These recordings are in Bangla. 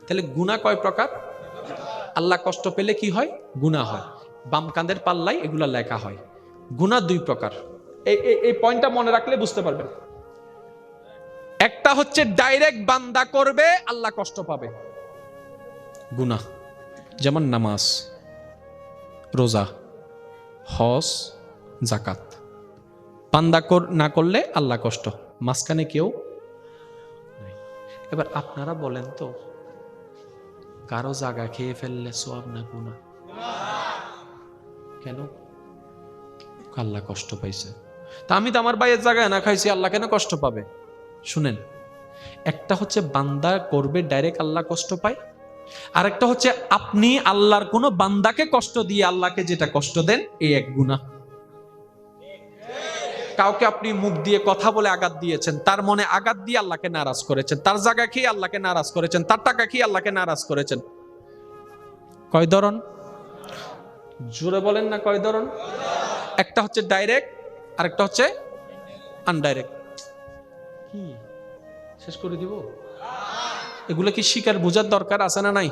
তাহলে গুনাহ কয় প্রকার? আল্লাহ কষ্ট পেলে কি হয়? গুনাহ হয়। বাম কাঁধের পাল্লায় এগুলা লেখা হয়। গুনাহ দুই প্রকার। এই পয়েন্টটা মনে রাখলে বুঝতে পারবেন। একটা হচ্ছে ডাইরেক্ট বান্দা করবে, আল্লাহ কষ্ট পাবে, গুনাহ। যেমন নামাজ, রোজা, হজ, যাকাত। বান্দা না করলে আল্লাহ কষ্ট, মাঝখানে কেউ নাই। এবার আপনারা বলেন তো, কারো জায়গা খেয়ে ফেললে সওয়াব না গুনাহ? কেন? আল্লাহ কষ্ট পাইছে। তা আমি তো আমার ভাইয়ের জায়গায় না খাইছি, আল্লাহ কেন কষ্ট পাবে? শুনেন, একটা হচ্ছে বান্দা করবে ডাইরেক্ট আল্লাহ কষ্ট পায়, আর একটা হচ্ছে আপনি আল্লাহর কোন বান্দাকে কষ্ট দিয়ে আল্লাহকে যেটা কষ্ট দেন, এই এক গুনাহ। কাউকে আপনি মুখ দিয়ে কথা বলে আঘাত দিয়েছেন, তার মনে আঘাত দিয়ে আল্লাহকে নারাজ করেছেন, তার জায়গা খেয়ে আল্লাহকে নারাজ করেছেন, তার টাকা খেয়ে আল্লাহকে নারাজ করেছেন। কয় ধরন? জোরে বলেন না, কয় ধরন? একটা হচ্ছে ডাইরেক্ট, আর একটা হচ্ছে আনডাইরেক্ট। কি শেষ করে দিব? এগুলো কি শিকার বোঝার দরকার আছে না নাই?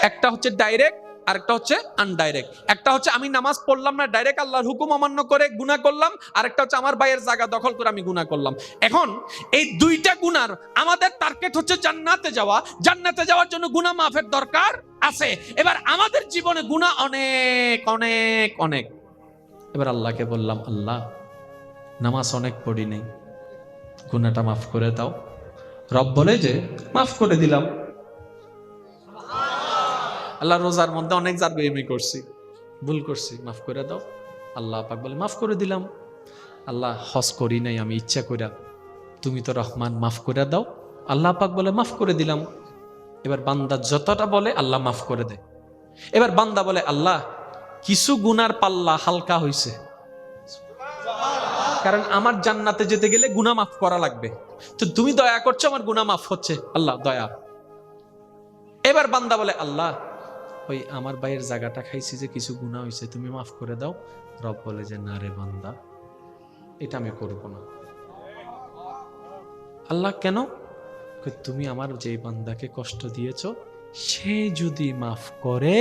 একটা হচ্ছে ডাইরেক্ট, আর একটা হচ্ছে আনডাইরেক্ট। একটা হচ্ছে আমি নামাজ পড়লাম না, ডাইরেক্ট আল্লাহর হুকুম অমান্য করে গুনাহ করলাম, আর একটা হচ্ছে আমার ভাইয়ের জায়গা দখল করে আমি গুনাহ করলাম। এখন এই দুইটা গুনার আমাদের টার্গেট হচ্ছে জান্নাতে যাওয়া। জান্নাতে যাওয়ার জন্য গুনাহ মাফের দরকার আছে। এবার আমাদের জীবনে গুনাহ অনেক অনেক অনেক। এবার আল্লাহকে বললাম, আল্লাহ নামাজ অনেক পড়ি নাই, গুনাহটা মাফ করে দাও। রব বলে যে মাফ করে দিলাম। আল্লাহ রোজার মধ্যে অনেক জারবেমি করছি, ভুল করছি, মাফ করে দাও। আল্লাহ পাক বলে মাফ করে দিলাম। আল্লাহ হজ করি নাই আমি ইচ্ছা কইরা, তুমি তো রহমান, মাফ করে দাও। আল্লাহ পাক বলে মাফ করে দিলাম। এবার বান্দা যতটা বলে আল্লাহ মাফ করে দেয়। এবার বান্দা বলে, আল্লাহ কিছু গুনার পাল্লা হালকা হইছে, কারণ আমার জান্নাতে যেতে গেলে গুনাহ মাফ করা লাগবে, তো তুমি দয়া করছো, আমার গুনাহ মাফ হচ্ছে, আল্লাহ দয়া। এবার বান্দা বলে, আল্লাহ ওই আমার ভাইয়ের জায়গাটা খাইছি যে কিছু গুনাহ হয়েছে, তুমি মাফ করে দাও। রব বলে যে না রে বান্দা, এটা আমি করব না। আল্লাহ কেন? তুমি আমার যে বান্দাকে কষ্ট দিয়েছো, সে যদি মাফ করে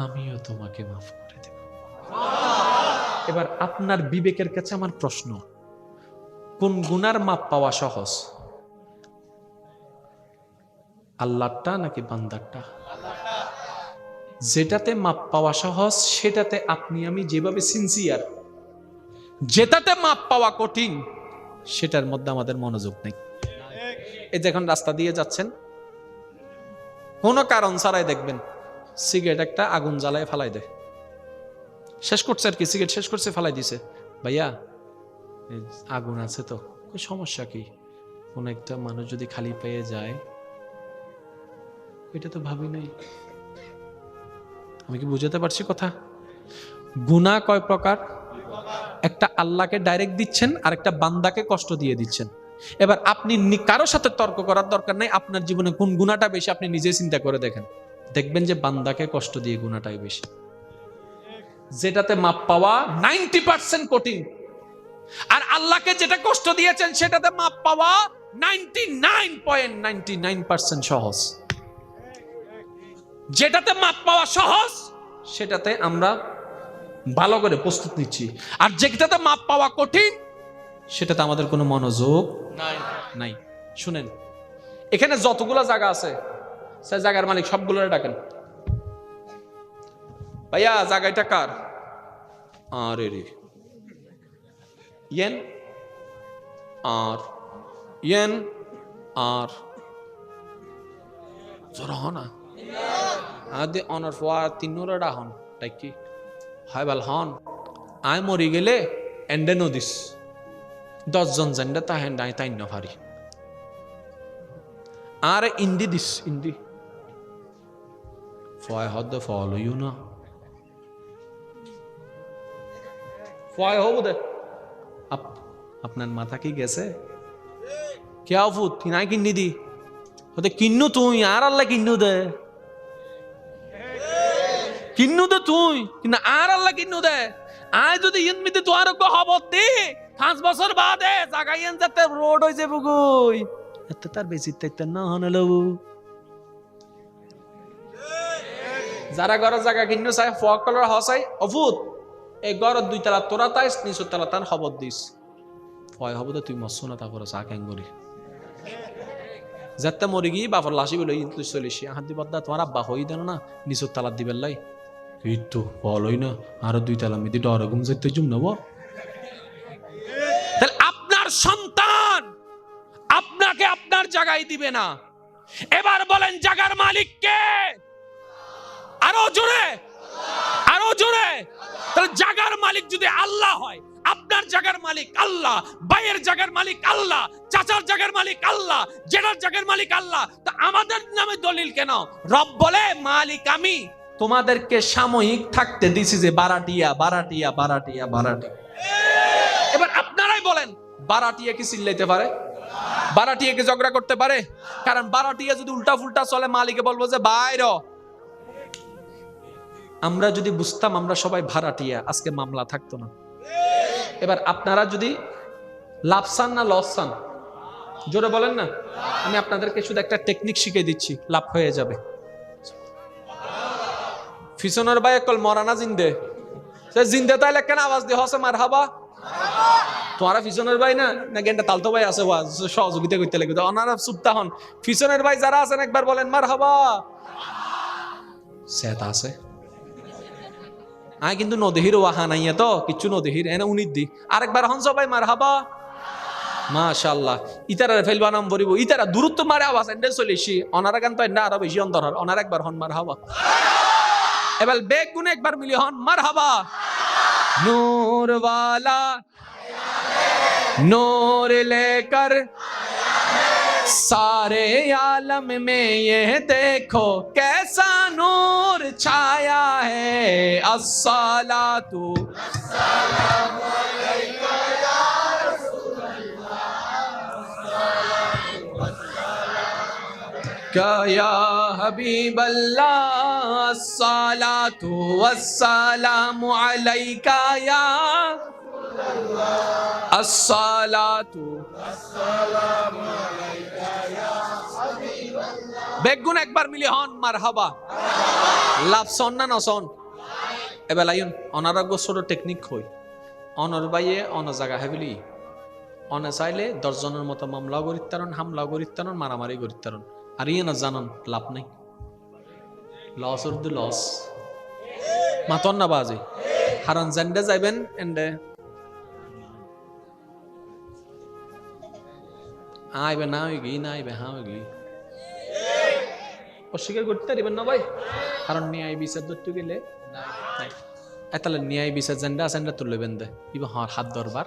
আমিও তোমাকে মাফ করে দেব। এবার আপনার বিবেকের কাছে আমার প্রশ্ন, কোন গুনার মাপ পাওয়া সহজ? আল্লাহরটা নাকি বান্দারটা? যেটাতে মাপ পাওয়া সহজ সেটাতে আপনি আমি যেভাবে সিনসিয়ার, যেটাতে মাপ পাওয়া কঠিন সেটার মধ্যে আমাদের মনোযোগ নেই। এই যখন রাস্তা দিয়ে যাচ্ছেন, কোনো কারণ ছাড়াই দেখবেন সিগারেট একটা আগুন জ্বালায় ফালাই দেয়, শেষ করছে আর কি, সিগারেট শেষ করছে ফালাই দিছে। ভাইয়া আগুন আছে তো, সমস্যা কি? কোন একটা মানুষ যদি খালি পেয়ে যায়, এটা তো ভাবি নাই। আমি কি বুঝাতে পারছি কথা? গুনাহ কয় প্রকার? একটা আল্লাহকে ডাইরেক্ট দিচ্ছেন, আর একটা বান্দাকে কষ্ট দিয়ে দিচ্ছেন। এবার আপনি কারোর সাথে তর্ক করার দরকার নাই, আপনার জীবনে কোন গুনাহটা বেশি আপনি নিজে চিন্তা করে দেখেন, দেখবেন যে বান্দাকে কষ্ট দিয়ে গুনাহটাই বেশি। যেটাতে মাপ পাওয়া 90% কঠিন, আর আল্লাহকে যেটা কষ্ট দিয়েছেন সেটাতে মাপ পাওয়া 99.99% সহজ। যেটাতে মাপ পাওয়া সহজ সেটাতে আমরা ভালো করে প্রস্তুত নিচ্ছি, আর যেটাতে মাপ পাওয়া কঠিন সেটাতে আমাদের কোনো মনোযোগ নাই। শুনেন, এখানে যতগুলো জায়গা আছে, সে জায়গার মালিক সবগুলো ডাকেন, ভাইয়া জায়গাটা কার? আরে রে ইয়েন আর ইয়েন আর জোরা হনা আদে অনার ফোয়া তিনুরা হন তাই কি হয় বাল হন আয় মরি গেলে এন্ডে নদিস 10 জন জানডা তা হেন ডাই তাই না ভারি আর ইন্দি দিস ইন্দি ফয় হদ ফলো ইউ না ফয় হবো দে আপনার মাথা কি গেছে? কে ফুট নাই কিন্নি দি হতে কিন্নু তুই আর আল্লাহ কিন্নু দে তুই কিন্তু আর আল্লাহ কিন্নু দে আয় যদি ইনমিতে তোর হবতি 5 বছর বাদে জাগাইয়েন যাতে রোড হইছে বুগুই এত তার বেশি তাইতে না হনলো যারা ঘরের জায়গা কিনো চাই ফকলর হসাই অভূত এই ঘরের 2 তলা তোরা তাইস নিচু তলা তান খবর দিস হয় হবো তুই মস্ত না তা করে চা ক্যাং করি যাতে মরে গিয়ে বাপর লাশি বলে চলিসি হাত দি বদ্দা তোমার আব্বা হই দেন না নিচুর তালার দিবেন লাই এই তো বলই না আরো 2 তলা মিদি ডরে ঘুম যেতে জুম নেব। তাহলে আপনার সন্তান আপনাকে আপনার জায়গায় দিবে না। এবার বলেন জায়গার মালিক কে? আরো জোরে, আরো জোরে। তাহলে জায়গার মালিক যদি আল্লাহ হয়, আপনার জায়গার মালিক আল্লাহ, ভাইয়ের জায়গার মালিক আল্লাহ, চাচার জায়গার মালিক আল্লাহ, জেঠার জায়গার মালিক আল্লাহ, তা আমাদের নামে দলিল কেন? রব বলে মালিক আমি, তোমাদেরকে সাময়িক থাকতে দিছি যে বারাটিয়া বারাটিয়া বারাটিয়া বারাটিয়া। এবার আপনারাই বলেন বারাটিয়া কি চিল্লাইতে পারে? বারাটিয়া কি ঝগড়া করতে পারে? কারণ বারাটিয়া যদি উল্টা ফুলটা চলে মালিকে বলবো যে বাইর। আমরা যদি বুঝতাম আমরা সবাই ভাড়াটিয়া আজকে মামলা থাকতো না। এবার আপনারা যদি লাভ চান না লস চান জোরে বলেন না। আমি আপনাদেরকে শুধু একটা টেকনিক শিখিয়ে দিচ্ছি, লাভ হয়ে যাবে। ফিসনের ভাই কল মরানা জিন্দে, সে জিন্দে তাইলে কেন আওয়াজ দিয়ে হসে মার হাবা। তোমারা ফিসনের ভাই না না গেন্ডা তালতো ভাই আছে সহযোগিতা করতে লাগবে, ওনারা চুপতা হন। ফিসনের ভাই যারা আছেন একবার বলেন মার হাবা। সেটা আছে আয় কিন্তু নদীর ওয়াহা নাই তো কিচ্ছু নদীর এনে উনির দি আরেকবার হন সবাই মার হাবা মাশাআল্লাহ। ইতারা ফেলবা নাম বলিব ইতারা দূরত্ব মারে আওয়াজ এন্ডে চলেছি অনারা গান তো এন্ডা আরো বেশি অন্তর হন। অনার একবার হন মার হাবা। এবার বেগ গুনে একবার মিলি হন মার হাবা। নূর वाला नूर लेकर सारे आलम में ये देखो कैसा नूर छाया है। अस्सलातु अस्सलामु अलैका या रसूलल्लाह या हबीब अल्लाह। अस्सलातु वस्सलामु अलैका या अस्सलातु अस्सलामु अलैका या हबीबाल्लाह। বেগুন একবার মিলি হন মারহাবা। লাভ সন না নসন। এবার লাইন অনারা গোসর টেকনিক হই অনর বাইয়ে অন জায়গা হেবিলি অনে চাইলে 10 জনের মতো মামলা গরিত্তারণ হামলা গরিত্তারণ মারামারি গরিত্তারণ আর ইয়ে না জানান লাভ নাই। লস অর দ্য লস মাতন না বাজে হারান জেন্ডে যাইবেন এন্ডে আইবে না হইগি না আইবে হ্যাঁ হইগি অস্বীকার করতে পারবেন না ভাই। কারণ ন্যায় বিচার ধরতে গেলে তাহলে ন্যায় বিচার জেন্ডা সেন্ডা তুলে বেঁধে ইবা হর হাত দরবার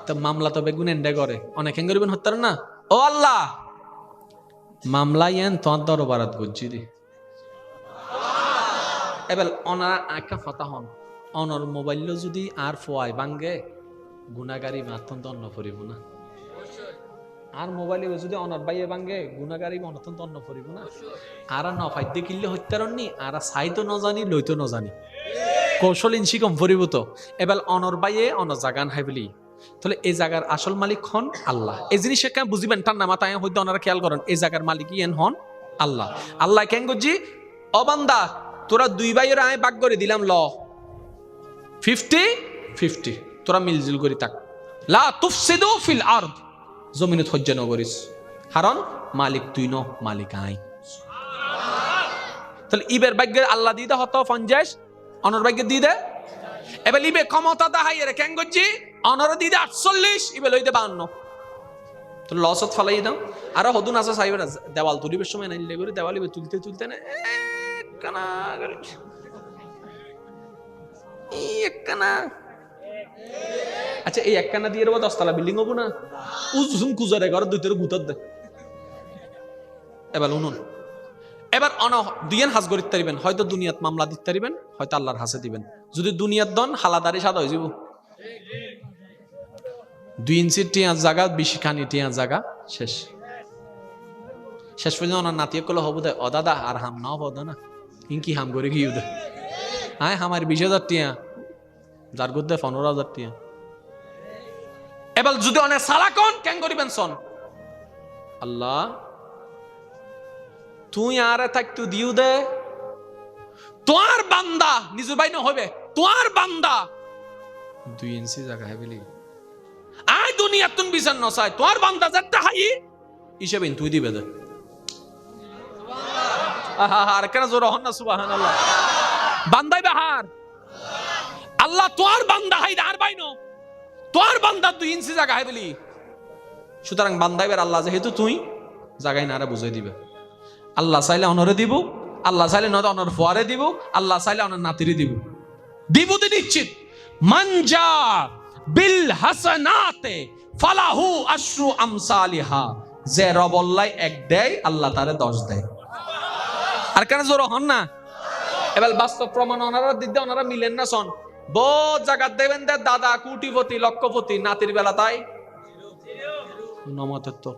তো মামলা তো বেগুন এন্ডে করে অনেক হেঙ্গরিবেন হত্যার না। ও আল্লাহ মামলা ইয়েন তোমার দরবারাত বুঝছি দি। এবার অনারা আঁকা ফতা হন অনর মোবাইল যদি আর ফোয়াই বাঙ্গে গুণাগারি মাথন দণ্ড করিব না। আর মোবাইলে যদি অনার বাইয়ে বাঙ্গে গুণাগারি অনতন দণ্ড করিব না। আর নফাইতে কিনলে হত্যারণনি আর সাইতো ন জানি লইতো ন জানি কৌশল ইনসি কম করিব তো। এবার অনর বাইয়ে অন জাগান হাইবলি তাহলে এই জায়গার আসল মালিক হন আল্লাহ। এই জিনিস কেন বুঝিবেন ঠান্ডা মাথায় হইতে ওনারা খেয়াল করেন এই জায়গার মালিক ইয়েন হন আল্লাহ। আল্লাহ কেন গজি অবান্দা তোরা 2 ভাইয়ের আয় ভাগ করে দিলাম ল 50-50 তোরা মিলজুল করি তাক লা তুফসিদু ফিল আরদ জমিনে হজ্জা নগরিস কারণ মালিক তুই ন মালিক আই। তাহলে ইবের ভাগ্যে আল্লাহ দিদা হত 50 অনর ভাগ্যে দিদে। এবার ইবে ক্ষমতা দাহাই রে কেন গজি অনর দিদে 48 ইবে লইতে 52 তো লসত ফলাই দাও। আর হদুন আছে চাইবে না দেওয়াল তুলিবের সময় নাইলে করে দেওয়াল ইবে তুলতে তুলতে না কানা কানা। আচ্ছা এই এক কানা দিয়ে 10 তলা বিল্ডিং হবো না উজুম কুজারে ঘর দুইটার গুতার দে। এবার উনুন এবার অন দুইয়েন হাজ গরিত তারিবেন হয়তো দুনিয়াত মামলা দিতে তারিবেন হয়তো আল্লাহর হাসে দিবেন। যদি দুনিয়াত দন হালাদারি সাদা হয়ে যাব 2 ইঞ্চি টিয়া জায়গা 20 খানি টিয়া জায়গা শেষ। শেষ পর্যন্ত ওনার নাতিয়ে কলে হবো দে ও দাদা আর হাম না হবো না ইনকি হাম করে গিয়ে দে আয় আমার 20,000 টিয়া যার গুদ্দে 15,000 টিয়া। এবার যদি অনেক সালা কোন কেন করিবেন সন আল্লাহ তুই আরে থাকতু দিউ দে তোমার বান্দা নিজের ভাই না হবে, তোমার বান্দা 2 ইঞ্চি জায়গা হেবিলি আই দুনিয়া তুন বিচার নসাই, তোমার বান্দা যাত্রা হাই হিসেবে তুই দিবে দে। আর কেন জোর হন না সুবহানাল্লাহ। বান্দাই বাহার আল্লাহ তোমার বান্দা হাই আর বাইনো, তোমার বান্দা 2 ইঞ্চি জায়গা হেবিলি। সুতরাং বান্দাই বের আল্লাহ যেহেতু তুই জায়গায় না বুঝাই দিবে। আল্লাহ চাইলে অনরে দিব, আল্লাহ চাইলে নয়তো অনর ফুয়ারে দিব, আল্লাহ চাইলে অনর নাতিরে দিব, দিব তো নিশ্চিত। মানজা বিল হাসানাতে ফালাহু আশরু আমসালিহা, যে রবল্লাই 1 দেয় আল্লাহ তারে 10 দেয়। আর কেন জোর হন না। এবার বাস্তব প্রমাণ ওনারা দিতে ওনারা মিলেন না সন। বহুত জায়গা দেবেন দে দাদা কোটিপতি লক্ষপতি, নাতির বেলা তাই নমতের তো।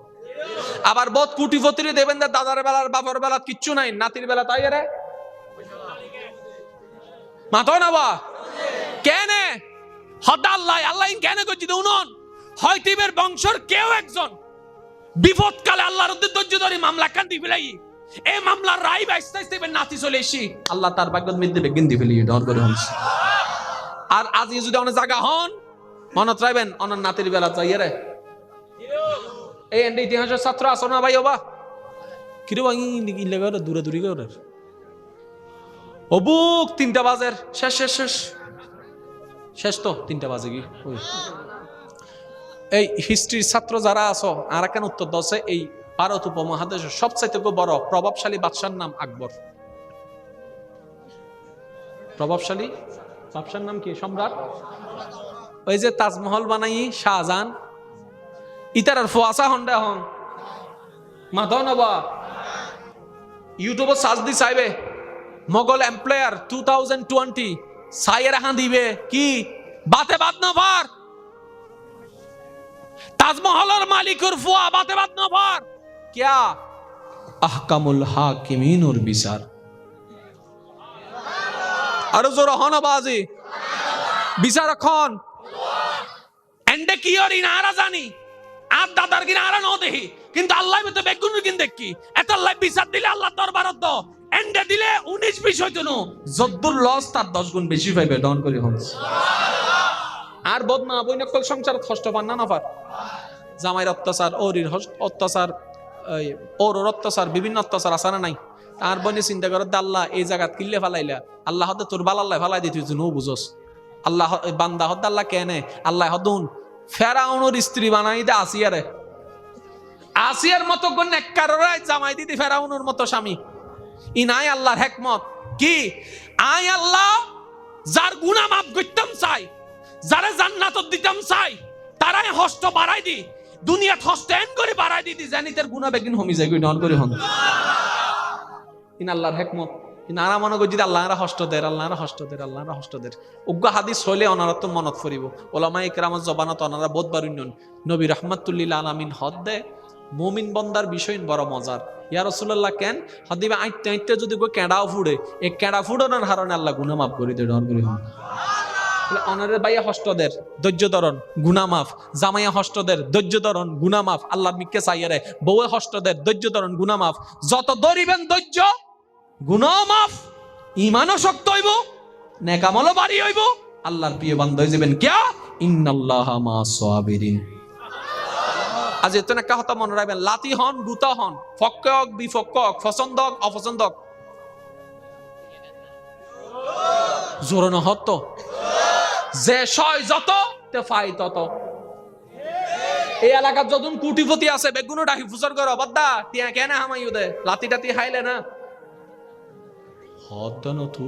আবার বহুত কোটিপতির দেবেন দে দাদার বেলার বাবার বেলা কিচ্ছু নাই, নাতির বেলা তাই রে মাতো না বা কেন হদা আল্লাহ আল্লাহ কেন করছি উনন হয়তিবের বংশর কেউ একজন বিপদ কালে আল্লাহর ধৈর্য ধরে মামলা কান্দি ফেলাই, এই মামলার রায় বাইস্তা আস্তে নাতি চলে এসি আল্লাহ তার ভাগ্য মধ্যে বেগিন দি ফেলি ডর করে হন। আর আজ যদি অনেক জায়গা হন মনত রাখবেন অনার নাতির বেলা চাই রে। এই এন্ড ইতিহাসের ছাত্র আসো না ভাই ওবা কিরে ভাই দূরে দূরে করে ও বুক 3টা বাজের শেষ শেষ শেষ শেষ তো 3টা বাজে কি। এই হিস্ট্রির ছাত্র যারা আছো আর কেন উত্তর দছে এই ভারত উপমহাদেশের সবচাইতে বড় প্রভাবশালী বাদশার নাম আকবর। প্রভাবশালী বাদশার নাম কি? সম্রাট। ওই যে তাজমহল বানাই শাহজাহান ইতার ফোয়াশা হন্ডা হন মাধব নবা ইউটিউবে সার্চ দি চাইবে মোগল এমপ্লয়ার 2020 সাইয়ের হাঁ দিবে কি বাতে বাদ নভার তাজমহলের মালিকের ফুয়া বাতে বাদ নভার क्या अहकामुल हाकिमीन और বিচার। আরো জোর হন বাজি বিচার এখন এন্ডে কি আর ইনারা জানি আর দাদার কিনা আর ন দেখি কিন্তু আল্লাহ মতে বেগুন কিন দেখি এত আল্লাহ বিচার দিলে আল্লাহ দরবারত দ এন্ডে দিলে 19 20 হইতো না যদ্দুর লস তার 10 গুণ বেশি পাইবে ডন করে হন। আর বদনা বইনকল সংসার কষ্ট পান না পার জামাইর অত্যাচার ওরির অত্যাচার ওর অত্যাচার বিভিন্ন অত্যাচার আছে না নাই। আর বনি চিন্তা করে আল্লাহ এই জায়গাত কিল্লে ফালাইলা আল্লাহ হতে তোর বালাল্লাহ ফালাই দিতে তুই নো বুঝস আল্লাহ বান্দা হদ আল্লাহ কেনে আল্লাহ হদুন ফেরাউনের স্ত্রী বানাই দে আসিয়ারে আসিয়ার মতো কোন এককাররাই জামাই দিদি ফেরাউনের মতো স্বামী ই নাই আল্লাহর হিকমত কি আই আল্লাহ যার গুনাহ মাফ করতাম চাই যারে জান্নাত দিতাম চাই তারাই হস্ত বাড়াই দি দুনিয়া হস্তেন করে বাড়াই দিদি জানিতের গুনাহ বেগিন হমি যায় কই ডন করে হন ইন আল্লাহর হিকমত ইনারা মনে করি যদি আল্লাহরা হস্ত দেয় আল্লাহরা হস্ত দেয় আল্লাহরা হস্ত দেয় উগ্র হাদিস হইলে অনারত মনত ফরিব ওলামা ইকরামের জবানত অনারা বোধবার উন্নয়ন নবী রাহমাতুল্লিল আলামিন হদ দে মুমিন বন্দার বিষয় বড় মজার ইয়া রাসূলুল্লাহ কেন হদিবে আইতে আইতে যদি কো কেডাও ফুড়ে এই কেডা ফুড়ানোর কারণে আল্লাহ গুনাহ মাফ করে দেয় ডন করে হন। অনারের বাইয়া হস্তদের ধৈর্য ধরন গুনাহ মাফ, জামাইয়া হস্তদের ধৈর্য ধরন গুনাহ মাফ, আল্লাহর মিকে চাইয়ারে বউয়ে হস্তদের ধৈর্য ধরন গুনাহ মাফ, যত ধরিবেন ধৈর্য গুনাহ মাফ, ঈমানও শক্ত হইব, নেক আমলও বাড়ি হইব, আল্লাহর প্রিয় বান্দা হয়ে যাবেন। কিয়া ইন্নাল্লাহা মা'আস সাবিরিন। আজ এত একটা কথা মনে রাখবেন, লাতি হন গুতা হন, ফক্ক হোক বিফক্ক হোক, পছন্দ হোক অপছন্দ হোক, জোরে না হতো যে সয় যত তে ফাই তত। এই এলাকার যতন কোটিপতি আছে বেগুনো ডাকি ফুসর করো বাদ্দা তিয়া কেন হামাইও দে লাতি টাতি খাইলে না হত ন তু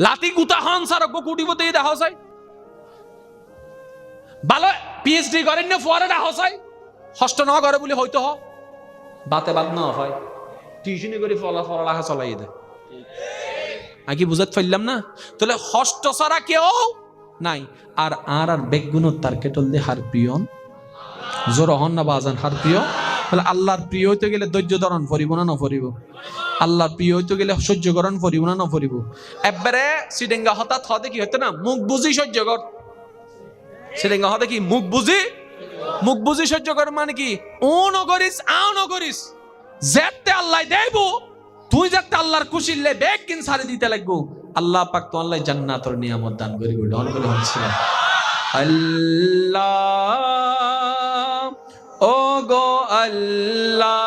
লাতি গুতা হন সার কোটিপতি দেখা যায় ভালো পিএইচডি করেন না ফোয়ারে দেখা যায় হস্ত ন করে বলে হয়তো হ বাতে বাদ না হয় টিউশনি করে ফলাফল চলাই দে আগে বুঝাতে পারলাম না। তাহলে হস্ত ছাড়া কেউ নাই। আর আর আর বেগুন তার কেটল দিয়ে হার প্রিয় জোর হন না বাজান হার প্রিয়। তাহলে আল্লাহর প্রিয় হইতে গেলে ধৈর্য ধারণ করিব না নকরিব, আল্লাহর প্রিয় হইতে গেলে সহ্য করণ করিব না নকরিব। একবারে সিডেঙ্গা হঠাৎ হতে কি হইতো না মুখ বুঝি সহ্য কর, সিডেঙ্গা হতে কি মুখ বুঝি সহ্য কর মানে কি ও নকরিস আও নকরিস যেতে আল্লাহ দেব তুই যাতে আল্লাহর খুশি লে বেকিন সারি দিতে লাগবো আল্লাহ পাক তো আল্লাহ জান্নাতের নিয়ামত দান করি বলে অন করে হচ্ছে আল্লাহ ও গো আল্লাহ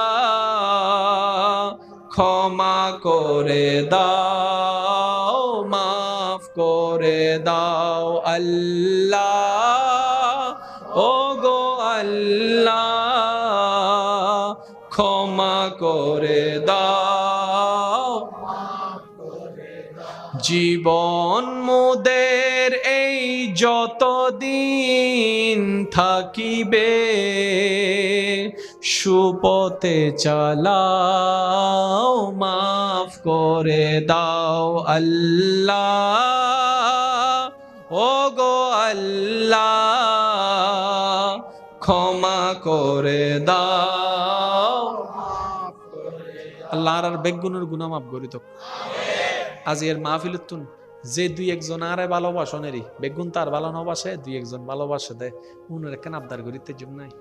ক্ষমা করে দাও মাফ করে দাও আল্লাহ ও গো আল্লাহ ক্ষমা করে দাও জীবন মোদের এই যতদিন থাকিবে সুপথে চালাও মাফ করে দাও আল্লাহ ও গো আল্লাহ ক্ষমা করে দাও আল্লাহর আর বেগুনের গুনাহ মাফ করি তো আজ এর মাহফিলতুন যে দুই একজন আরে ভালোবাসনেরই বেগুন তার ভালো নবাসে দুই একজন ভালোবাসে দেয় উনার কেন আবদার করিতে জুম নাই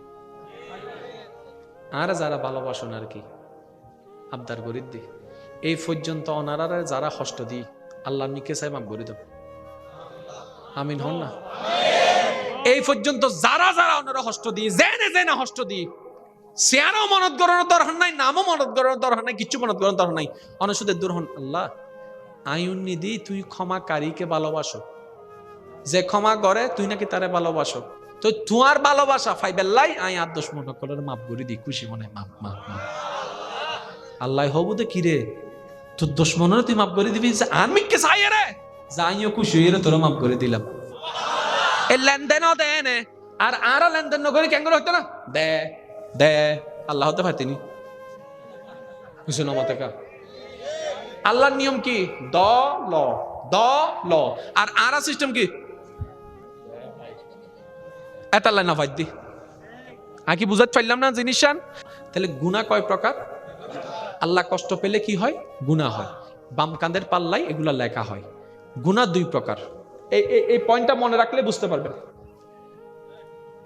আর যারা ভালোবাসন আর কি আবদার করি দি এই পর্যন্ত ওনারা যারা কষ্ট দি আল্লাহ নিকে চাই মাফ করি দেব আমিন হন না এই পর্যন্ত যারা যারা ওনারা কষ্ট দি জেনে জেনে কষ্ট দি চেয়ারও মনত করানোর দরকার নাই নামও মনত করানোর দরকার নাই কিচ্ছু মনত করানোর দরকার নাই অনুশুদের দূর হন আল্লাহ আইন নিদি তুই ক্ষমাকারীকে ভালোবাসো যে ক্ষমা করে তুই নাকি তারে ভালোবাসো তো তোমার ভালোবাসা ফাইবেল্লাই আই আর দোষ মনে করে মাফ করে দি খুশি মনে মাফ মাফ মাফ আল্লাহ হবু দে কিরে তোর দোষ মনে তুই মাফ করে দিবি আমি কে চাই রে যাইও খুশি হয়ে তোর মাফ করে দিলাম এই লেনদেনও দেন আর আর লেনদেন নগরী কেন হইতো না দে দে আল্লাহ হতে পারতিনি বুঝছো না মতে কা আল্লাহর নিয়ম কি দ ল আর আরা সিস্টেম কি এতাল্লাই না ফাইদি কি বুঝাতে পারলাম না জিনিসান তাহলে গুনাহ কয় প্রকার আল্লাহ কষ্ট পেলে কি হয় গুনাহ হয় বাম কাঁধের পাল্লাই এগুলা লেখা হয় গুনাহ দুই প্রকার এই পয়েন্টটা মনে রাখলে বুঝতে পারবেন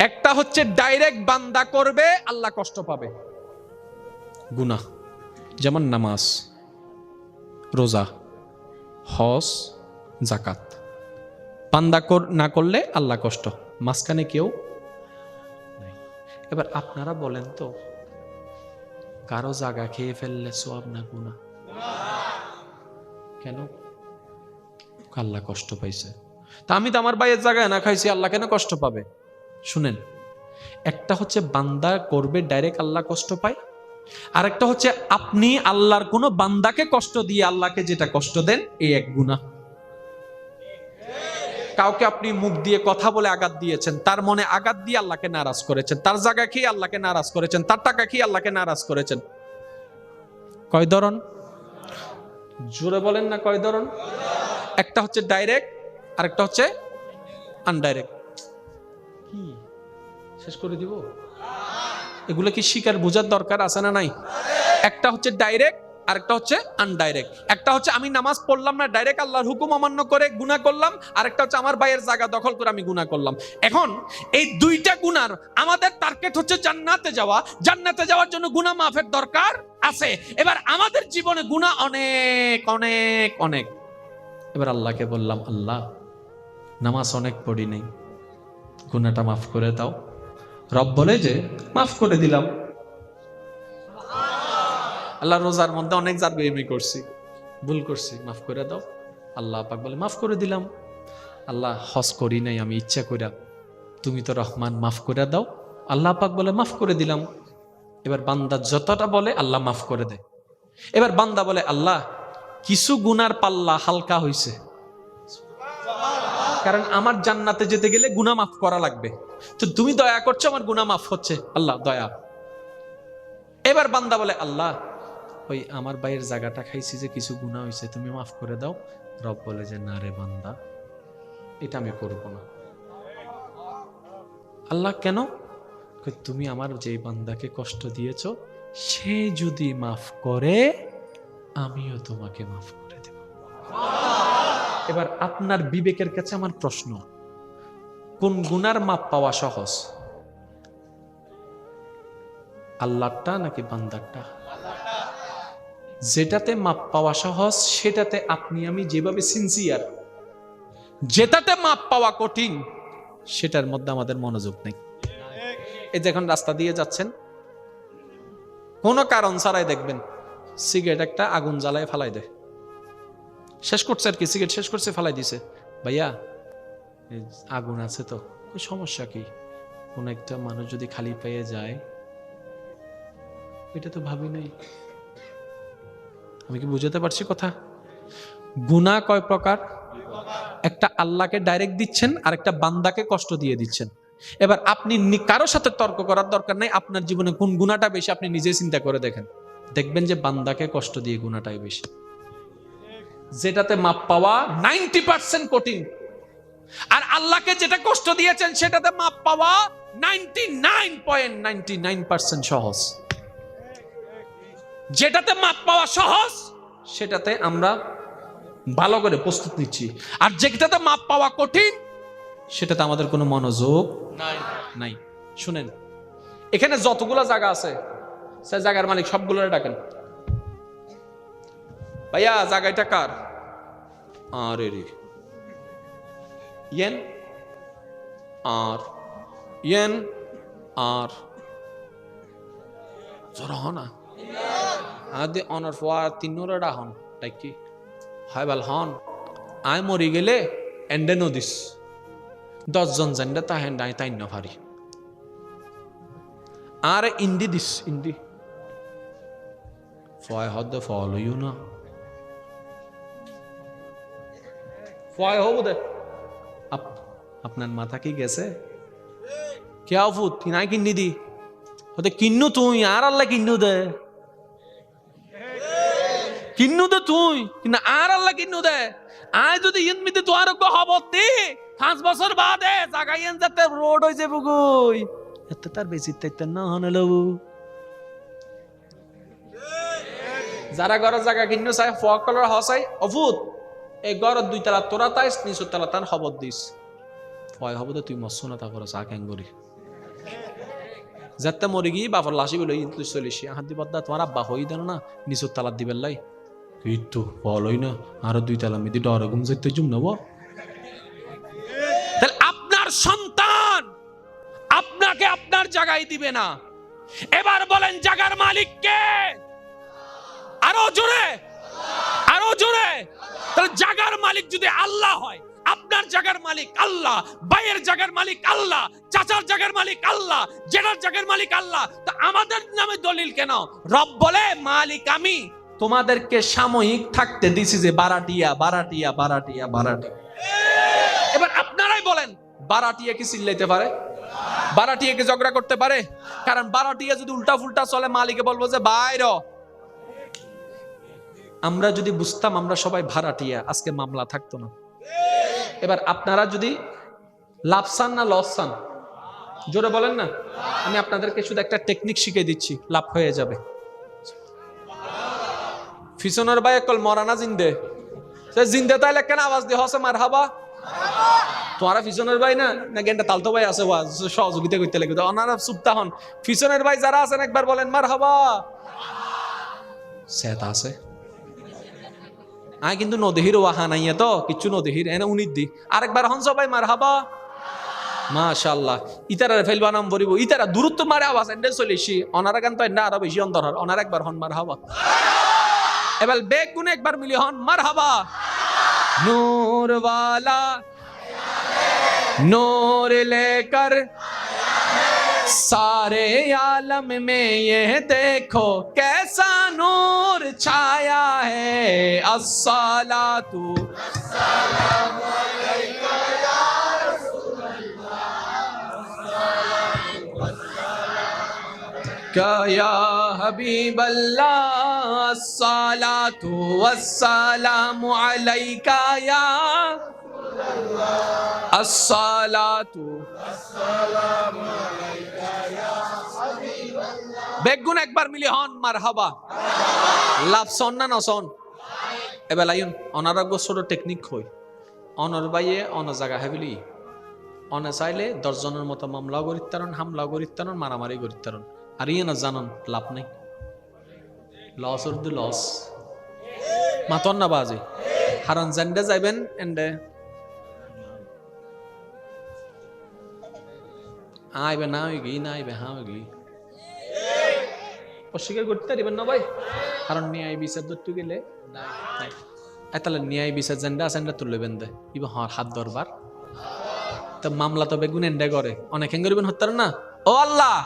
একটা হচ্ছে ডাইরেক্ট বান্দা করবে আল্লাহ কষ্ট পাবে গুনাহ যেমন নামাজ রোজা হজ জাকাত বান্দা না করলে আল্লাহ কষ্ট মাঝখানে কেউ নাই এবার আপনারা বলেন তো কারো জায়গা খেয়ে ফেললে সওয়াব না গুনাহ কেন আল্লাহ কষ্ট পাইছে তা আমি তো আমার ভাইয়ের জায়গায় না খাইছি আল্লাহ কেন কষ্ট পাবে শুনেন একটা হচ্ছে বান্দা করবে ডাইরেক্ট আল্লাহ কষ্ট পায় আরেকটা হচ্ছে আপনি আল্লাহর কোন বান্দাকে কষ্ট দিয়ে আল্লাহকে যেটা কষ্ট দেন এই এক গুনাহ কাউকে আপনি মুখ দিয়ে কথা বলে আঘাত দিয়েছেন তার মনে আঘাত দিয়ে আল্লাহকে নারাজ করেছেন তার জায়গা খেয়ে আল্লাহকে নারাজ করেছেন তার টাকা খেয়ে আল্লাহকে নারাজ করেছেন কয় ধরন জোরে বলেন না কয় ধরন একটা হচ্ছে ডাইরেক্ট আরেকটা হচ্ছে আনডাইরেক্ট কি শেষ করে দিব এগুলো কি শিকার বোঝার দরকার আছে না নাই একটা হচ্ছে ডাইরেক্ট আরেকটা হচ্ছে আনডাইরেক্ট একটা হচ্ছে আমি নামাজ পড়লাম না ডাইরেক্ট আল্লাহর হুকুম অমান্য করে গুনাহ করলাম আরেকটা হচ্ছে আমার ভাইয়ের জায়গা দখল করে আমি গুনাহ করলাম এখন এই দুইটা গুনার আমাদের টার্গেট হচ্ছে জান্নাতে যাওয়ার জন্য গুনাহ মাফের দরকার আছে এবার আমাদের জীবনে গুনাহ অনেক অনেক অনেক এবার আল্লাহকে বললাম আল্লাহ নামাজ অনেক পড়ি নেই গুনাহটা মাফ করে দাও রব বলে যে মাফ করে দিলাম আল্লাহ রোজার মধ্যে অনেক জাত বেইমানি করছি ভুল করছি মাফ করে দাও আল্লাহ পাক বলে মাফ করে দিলাম আল্লাহ হজ করি নাই আমি ইচ্ছা কইরা তুমি তো রহমান মাফ করে দাও আল্লাহ পাক বলে মাফ করে দিলাম এবার বান্দা যতটা বলে আল্লাহ মাফ করে দেয় এবার বান্দা বলে আল্লাহ কিছু গুনার পাল্লা হালকা হইছে কারণ আমার জান্নাতে যেতে গেলে গুনাহ মাফ করা লাগবে তো তুমি দয়া করছো আমার গুনাহ মাফ হচ্ছে আল্লাহ দয়া এবার বান্দা বলে আল্লাহ ওই আমার ভাইয়ের জায়গাটা খাইছি যে কিছু গুনাহ হইছে তুমি মাফ করে দাও রব বলে যে না রে বান্দা এটা আমি করব না আল্লাহ কেন তুমি আমার যে বান্দাকে কষ্ট দিয়েছো সে যদি মাফ করে আমিও তোমাকে মাফ করে দেব এবার আপনার বিবেকের কাছে আমার প্রশ্ন কোন গুনার মাপ পাওয়া সহজ আল্লাহটা নাকি বান্দারটা যেটাতে মাপ পাওয়া সহজ সেটাতে আপনি আমি যেভাবে সিনসিয়ার, যেটাতে মাপ পাওয়া কঠিন সেটার মধ্যে আমাদের মনোযোগ নেই। এই যে এখন রাস্তা দিয়ে যাচ্ছেন, কোনো কারণ ছাড়াই দেখবেন সিগারেট একটা আগুন জ্বালায় ফালাই দেয়, শেষ করছে আর কি, সিগারেট শেষ করছে ফালাই দিছে। ভাইয়া আগুন আছে তো, সমস্যা কি, কোন একটা মানুষ যদি খালি পেয়ে যায়, এটা তো ভাবি নাই। আমি কি বুঝাতে পারছি কথা? গুনাহ কয় প্রকার? একটা আল্লাহকে ডাইরেক্ট দিচ্ছেন আর একটা বান্দাকে কষ্ট দিয়ে দিচ্ছেন। এবার আপনি কারোর সাথে তর্ক করার দরকার নাই, আপনার জীবনে কোন গুনাহটা বেশি আপনি নিজে চিন্তা করে দেখেন, দেখবেন যে বান্দাকে কষ্ট দিয়ে গুনাহটাই বেশি। যেটাতে মাপ পাওয়া 90% কঠিন, আর আল্লাহকে যেটা কষ্ট দিয়েছেন সেটাতে মাপ পাওয়া 99.99% সহজ। যেটাতে মাপ পাওয়া সহজ সেটাতে আমরা ভালো করে প্রস্তুত নিচ্ছি, আর যেটাতে মাপ পাওয়া কঠিন সেটাতে আমাদের কোনো মনোযোগ নাই। শুনেন, এখানে যতগুলো জায়গা আছে সে জায়গার মালিক সবগুলো ডাকেন, ভাইয়া জায়গাটা কার? আরে রে ইয়েন আর ইয়েন আর জরা হনা আদে অনার ফোয়ার তিনোরা হন টাইকি হয় বাল হন আয় মরি গেলে এন্ডে নদিস 10 জন জানলে তা হেন ডাই তাই না ভারি আর ইন্দি দিস ইন্দি ফয় হদ ফলো ইউ না ফয় হবো দে আপনার মাথা কি গেছে? কে ফুট কিনাই কিন্নি দি হতে কিন্নু তুই আর আল্লাহ কিন্নু দে, কিন্নু দে তুই কিন্তু আর আল্লাহ কিন্নু দে। আয় যদি ইনমিতে তো আর খবর দি 5 বছর বাদে জাগাইয়েন যাতে রোড হয়ে যাবো গই এতে তার বেশি তাইতে না হনলো। যারা ঘরের জায়গা কিন্নু চাই ফক কলর হসাই অভূত এই ঘরের 2 তলা তোরা তাই নিচের তলা তার খবর দিস ভয় হবো তুই মৎস্য না তা করে চা ক্যাং করি যাতে মরে গিয়ে বাপর লাশি বলে চলিস হাত দিবদ্দা তোমার আব্বা হই দেন না নিচুর তালার দিবেন লাই কিন্তু বলই না আরো 2 তালা মিদি ডরে ঘুম যেতে জুম নেব। তাহলে আপনার সন্তান আপনাকে আপনার জায়গায় দিবে না। এবার বলেন জায়গার মালিক কে? আরো জোরে, আরো জোরে। তাহলে জায়গার মালিক যদি আল্লাহ হয়, আপনার জায়গার মালিক আল্লাহ, ভাইয়ের জায়গার মালিক আল্লাহ, চাচার জায়গার মালিক আল্লাহ, জেঠার জায়গার মালিক আল্লাহ, তা আমাদের নামে দলিল কেন? রব বলে মালিক আমি, তোমাদেরকে সাময়িক থাকতে দিছি যে বারাটিয়া বারাটিয়া বারাটিয়া বারাটিয়া। এবার আপনারাই বলেন বারাটিয়া কি চিল্লাইতে পারে? বারাটিয়া কি ঝগড়া করতে পারে? কারণ বারাটিয়া যদি উল্টা ফুলটা চলে মালিকে বলবো যে বাইর। আমরা যদি বুঝতাম আমরা সবাই ভাড়াটিয়া আজকে মামলা থাকতো না। এবার আপনারা যদি লাভ চান না লস চান জোরে বলেন না। আমি আপনাদেরকে শুধু একটা টেকনিক শিখিয়ে দিচ্ছি, লাভ হয়ে যাবে। ফিসনের ভাই কল মরানা জিন্দে জিন্দে তাইলে কেন আওয়াজ দিয়ে হসে মার হাবা তোমারা ফিসনের ভাই না না গেন্ডা তালতো ভাই আছে সহযোগিতা করতে লাগবে ওনারা চুপতা হন। ফিসনের ভাই যারা আছেন একবার বলেন মার হাবা। সেত আছে আয় কিন্তু নদীহির ওয়াহা নাই তো কিছু নদীহির এনে উনির দি আরেকবার হন সবাই মার হাবা মাশাআল্লাহ। ইতারা ফেলবা নাম বলিব ইতারা দূরত্ব মারে আওয়াজ এন্ডে চলেছি অনারা গান তো এন্ডা আরো বেশি অন্তর হন অনারা একবার হন মার হাবা। এবার বেগ গুনে একবার মিলি হন মার হাবা। নূর वाला नूर लेकर सारे आलम में ये देखो कैसा नूर छाया है अस्सलातु अस्सलामु अलैका या रसूल अल्लाह या हबीब अल्लाह अस्सलातु वस्सलामु अलैका या अस्सलातु अस्सलामु अलैका या हबीबाल्लाह। বেগুন একবার মিলি হন মারহাবা। লাভ সন না নসন এবার লাইন অনারোগ্য ছোট টেকনিক হই অনর বাইয়ে অন জায়গা হেবিলি অন চাইলে 10 জনের মতো মামলা গরিত্তারণ হামলা গরিত্তারণ মারামারি গরিত্তারণ আর ইয়ে না জানন লাভ নাই। লস অর দ্য লস মাতন না বাজে হারন জেন্ডে যাইবেন এন্ডে আইবে না হই গই না আইবে হা হই গই অস্বীকার করতে পারবেন না ভাই কারণ ন্যায় বিচার ধরতে গেলে নাই এতালে ন্যায় বিচার জেন্ডা সেন্ডা তুলবেন দে ইবা হাত দরবার তো মামলা তো বেগুন এন্ডে করে অনেক হেঙ্গরিবেন হত্যার না ও আল্লাহ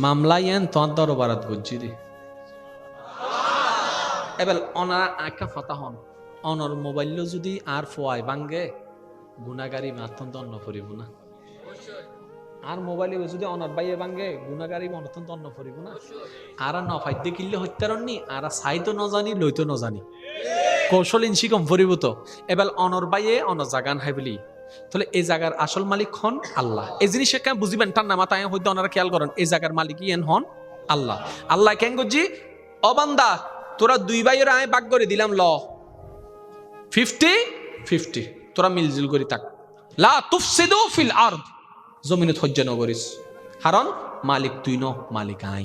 মামলা ইয়ান তোর দরবারাত বুঝছি রে এবার অনার একটা কথা হন অনর মোবাইল যদি আর ফোয়াই ভাঙ্গে গুণাগারি মাতন দন্ন করিব না আর মোবাইলে যদি অনার বাইয়ে ভাঙ্গে গুণাগারি মাতন দন্ন করিব না আর নফাইতে কিনলে হত্যারণনি আর সাইতো ন জানি লইতো ন জানি কৌশল ইনসি কম করিব তো এবার অনর বাইয়ে অনর জাগান হাই বলি তাহলে এই জায়গার আসল মালিক হন আল্লাহ এই জিনিস কেন বুঝিবেন টান না মাথায় হইতে ওনারা খেয়াল করেন এই জায়গার মালিক ইয়েন হন আল্লাহ আল্লাহ কেন করছি অবান্দা তোরা দুই ভাইয়ের আয় ভাগ করে দিলাম ল 50-50 তোরা মিলজুল করি থাক লা তুফসিদু ফিল আরদ জমিনে হজ্জ ন করিস কারণ মালিক তুই ন মালিক আই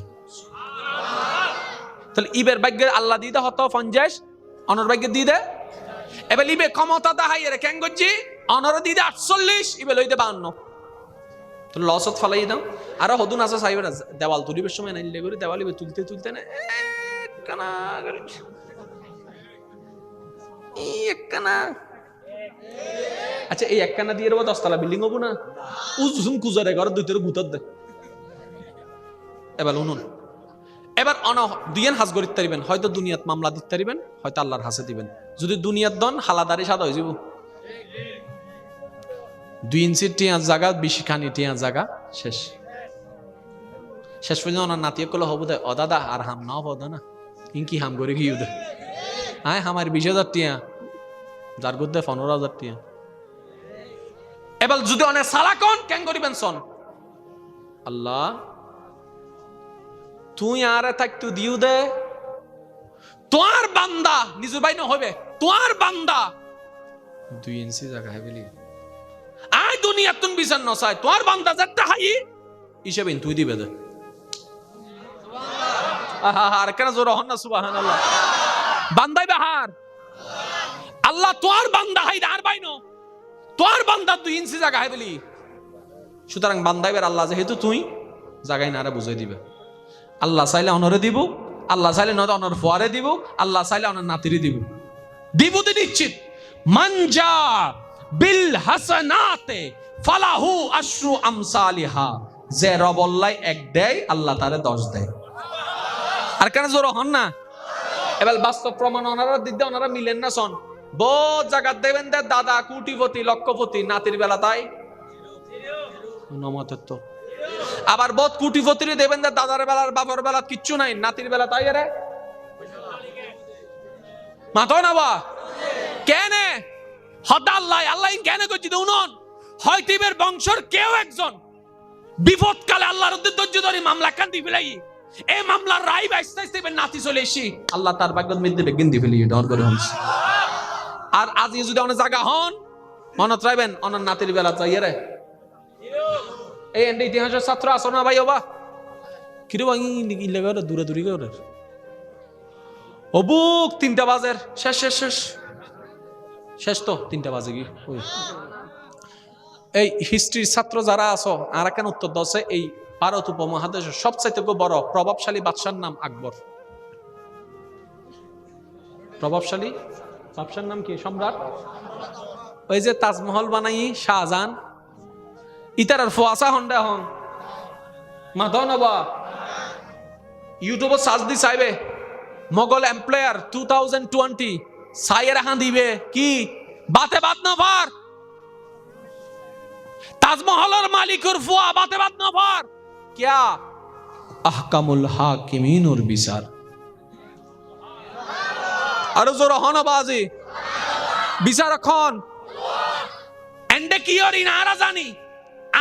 তাহলে ইবের ভাগ্যের আল্লাহ দিদা হতো 50 অনর ভাগ্যের দিদে এবার ইবে ক্ষমতা দাহাইয়ে রে কেন করছি অনর দিদে 48 ইবে লইতে 52 তো লসত ফলাই দাও আর হদুন আছে সাইবে দেওয়াল তুলিবের সময় নাইলে করে দেওয়াল ইবে তুলতে তুলতে না কানা করে একখানা আচ্ছা এই একখানা দিয়ে রব 10 তলা বিল্ডিং হবো না উজুম কুজারে ঘর দুইটার গুতর দে এবার উনুন এবার অন দুইয়েন হাজ গরিত তারিবেন হয়তো দুনিয়াত মামলা দিতে তারিবেন হয়তো আল্লাহর হাসে দিবেন যদি দুনিয়াত দন হালাদারি সাদা হয়ে যাব 2 ইঞ্চির টিয়া জায়গা 20 খানি টিয়া জায়গা শেষ পর্যন্ত ওনার নাতিয়ে কলে হবো দে ও দাদা আর হাম না হবো না ইনকি হাম করে গিয়ে দে আয় আমার 20,000 টিয়া যার গুদ্দে 15,000 টিয়া এবার যদি অনেক সালাকন কেন করিবেন সন আল্লাহ তুই আরে থাকতু দিউ দে তোর বান্দা নিজের বাইন হবে তোর বান্দা 2 ইঞ্চি জায়গা হেবলি আয় দুনিয়া তুন বিচার নসাই তোর বান্দা যাত্রা হাই হিসেবে তুই দিবে দে আর কেন জোর হন না সুবহানাল্লাহ বান্দাই বাহার আল্লাহ তোর বান্দা হাই আর বাইনো তোর বান্দা 2 ইঞ্চি জায়গা হেবলি সুতরাং বান্দাইবার আল্লাহ যেহেতু তুই জায়গায় নারে বুঝাই দিবে আল্লাহ চাইলে অনরে দিব আল্লাহ চাইলে নয় অনর ফুয়ারে দিব আল্লাহ চাইলে অনর নাতিরে দিব দিব তো নিশ্চিত মানজা বিল হাসানাতে ফালাহু আশরু আমসালিহা যে রবল্লাই 1 দেয় আল্লাহ তারে 10 দেয় আর কেন জোর হন না এবার বাস্তব প্রমাণ ওনারা দিতে ওনারা মিলেন না সন বহুত জায়গা দেবেন দে দাদা কোটিপতি লক্ষপতি নাতির বেলা তাই নমতের তো আবার বহুত কোটিপতির দেবেন দে দাদার বেলার বাবার বেলা কিচ্ছু নাই নাতির বেলা তাই রে মাতো না বা কেনে হদ আল্লাহ আল্লাহ কেন করছি উনন হয়তিবের বংশর কেউ একজন বিপদ কালে আল্লাহর ধৈর্য ধরে মামলা কান্দি ফেলাই এই মামলার রায় বাইসতে আসতে নাতি চলে এসি আল্লাহ তার ভাগ্যত মধ্যে বেগিন দি ফেলি ডর করে হনস আর আজ যদি অনেক জায়গা হন মনত রাখবেন অনার নাতির বেলা চাইয়ে রে এই এন্ড ইতিহাসের ছাত্র আসো না ভাই ওবা কিরে ভাই লেগে দূরে দূরে করে অবুক 3টা বাজের শেষ তো 3টা বাজে কি এই হিস্ট্রির ছাত্র যারা আছো আর কেন উত্তর দছে এই ভারত উপমহাদেশের সবচাইতে বড় প্রভাবশালী বাদশার নাম আকবর প্রভাবশালী বাদশার নাম কি সম্রাট ওই যে তাজমহল বানাই শাহজাহান ইতার ফোয়াসা হন্ডা হন মাধনবা ইউটিউবে সার্চ দি চাইবে মোগল এমপ্লয়ার 2020 সাইয়ের হাঁ দিবে কি বাতে বাত না পার তাজমহলের মালিকের ফুয়া বাতে বাত না পার क्या আহকামুল হাকিমিনুর বিচার আর জোর হন বাজি বিচার এখন এন্ডে কি ওর ইনারা জানি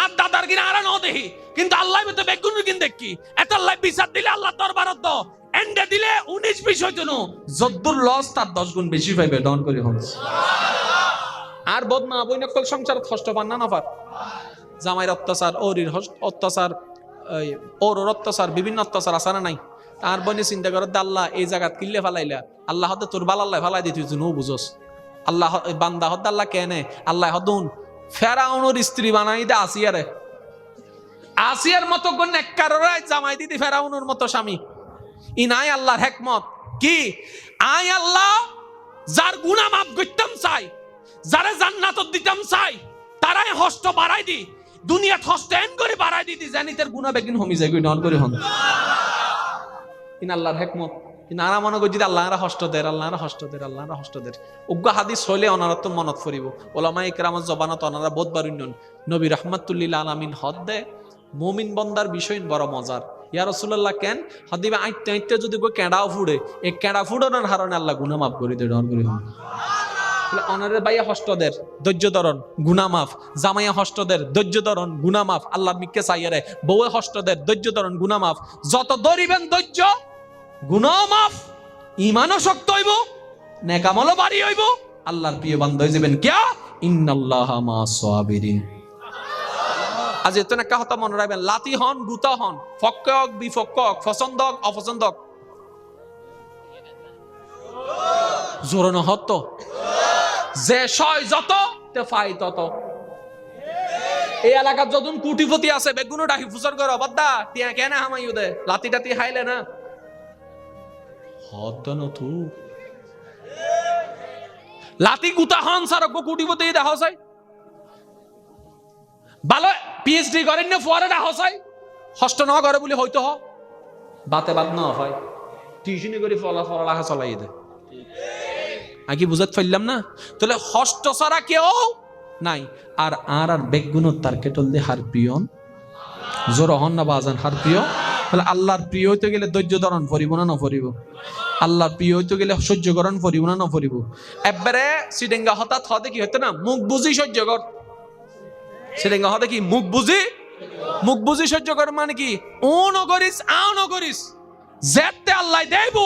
আর দাদার কিনা আর ন দেখি কিন্তু আল্লাহ তো বেগুন কিন দেখি এত আল্লাহ বিচার দিলে আল্লাহ দরবারত দ এন্ডে দিলে 19-20 হইতো না যদ্দুর লস তার 10 গুণ বেশি পাইবে ডন করে হন আর বদনা বইনকল সংসার কষ্ট পান না পার জামাইর অত্যাচার ওরির অত্যাচার ওর অত্যাচার বিভিন্ন অত্যাচার আছে না নাই তার বনে চিন্তা করো আল্লাহ এই জায়গাত কিল্লে ফালাইলা, আল্লাহ হতে তোর বালাল্লাহ ফালাই দিতে তুই নো বুঝোস, আল্লাহ বান্দা হদ আল্লাহ কেনে আল্লাহ হদুন ফেরাউনের স্ত্রী বানাই দে আসিয়ারে, আসিয়ার মতো কোন নেককাররাই জামাই দিদি ফেরাউনের মতো স্বামী। ইনাই আল্লাহর হিকমত কি, আই আল্লাহ যার গুনাহ মাফ করতাম চাই, যারা জান্নাত দিতাম চাই, তারাই হস্ত বাড়াই দি, দুনিয়াত হস্ত এন করে বাড়াই দিতি জানি তার গুনাহ বেগিন হমি যায় নন করে হন। ইন আল্লাহর হিকমত। নারা মনে করি যদি আল্লাহরা হস্ত দের, আল্লাহরা হস্ত দের, আল্লাহরা হস্ত দের। উগ্র হাদিস হইলে অনারা তো মনত ফরিব, ওলামা ইকরামত জবানত অনারা বোধবার উন্নয়ন নবী রাহমাতুল্লিল আলামিন হদ দে মুমিন বন্দার বিষয় বড় মজার। ইয়া রাসূলুল্লাহ কেন হদিবা আইতে আইতে যদি কই কেডাও ফুড়ে, এই কেডা ফুড়ানোর কারণে আল্লাহ গুনাহ মাফ করে দেয় ডর করে হন। অনারে বাইয়া হস্তদের ধৈর্য ধরন গুনাহ মাফ, জামাইয়া হস্তদের ধৈর্য ধরন গুনাহ মাফ, আল্লাহর মিকে চাইয়ারে বউয়ে হস্তদের ধৈর্য ধরন গুনাহ মাফ, যত ধরিবেন ধৈর্য গুনাহ মাফ, ঈমানও শক্ত হইব, নেক আমলও বাড়ি হইব, আল্লাহর প্রিয় বান্দা হয়ে যাবেন। কিয়া ইন্নাল্লাহা মা'আস সাবিরিন। আজ এত না কথা মনে রাখবেন, লাতি হন গুতা হন, ফক্ক হক বিফক্ক হক, পছন্দ হক অপছন্দ হক, জোরানো হত যে সয় যত তে ফাই তত। এই এলাকার যদুন কুটিপতি আছে বেগুনো ডাকি ফুসর করো বদ্দা তিয়া কেন হামাই দে লাতি টাতি হাইলে না হদ নথু লাতি গুতা হন সার কুটিপতি দেখা যায় ভালো পিএইচডি করেন না ফরে দেখা যায় হস্ত ন করে বলে হয়তো হ বাতে বাদ না হয় টিউশনি করে ফলা রাখা চলাই দে। আগে বুঝাতে পারলাম না? তাহলে হস্ত ছাড়া কেউ নাই। আর আর বেগুন তার কেটল দিয়ে হার প্রিয়ন জোর হন না বাজান হার প্রিয়। তাহলে আল্লাহর প্রিয় হইতে গেলে ধৈর্য ধরন ফরিব না নফরিব, আল্লাহর প্রিয় হইতে গেলে সহ্য করণ ফরিব না নফরিব। একবারে সিডেঙ্গা হঠাৎ হতে কি হতো না মুখ বুঝি সহ্য কর, সিডেঙ্গা হতে কি মুখ বুঝি সহ্য কর মানে কি ও নগরিস আও নগরিস যেতে আল্লাহ দেব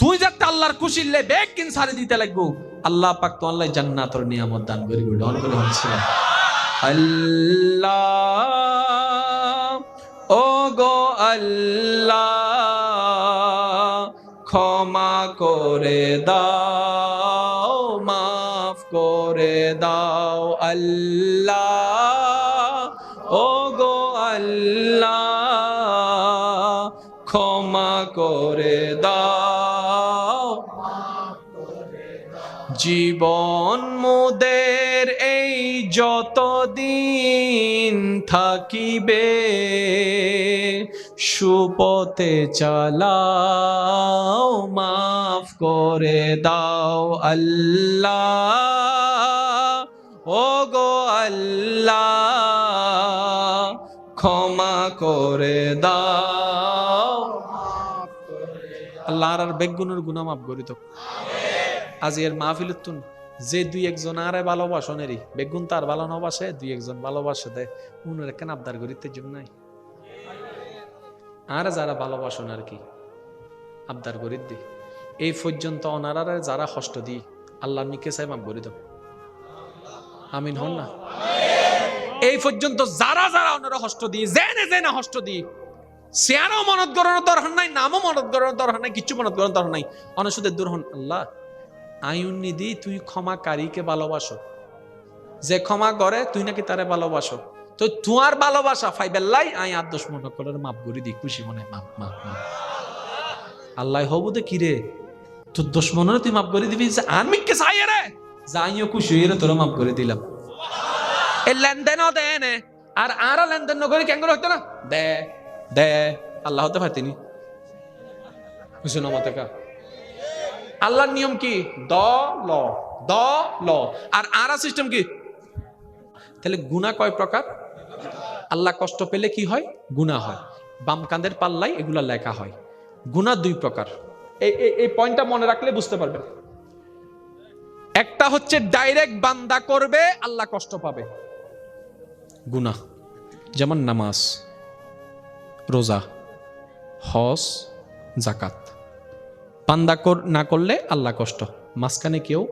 তুই যাতে আল্লাহর খুশিলে বেগ কিন সারি দিতে লাগবো। আল্লাহ পাক তো আল্লাহ জান্নাতের নিয়ামত দান করি ডন করে হচ্ছিল। আল্লাহ ও গো আল্লাহ ক্ষমা করে দাও মাফ করে দাও আল্লাহ ও গো আল্লাহ ক্ষমা করে দাও। জীবন মোদের এই যতদিন থাকিবে সুপথে চালাও মাফ করে দাও আল্লাহ ও গো আল্লাহ ক্ষমা করে দাও। আল্লাহ আর বেগুনের গুনাহ মাফ করি তো। আজ এর মাহফিলতুন যে দুই একজন আরে ভালোবাসনেরই বেগুন তার ভালো নবাসে দুই একজন ভালোবাসে দেয় উনার কেন আবদার করিতে জন্য নাই। আর যারা ভালোবাসন আর কি আবদার করি দি এই পর্যন্ত অনারারে যারা কষ্ট দি আল্লাহ নিকে চাই মাফ করি দাও আমিন হন না। এই পর্যন্ত যারা যারা ওনারা কষ্ট দি জেনে কষ্ট দি চেয়ারও মনত করানোর দরকার নাই, নামও মনত করানোর দরকার নাই, কিচ্ছু মনত করানোর দরকার নাই। অনসুদের দূর হন আল্লাহ আইন নিদি তুই ক্ষমাকারীকে ভালোবাসো, যে ক্ষমা করে তুই নাকি তারে ভালোবাসো, তো তোমার ভালোবাসা ফাইবেল্লাই আই আর দোষ মনে করে মাফ করি দি খুশি মনে মাফ মাফ মাফ। আল্লাহ হবু দে কিরে তোর দোষ মনে তুই মাফ করে দিবি আমি কে চাই রে যাইও খুশি হয়ে তোরা মাফ করে দিলাম। এই লেনদেনও দেন আর আরা লেনদেন নকরি কেন হইতো না দে দে আল্লাহ হতে পারতিনি বুঝুন আমার থেকে। আল্লাহর নিয়ম কি দ ল আর আরা সিস্টেম কি। তাহলে গুনাহ কয় প্রকার? আল্লাহ কষ্ট পেলে কি হয়? গুনাহ হয়। বাম কাঁধের পাল্লাই এগুলা লেখা হয়। গুনাহ দুই প্রকার, এই পয়েন্টটা মনে রাখলে বুঝতে পারবেন। একটা হচ্ছে ডাইরেক্ট বান্দা করবে আল্লাহ কষ্ট পাবে গুনাহ, যেমন নামাজ রোজা হজ যাকাত। বান্দা না করলে আল্লাহ কষ্ট, মাঝখানে কেউ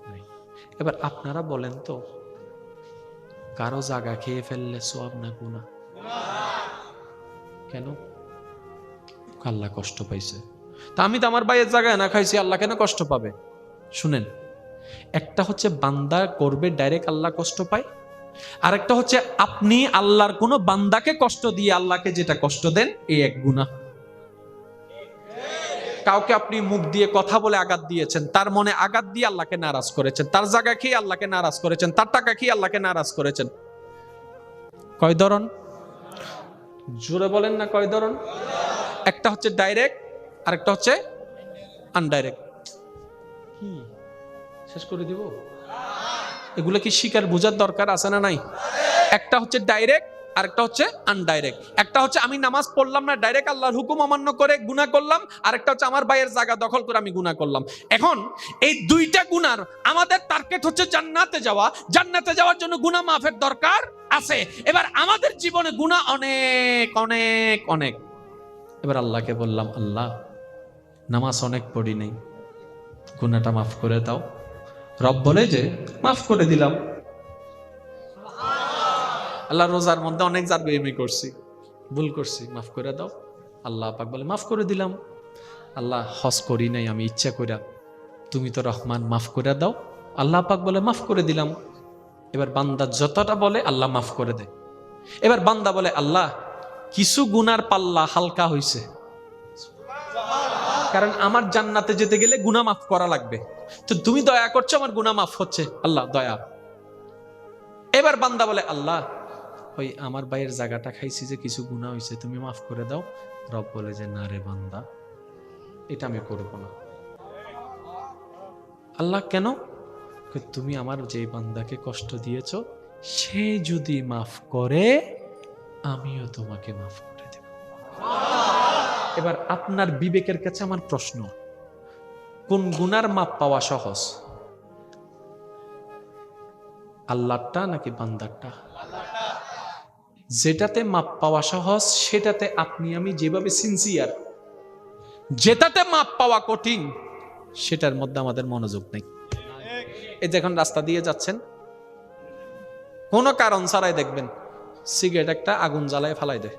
নাই। এবার আপনারা বলেন তো কারো জায়গা খেয়ে ফেললে সওয়াব না গুনাহ? কেন আল্লাহ কষ্ট পাইছে। তা আমি তো আমার ভাইয়ের জায়গায় না খাইছি, আল্লাহ কেন কষ্ট পাবে? শুনেন, একটা হচ্ছে বান্দা করবে ডাইরেক্ট আল্লাহ কষ্ট পায়, আর একটা হচ্ছে আপনি আল্লাহর কোনো বান্দাকে কষ্ট দিয়ে আল্লাহকে যেটা কষ্ট দেন, এই এক গুনাহ। কাউকে আপনি মুখ দিয়ে কথা বলে আঘাত দিয়েছেন, তার মনে আঘাত দিয়ে আল্লাহকে নারাজ করেছেন, তার জায়গা খেয়ে আল্লাহকে নারাজ করেছেন, তার টাকা খেয়ে আল্লাহকে নারাজ করেছেন। কয় ধরন? জোরে বলেন না, কয় ধরন? একটা হচ্ছে ডাইরেক্ট, আরেকটা হচ্ছে আনডাইরেক্ট। কি শেষ করে দিব? এগুলো কি শিকার বোঝার দরকার আছে না নাই? একটা হচ্ছে ডাইরেক্ট, আরেকটা হচ্ছে আনডাইরেক্ট। একটা হচ্ছে আমি নামাজ পড়লাম না, ডাইরেক্ট আল্লাহর হুকুম অমান্য করে গুনাহ করলাম, আরেকটা হচ্ছে আমার ভাইয়ের জায়গা দখল করে আমি গুনাহ করলাম। এখন এই দুইটা গুনার আমাদের টার্গেট হচ্ছে জান্নাতে যাওয়া। জান্নাতে যাওয়ার জন্য গুনাহ মাফের দরকার আছে। এবার আমাদের জীবনে গুনাহ অনেক অনেক অনেক। এবার আল্লাহকে বললাম, আল্লাহ নামাজ অনেক পড়ি নাই, গুনাহটা মাফ করে দাও। রব বলে যে মাফ করে দিলাম। আল্লাহ রোজার মধ্যে অনেক জারবেমি করছি, ভুল করছি, মাফ করে দাও। আল্লাহ পাক বলে মাফ করে দিলাম। আল্লাহ হজ করি নাই আমি ইচ্ছা কইরা, তুমি তো রহমান, মাফ করে দাও। আল্লাহ পাক বলে মাফ করে দিলাম। এবার বান্দা যতটা বলে আল্লাহ মাফ করে দেয়। এবার বান্দা বলে, আল্লাহ কিছু গুনার পাল্লা হালকা হইছে, কারণ আমার জান্নাতে যেতে গেলে গুনাহ মাফ করা লাগবে, তো তুমি দয়া করছো, আমার গুনাহ মাফ হচ্ছে, আল্লাহ দয়া। এবার বান্দা বলে, আল্লাহ ওই আমার ভাইয়ের জায়গাটা খাইছি যে কিছু গুনাহ হইছে, তুমি মাফ করে দাও। রব বলে যে না রে বান্দা, এটা আমি করব না। আল্লাহ কেন? তুমি আমার যে বান্দাকে কষ্ট দিয়েছো, সে যদি মাফ করে আমিও তোমাকে মাফ করে দেব। এবার আপনার বিবেকের কাছে আমার প্রশ্ন, কোন গুনার মাপ পাওয়া সহজ, আল্লাহরটা নাকি বান্দারটা? যেটাতে মাপ পাওয়া সহজ সেটাতে আপনি আমি যেভাবে সিনসিয়ার, যেটাতে মাপ পাওয়া কঠিন সেটার মধ্যে আমাদের মনোযোগ নেই। এই যখন রাস্তা দিয়ে যাচ্ছেন, কোনো কারণ ছাড়াই দেখবেন সিগারেট একটা আগুন জ্বালায় ফালাই দেয়,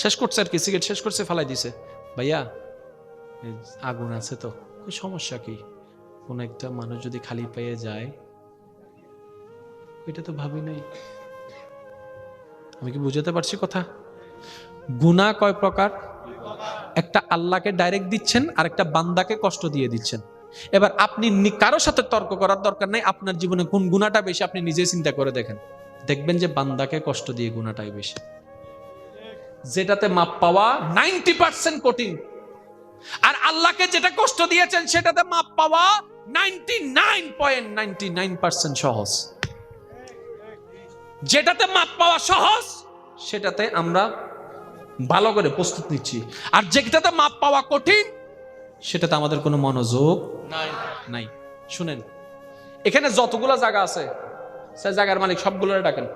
শেষ করছে আর কি, সিগারেট শেষ করছে ফালাই দিছে। ভাইয়া আগুন আছে তো, সমস্যা কি? কোন একটা মানুষ যদি খালি পেয়ে যায়, এটা তো ভাবি নাই। আমি কি বুঝাতে পারছি কথা? গুনাহ কয় প্রকার? একটা আল্লাহকে ডাইরেক্ট দিচ্ছেন, আর একটা বান্দাকে কষ্ট দিয়ে দিচ্ছেন। এবার আপনি কারোর সাথে তর্ক করার দরকার নাই, আপনার জীবনে কোন গুনাহটা বেশি আপনি নিজে চিন্তা করে দেখেন, দেখবেন যে বান্দাকে কষ্ট দিয়ে গুনাহটাই বেশি। যেটাতে মাপ পাওয়া 90% কঠিন, আর আল্লাহকে যেটা কষ্ট দিয়েছেন সেটাতে মাপ পাওয়া 99.99% সহজ। যেটাতে মাপ পাওয়া সহজ সেটাতে আমরা ভালো করে প্রস্তুত নিচ্ছি, আর যেটাতে মাপ পাওয়া কঠিন সেটাতে আমাদের কোনো মনোযোগ নাই। শুনেন, এখানে যতগুলো জায়গা আছে, সেই জায়গার মালিক সবগুলো ডাকেন।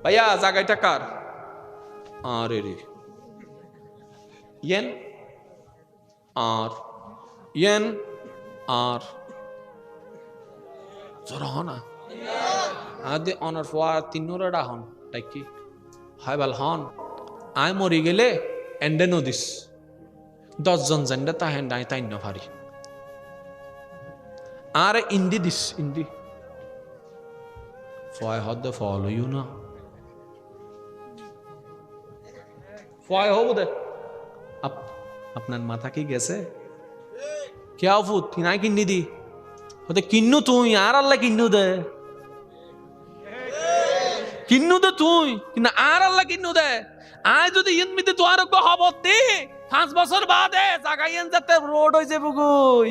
ভাইয়া জায়গাটা কার? আরে রে ইয়েন আর ইয়েন আর জোরা হনা আদে অনার ফোয়ার তিন্নুরা ডাহন টাইকি হয় বাল হন আয় মরি গেলে এন্ডে নদিস 10 জন জেন্ডে তা হেন ডাই তাই না ভারি আর ইন্দি দিস ইন্দি ফয় হদ ফলো ইউ না ফয় হবো দে আপনার মাথা কি গেছে? কে ফুট কিনাই কিন্নি দি হতে কিন্নু তুই আর আল্লাহ কিন্নু দে তুই কিন্তু আর আল্লাহ কিন্নু দে। আয় যদি ইনমিতে তো আর হব দি 5 বছর বাদে জাগাইয়েন যাতে রোড হয়ে যাবো গই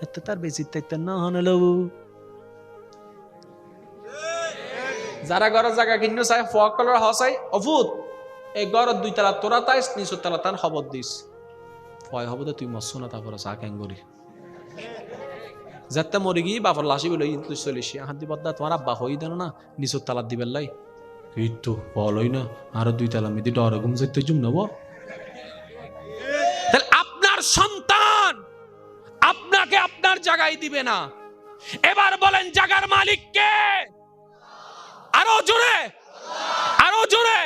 এতে তার বেশি তাইতে না হনলো যারা ঘরের জায়গা কিন্নু চাই ফক কলর হসাই অভূত এই ঘর 2 তলা তোরা তাইস নিচু তলা তান খবর দিস ভয় হব তো তুই মরছো না তারপর চা ক্যাঙ্গরি যাতে মরে গিয়ে বাপর লাশি বলে তুই চলিস হাত দি বদা তোমার আব্বা হই দেন না নিচুর তালার দিবেন লাই এই তো বলই না আরো 2 তালা মিদি ডর ঘুম যাইতে জুম নেব। তাহলে আপনার সন্তান আপনাকে আপনার জায়গায় দিবে না। এবার বলেন জায়গার মালিক কে? আরো জোরে আরো জোরে।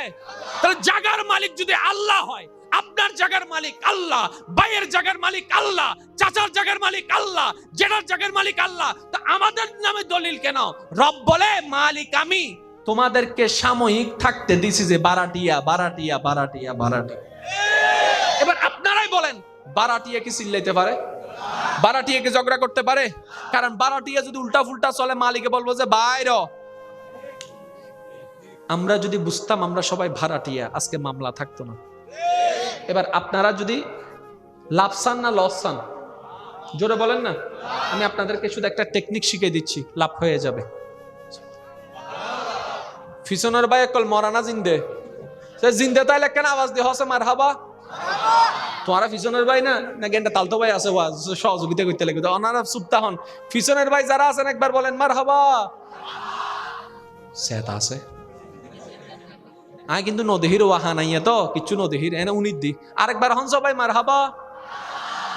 তাহলে জাগার মালিক যদি আল্লাহ হয়, আপনার জাগার মালিক আল্লাহ, ভাইয়ের জাগার মালিক আল্লাহ, চাচার জাগার মালিক আল্লাহ, জেঠার জাগার মালিক আল্লাহ, তা আমাদের নামে দলিল কেন? রব বলে মালিক আমি, তোমাদেরকে সাময়িক থাকতে দিছি যে বারাটিয়া বারাটিয়া বারাটিয়া বারাটিয়া। এবার আপনারাই বলেন, বারাটিয়া কি চিল্লাইতে পারে? বারাটিয়া কি ঝগড়া করতে পারে? কারণ বারাটিয়া যদি উল্টা ফুলটা চলে, মালিকে বলবো যে বাইর। আমরা যদি বুঝতাম আমরা সবাই ভাড়াটিয়া, আজকে মামলা থাকতো না। এবার আপনারা যদি লাভ চান না লস চান, জোরে বলেন না। আমি আপনাদেরকে শুধু একটা টেকনিক শিখিয়ে দিচ্ছি, লাভ হয়ে যাবে। ফিসনের ভাই একল মরানা জিন্দে, জিন্দে তাইলে কেন আওয়াজ দিয়ে হসে মার হাবা? তোমারা ফিসনের ভাই না না গেন্ডা তালতো ভাই আছে, সহযোগিতা করতে লাগবে, ওনারা চুপতা হন। ফিসনের ভাই যারা আছেন একবার বলেন মার হাবা। সেত আছে কিন্তু নদীহির ওয়াহা নাই তো কিছু, নদীহির এনে উনির দি আরেকবার হন সবাই মার হাবা।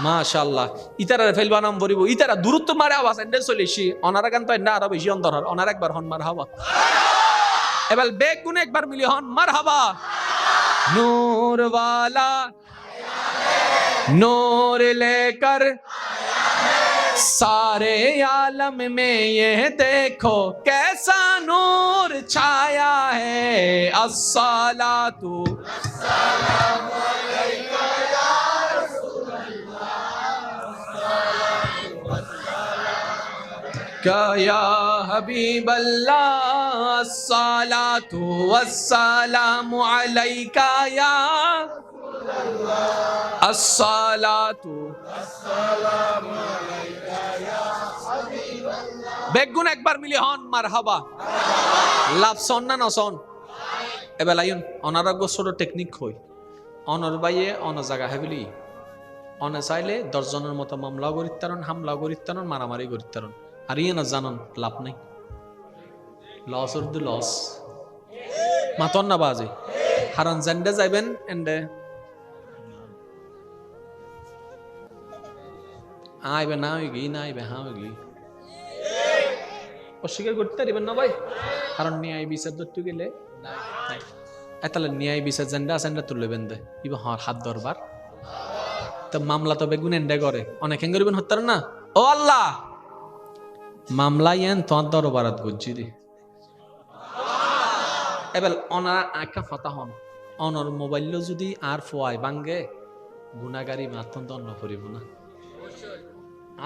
মাশাআল্লাহ, ইতারা ফেলবা নাম বলিব, ইতারা দূরত্ব মারে আওয়াজ এন্ডে চলেছি, অনারা গান তো এন্ডা আরো বেশি অন্তর হন। অনার একবার হন মার হাবা। এবার বেগ গুনে একবার মিলি হন মার হাবা। নূর वाला नूर लेकर सारे आलम में ये देखो कैसा नूर छाया है। अस्सलातु अस्सलामु अलैका या रसूल अल्लाह या हबीब अल्लाह। अस्सलातु वस्सलामु अलैका या अस्सलातु अस्सलामु अलैका या हबीबाल्लाह। বেগুন একবার মিলি হন মারহাবা। লাভ সন না নসন। এবার লাইন অনারোগ্য ছোট টেকনিক হই, অনর বাইয়ে অন জায়গা হেবিলি অনে চাইলে 10 জনের মতো মামলা গরিত্তারণ, হামলা গরিত্তারণ, মারামারি গরিত্তারণ। আর ইয়ে না জানন লাভ নাই, লস অর দ্য লস মাতন না বাজে হারান জেন্ডে যাইবেন এন্ডে আইবে না হইগি না আইবে হা হইগি অস্বীকার করতে পারবেন না ভাই, কারণ ন্যায় বিচার ধরতে গেলে এতালে ন্যায় বিচার জেন্ডা সেন্ডা তুলবেন দে ইবা হাত দরবার তো মামলা তো বেগুন এন্ডে করে অনেক হেঙ্গরিবেন হত্যার না। ও আল্লাহ মামলা ইয়েন তোমার দরবারাত গুজি দি। এবার অনার একটা কথা হন, অনর মোবাইল যদি আর ফোয়াই বাঙ্গে গুনাগারি মাতন দণ্ড করিব না।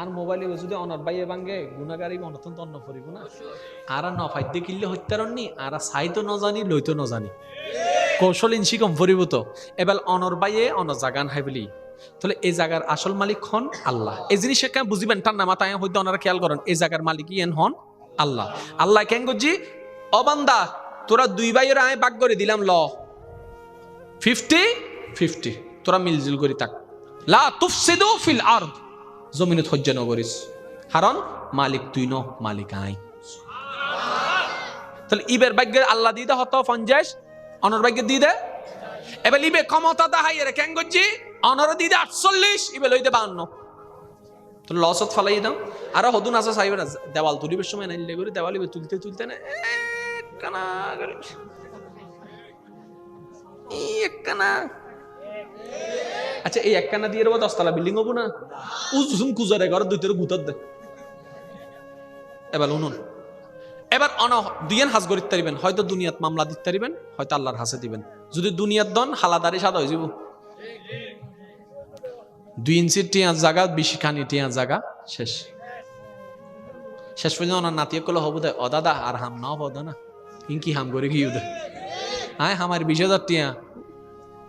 আর মোবাইলে যদি অনর বাইয়ে বাঙ্গে গুনাগারি মাতন দণ্ড করিব না। আর নফাইতে কিনলে হত্যারণনি আর সাইতো ন জানি লইতো ন জানি কৌশল ইনসি কম পরিব তো। এবার অনর বাইয়ে অনর জাগান হাই বলি, তাহলে এই জায়গার আসল মালিক হন আল্লাহ। এই জিনিস কেন বুঝিবেন ঠান্ডা মাথায় হইতে ওনারা খেয়াল করেন, এই জায়গার মালিক ইয়েন হন আল্লাহ। আল্লাহ কেন গজি অবান্দা তোরা দুই ভাইয়ের আয় ভাগ করে দিলাম ল 50-50 তোরা মিলজুল করি থাক। লা তুফসিদু ফিল আরদ জমিনে হজ্জ ন করিস, কারণ মালিক তুই ন মালিক আই। তাহলে ইবের ভাগ্যের আল্লাহ দিদা হতো 50, অনর ভাগ্যের দিদে এবার ইবে ক্ষমতা দাহাইয়ের কেন গজি অনর দিদে 48 ইবে লইতে 52। তো লসত ফালাই দাও। আর হদুন আছে চাইবে না দেওয়াল তুলিবের সময় নাইলে করে দেওয়াল ইবে তুলতে তুলতে না কানা করে কানা। আচ্ছা এই এক কানা দিয়ে 10 তলা বিল্ডিং হবো না? উজুম কুজারে ঘর দুইটার গুতার দে। এবার উনুন এবার অন দুইয়েন হাজ গরিত তারিবেন, হয়তো দুনিয়াত মামলা দিতে পারিবেন, হয়তো আল্লাহর হাসে দিবেন। যদি দুনিয়াত দন হালাদারি সাদা হয়ে যাব। 2 ইঞ্চির টিয়া জায়গা 20 খানি টিয়া জায়গা শেষ। শেষ পর্যন্ত ওনার নাতিয়ে কলে হবো দে ও দাদা আর হাম না হবো না ইনকি হাম করে গিয়ে দে আয় আমার 20,000 টিয়া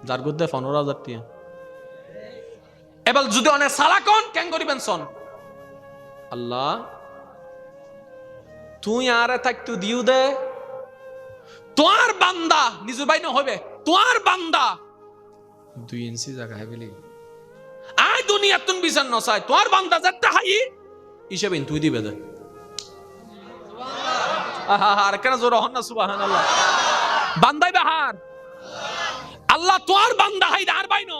যার গুদ্দে 15,000 টিয়া। এবার যদি অনেক সালাকন কেন করিবেন সন আল্লাহ তুই আরে থাকতু দিউ দে তোর বান্দা নিজের বাইন হবে তোর বান্দা 2 ইঞ্চি জায়গা হেবিলি আয় দুনিয়া তুন বিচার নসাই তোর বান্দা যাতে হাই হিসেবে তুই দিবে দে। আর কেন জোর হন না সুবহানাল্লাহ। বান্দাই বাহার আল্লাহ তোর বান্দা হাই আর বাইনো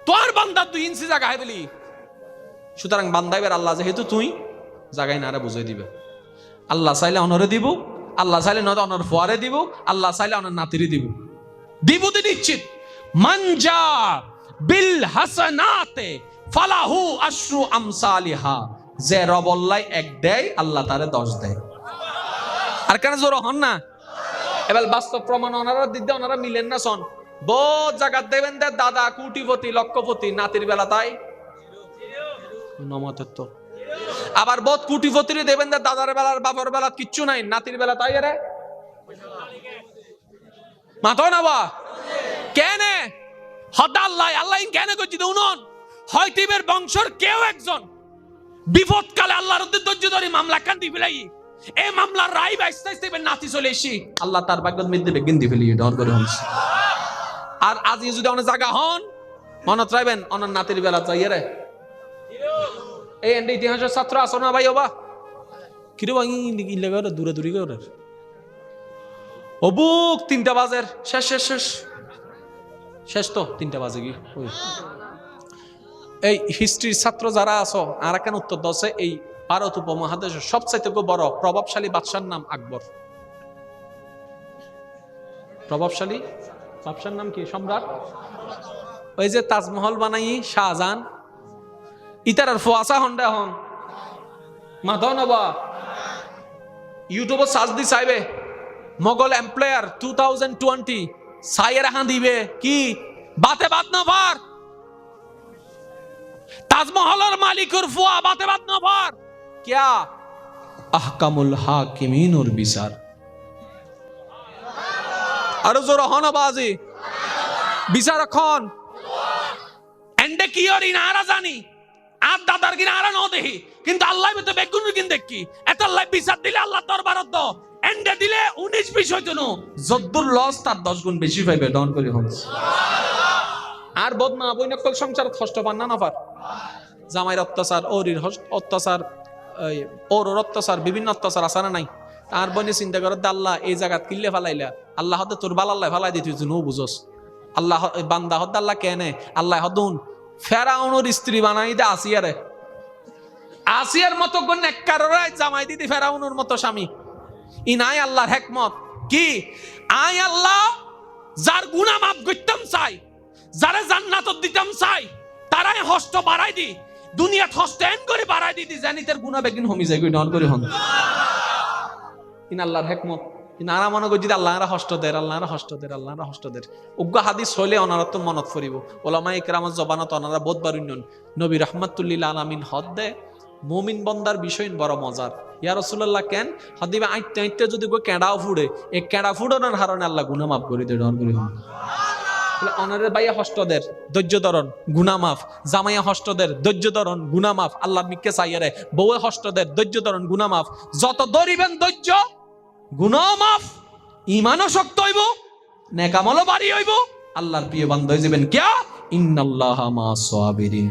তোর বান্দা 2 ইঞ্চি জায়গা হেবিলি। সুতরাং বান্দাইবার আল্লাহ যেহেতু তুই জায়গায় নারে বুঝাই দিবে। আল্লাহ চাইলে অনরে দিব, আল্লাহ চাইলে নয়তো অনার ফুয়ারে দিব, আল্লাহ চাইলে অনার নাতিরে দিব, দিব দি নিশ্চিত। মানজা বিল হাসানাতে ফালাহু আশরু আমসালিহা, যে রবল্লাই এক দেয় আল্লাহ তারে 10 দেয়। আর কেন জোর হন না? এবার বাস্তব প্রমাণ ওনারা দিতে ওনারা মিলেন না সন। বহুত জায়গা দেবেন দে দাদা কোটিপতি লক্ষপতি, নাতির বেলা তাই নমতের তো। আবার বহুত কোটিপতির দেবেন দে দাদার বেলার বাবার বেলা কিচ্ছু নাই, নাতির বেলা তাই রে মাথা না বা কেন হদ আল্লাহ আল্লাহ কেন করছি উনন হয়তিবের বংশর কেউ একজন বিপদকালে আল্লাহর ধৈর্য ধরে মামলা কান্দি ফেলাই, এই মামলার রায় বাইসতে আসতে নাতি চলে এসি আল্লাহ তার ভাগ্যত মিদ্দে বেগিন দি ফেলি ডর করে হনছে। আর আজ যদি অনেক জায়গা হন মনত রাখবেন অনার নাতির বেলা চাইয়ে রে। এই এন্ড ইতিহাসের ছাত্র আসো না ভাই ওবা কিরে ভাই ইলেগার দূরে দূরে করে ও বুক 3টা বাজের শেষ শেষ শেষ শেষ তো 3টা বাজে কি এই হিস্ট্রির ছাত্র যারা আছো আর কেন উত্তর দছে এই ভারত উপমহাদেশের সবচাইতে বড় প্রভাবশালী বাদশার নাম আকবর। প্রভাবশালী বাদশার নাম কি? সম্রাট। ওই যে তাজমহল বানাই শাহজাহান ইতার ফোয়াসা হন্ডা হন মাধব নবা ইউটিউবে সার্চ দি চাইবে মোগল এমপ্লয়ার 2020 সাইয়ের হাঁ দিবে কি বাতে বাত না পার তাজমহলের মালিকের ফুয়া বাতে বাত না পার क्या अहकामुल हाकिमीन और বিচার। আরো জোর হন বাজি বিচার এখন এন্ডে কি ওরি নারা জানি আর দাদার কি নারা ন দেখি কিন্তু আল্লাহ তো বেগুন কিন দেখি এত আল্লাহ বিচার দিলে আল্লাহ দরবারত দ এন্ডে দিলে 19-20 হইতো না যদ্দুর লস তার 10 গুণ বেশি পাইবে ডন করে হন। আর বদনা বইনকল সংসার কষ্ট পান না পার জামাইর অত্যাচার ওরির অত্যাচার ওর অত্যাচার বিভিন্ন অত্যাচার আছে না নাই। আর বনে চিন্তা করে আল্লাহ এই জায়গা কিনলে ফালাইলা আল্লাহ হতে তোর বালাল্লাহ ফালাই দিতে নো বুঝস আল্লাহ বান্দা হদ আল্লাহ কেনে আল্লাহ হদুন ফেরাউনের স্ত্রী বানাই দে আসিয়ারে আসিয়ার মতো কোন নেককাররাই জামাই দিদি ফেরাউনের মতো স্বামী ইনাই আল্লাহর হিকমত কি আই আল্লাহ যার গুনাহ মাফ করতাম চাই যারে জান্নাত দিতাম চাই তারাই হস্ত বাড়াই দি দুনিয়া হস্তেন করে বাড়াই দিতি জানিতের গুনাহ বেগিন হমি যায় নন করে হন ইন আল্লাহর হিকমত ইন আরা মনে করি যদি আল্লাহরা হস্ত দেয় আল্লাহরা হস্ত দেয় আল্লাহরা হস্ত দেয় উগ্র হাদিস হলে অনারা তো মনত পড়িব ওলামা ইকরামের জবানত অনারা বোধবার উন্নয়ন নবী রাহমাতুল্লিল আলামিন হদ দে মুমিন বন্দার বিষয় বড় মজার ইয়া রাসূলুল্লাহ কেন হদিবে আইতে আইতে যদি কো কেডাও ফুড়ে এই কেডা ফুড়ানোর কারণে আল্লাহ গুনাহ মাফ করে দেয় ডন করে হন। অনারের বাইয়া হস্তদের ধৈর্য ধরন গুনাহ মাফ জামাইয়া হস্তদের ধৈর্য ধরন গুনাহ মাফ আল্লাহর মিকে চাইয়ারে বউয়ে হস্তদের ধৈর্য ধরন গুনাহ মাফ যত ধরিবেন ধৈর্য গুনাহ মাফ ঈমানও শক্ত হইব নেক আমলও বাড়ি হইব আল্লাহর প্রিয় বান্দা হয়ে যাবেন কিয়া ইন্নাল্লাহা মা'আস সাবিরিন।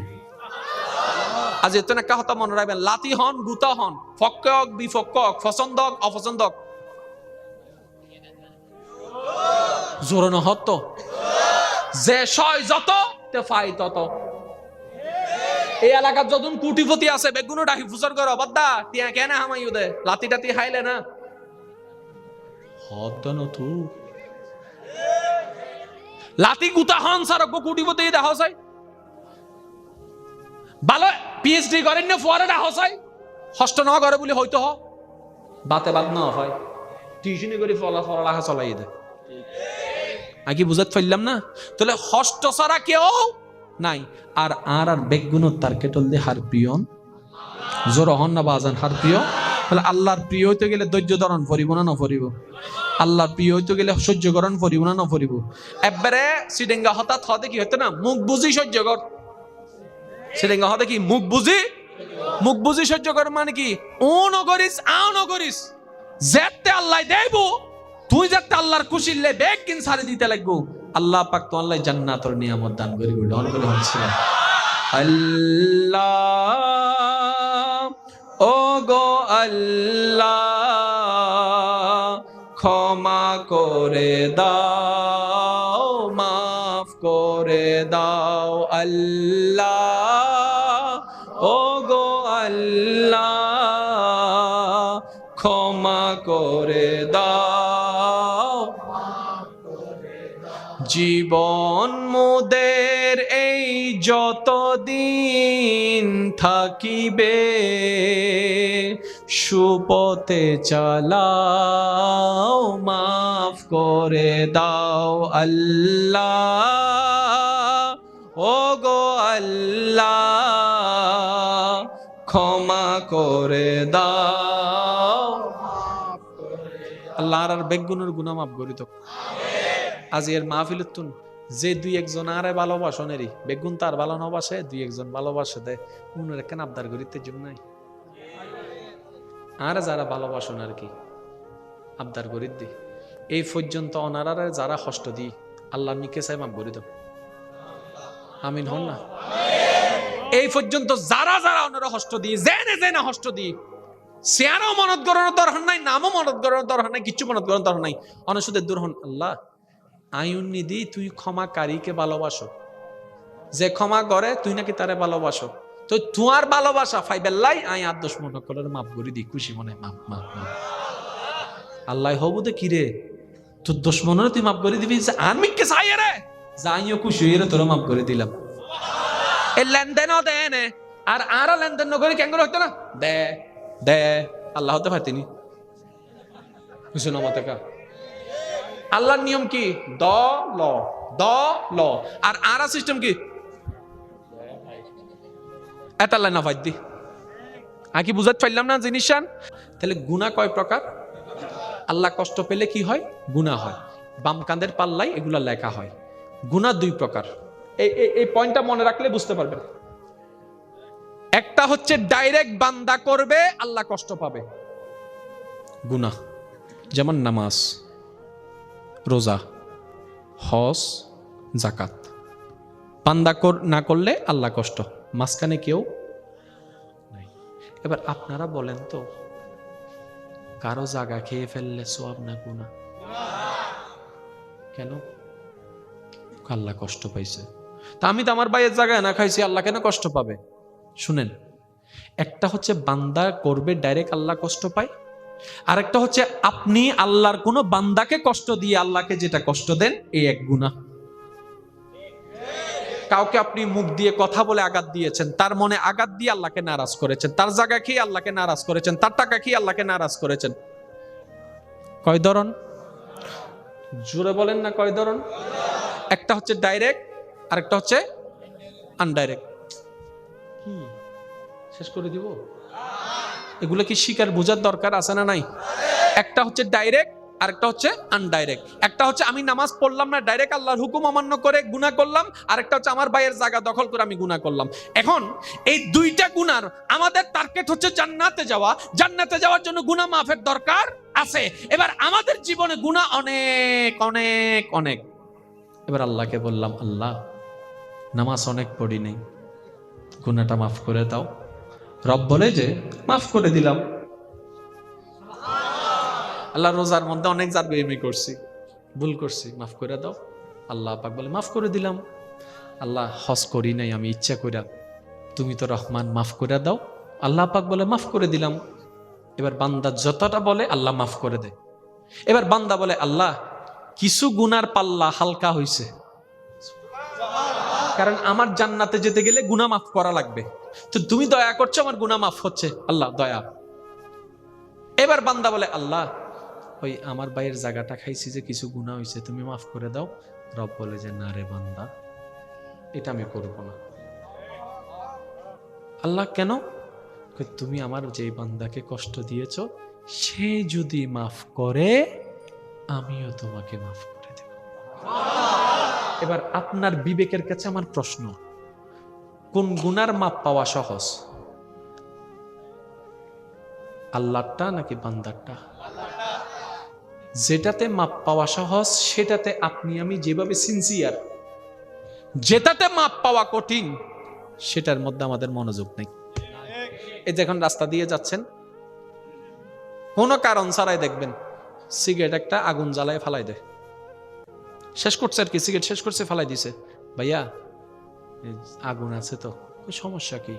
আজ এত না কথা মনে রাখবেন লাতি হন গুতা হন ফক্ক হোক বিফক্ক হোক পছন্দ হোক অপছন্দ হোক জোরানো হত যে সয় যত তে ফাই তত। এই এলাকার যদুন কোটিপতি আছে বেগুনো ডাকি ফুসর করো বদ্দা তিয়া কেন হামাইউ দে লাতি টাতি হাইলে না হদ নতু লাতি গুতা হন সারক কোটিপতি দেখা যায় ভালো পিএইচডি করেন না ফুয়ারে দেখা যায় হস্ত না করে বলে হয়তো হ বাতে বাদ না হয় টিউশনি করে ফলা চলাই দে আগে বুঝাতে পারলাম না তাহলে হস্ত ছাড়া কেউ নাই। আর আর আর বেগুন তার কেটল দিয়ে হার প্রিয়ন জোর হন না বাজান হার প্রিয়। তাহলে আল্লাহর প্রিয় হইতে গেলে ধৈর্য ধরন ফরিব না নফরিব আল্লাহর প্রিয় হইতে গেলে সহ্য করণ ফরিব না নফরিব একবারে সিডেঙ্গা হঠাৎ হতে কি হতে না মুখ বুঝি সহ্য কর সিডেঙ্গা হতে কি মুখ বুঝি সহ্য কর মানে কি ও নগরিস আও নগরিস যেতে আল্লাহ দেব তুই যাতে আল্লাহর খুশিলে বেগ কিন সারি দিতে লাগবো আল্লাহ পাক তো আল্লাহ জান্নাতের নিয়ামত দান করিব ডন করে হচ্ছিল আল্লাহ ও গো আল্লাহ ক্ষমা করে দাও মাফ করে দাও আল্লাহ ও গো আল্লাহ ক্ষমা করে দাও জীবন মোদের এই যতদিন থাকিবে, সুপথে চালাও, মাফ করে দাও আল্লাহ, ও গো আল্লাহ, ক্ষমা করে দাও। আল্লাহ আর বেগুনের গুনাহ মাফ করি তো। আজ এর মাহফিলতুন যে দুই একজন আরে ভালোবাসনেরই বেগুন তার ভালো নবাসে, দুই একজন ভালোবাসে দেয় উনার কেন আবদার করিতে জন্য নাই। আর যারা ভালোবাসন আর কি আবদার করি দি এই পর্যন্ত অনারারে যারা কষ্ট দি আল্লাহ নিকে চাই মাফ করি দাও। আমিন হন না। এই পর্যন্ত যারা যারা ওনারা কষ্ট দি জেনে জেনে কষ্ট দি, চেয়ারও মনত গড়ানোর দরকার নাই, নামও মনত গড়ানোর দরকার নাই, কিচ্ছু মনত গড়ানোর দরকার নাই। অনসুদের দূর হন। আল্লাহ আইন নিদি তুই ক্ষমাকারীকে ভালোবাসো, যে ক্ষমা করে তুই নাকি তারে ভালোবাসো, তো তোমার ভালোবাসা ফাইবেল্লাই আই আর দোষ মনে করে মাফ করি দি, খুশি মনে মাফ মাফ মাফ। আল্লাহ হবু দে কিরে তোর দোষ মনে তুই মাফ করে দিবি, আমি কে চাই রে যাইও খুশি হয়ে তোর মাফ করে দিলাম। এই লেনদেনও দেন আর আরা লেনদেন নগরী কেন হইতো না দে দে আল্লাহ হতে পারতিনি হুসেন আমাতেকা। আল্লাহর নিয়ম কি দ ল দ ল, আর আরা সিস্টেম কি এটা লাইন ফাইদ দি। আর কি বুঝাতে পারলাম না জিনিস? তাহলে গুনাহ কয় প্রকার? আল্লাহ কষ্ট পেলে কি হয়? গুনাহ হয়। বাম কাঁধের পাল্লাই এগুলা লেখা হয়। গুনাহ দুই প্রকার, এই পয়েন্টটা মনে রাখলে বুঝতে পারবেন। একটা হচ্ছে ডাইরেক্ট বান্দা করবে আল্লাহ কষ্ট পাবে গুনাহ, যেমন নামাজ, রোজা, হজ, জাকাত। বান্দা না করলে আল্লাহ কষ্ট, মাঝখানে কেউ নাই। এবার আপনারা বলেন তো কারো জায়গা খেয়ে ফেললে সওয়াব না গুনাহ? কেন? আল্লাহ কষ্ট পাইছে। তা আমি তো আমার ভাইয়ের জায়গায় না খাইছি, আল্লাহ কেন কষ্ট পাবে? শুনেন, একটা হচ্ছে বান্দা করবে ডাইরেক্ট আল্লাহ কষ্ট পায়, আর একটা হচ্ছে আপনি আল্লাহর কোন বান্দাকে কষ্ট দিয়ে আল্লাহকে যেটা কষ্ট দেন, এই এক গুনাহ। কাউকে আপনি মুখ দিয়ে কথা বলে আঘাত দিয়েছেন, তার মনে আঘাত দিয়ে আল্লাহকে নারাজ করেছেন, তার জায়গা খেয়ে আল্লাহকে নারাজ করেছেন, তার টাকা খেয়ে আল্লাহকে নারাজ করেছেন। কয় ধরন? জোরে বলেন না কয় ধরন? একটা হচ্ছে ডাইরেক্ট, আর একটা হচ্ছে আনডাইরেক্ট। কি শেষ করে দিব? এগুলো কি শিকার বোঝার দরকার আছে না নাই? একটা হচ্ছে ডাইরেক্ট, আর একটা হচ্ছে আনডাইরেক্ট। একটা হচ্ছে আমি নামাজ পড়লাম না, ডাইরেক্ট আল্লাহর হুকুম অমান্য করে গুনাহ করলাম, আর একটা হচ্ছে আমার ভাইয়ের জায়গা দখল করে আমি গুনাহ করলাম। এখন এই দুইটা গুনার আমাদের টার্গেট হচ্ছে জান্নাতে যাওয়া। জান্নাতে যাওয়ার জন্য গুনাহ মাফের দরকার আছে। এবার আমাদের জীবনে গুনাহ অনেক অনেক অনেক। এবার আল্লাহকে বললাম, আল্লাহ নামাজ অনেক পড়ি নাই, গুনাহটা মাফ করে দাও। রব বলে যে মাফ করে দিলাম। আল্লাহ রোজার মধ্যে অনেক জারবেমি করছি, ভুল করছি, মাফ করে দাও। আল্লাহ পাক বলে মাফ করে দিলাম। আল্লাহ হজ করি নাই আমি ইচ্ছা কইরা, তুমি তো রহমান, মাফ করে দাও। আল্লাহ পাক বলে মাফ করে দিলাম। এবার বান্দা যতটা বলে আল্লাহ মাফ করে দেয়। এবার বান্দা বলে আল্লাহ কিছু গুনার পাল্লা হালকা হইছে, কারণ আমার জান্নাতে যেতে গেলে গুনাহ মাফ করা লাগবে, তো তুমি দয়া করছো, আমার গুনাহ মাফ হচ্ছে, আল্লাহ দয়া। এবার বান্দা বলে আল্লাহ ওই আমার ভাইয়ের জায়গাটা খাইছি যে কিছু গুনাহ হইছে, তুমি মাফ করে দাও। রব বলে যে না রে বান্দা, এটা আমি করব না। আল্লাহ কেন? তুমি আমার যে বান্দাকে কষ্ট দিয়েছ সে যদি মাফ করে আমিও তোমাকে মাফ করে দেব। এবার আপনার বিবেকের কাছে আমার প্রশ্ন, কোন গুনার মাপ পাওয়া সহজ, আল্লাহরটা নাকি বান্দারটা? যেটাতে মাপ পাওয়া সহজ সেটাতে আপনি আমি যেভাবে সিনসিয়ার, যেটাতে মাপ পাওয়া কঠিন সেটার মধ্যে আমাদের মনোযোগ নেই। এই যখন রাস্তা দিয়ে যাচ্ছেন কোনো কারণ ছাড়াই দেখবেন সিগারেট একটা আগুন জ্বালায় ফালাই দেয়, শেষ করছে আর কি, সিগারেট শেষ করছে ফালাই দিছে। ভাইয়া আগুন আছে তো, সমস্যা কি?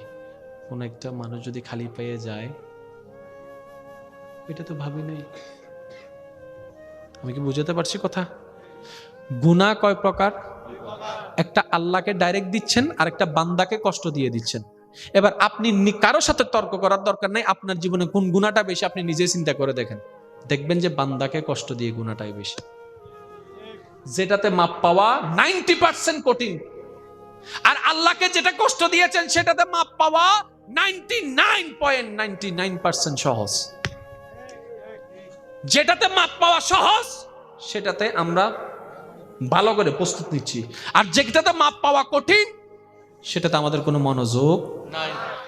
কোন একটা মানুষ যদি খালি পেয়ে যায়, এটা তো ভাবি নাই। আমি কি বুঝাতে পারছি কথা? গুনাহ কয় প্রকার? একটা আল্লাহকে ডাইরেক্ট দিচ্ছেন, আর একটা বান্দাকে কষ্ট দিয়ে দিচ্ছেন। এবার আপনি কারো সাথে তর্ক করার দরকার নাই, আপনার জীবনে কোন গুনাহটা বেশি আপনি নিজে চিন্তা করে দেখেন, দেখবেন যে বান্দাকে কষ্ট দিয়ে গুনাহটাই বেশি। যেটাতে মাপ পাওয়া 90% কঠিন, আর আল্লাহকে যেটা কষ্ট দিয়েছেন সেটাতে মাপ পাওয়া 99.99% সহজ। যেটাতে মাপ পাওয়া সহজ সেটাতে আমরা ভালো করে প্রস্তুত নিচ্ছি, আর যেটাতে মাপ পাওয়া কঠিন সেটাতে আমাদের কোনো মনোযোগ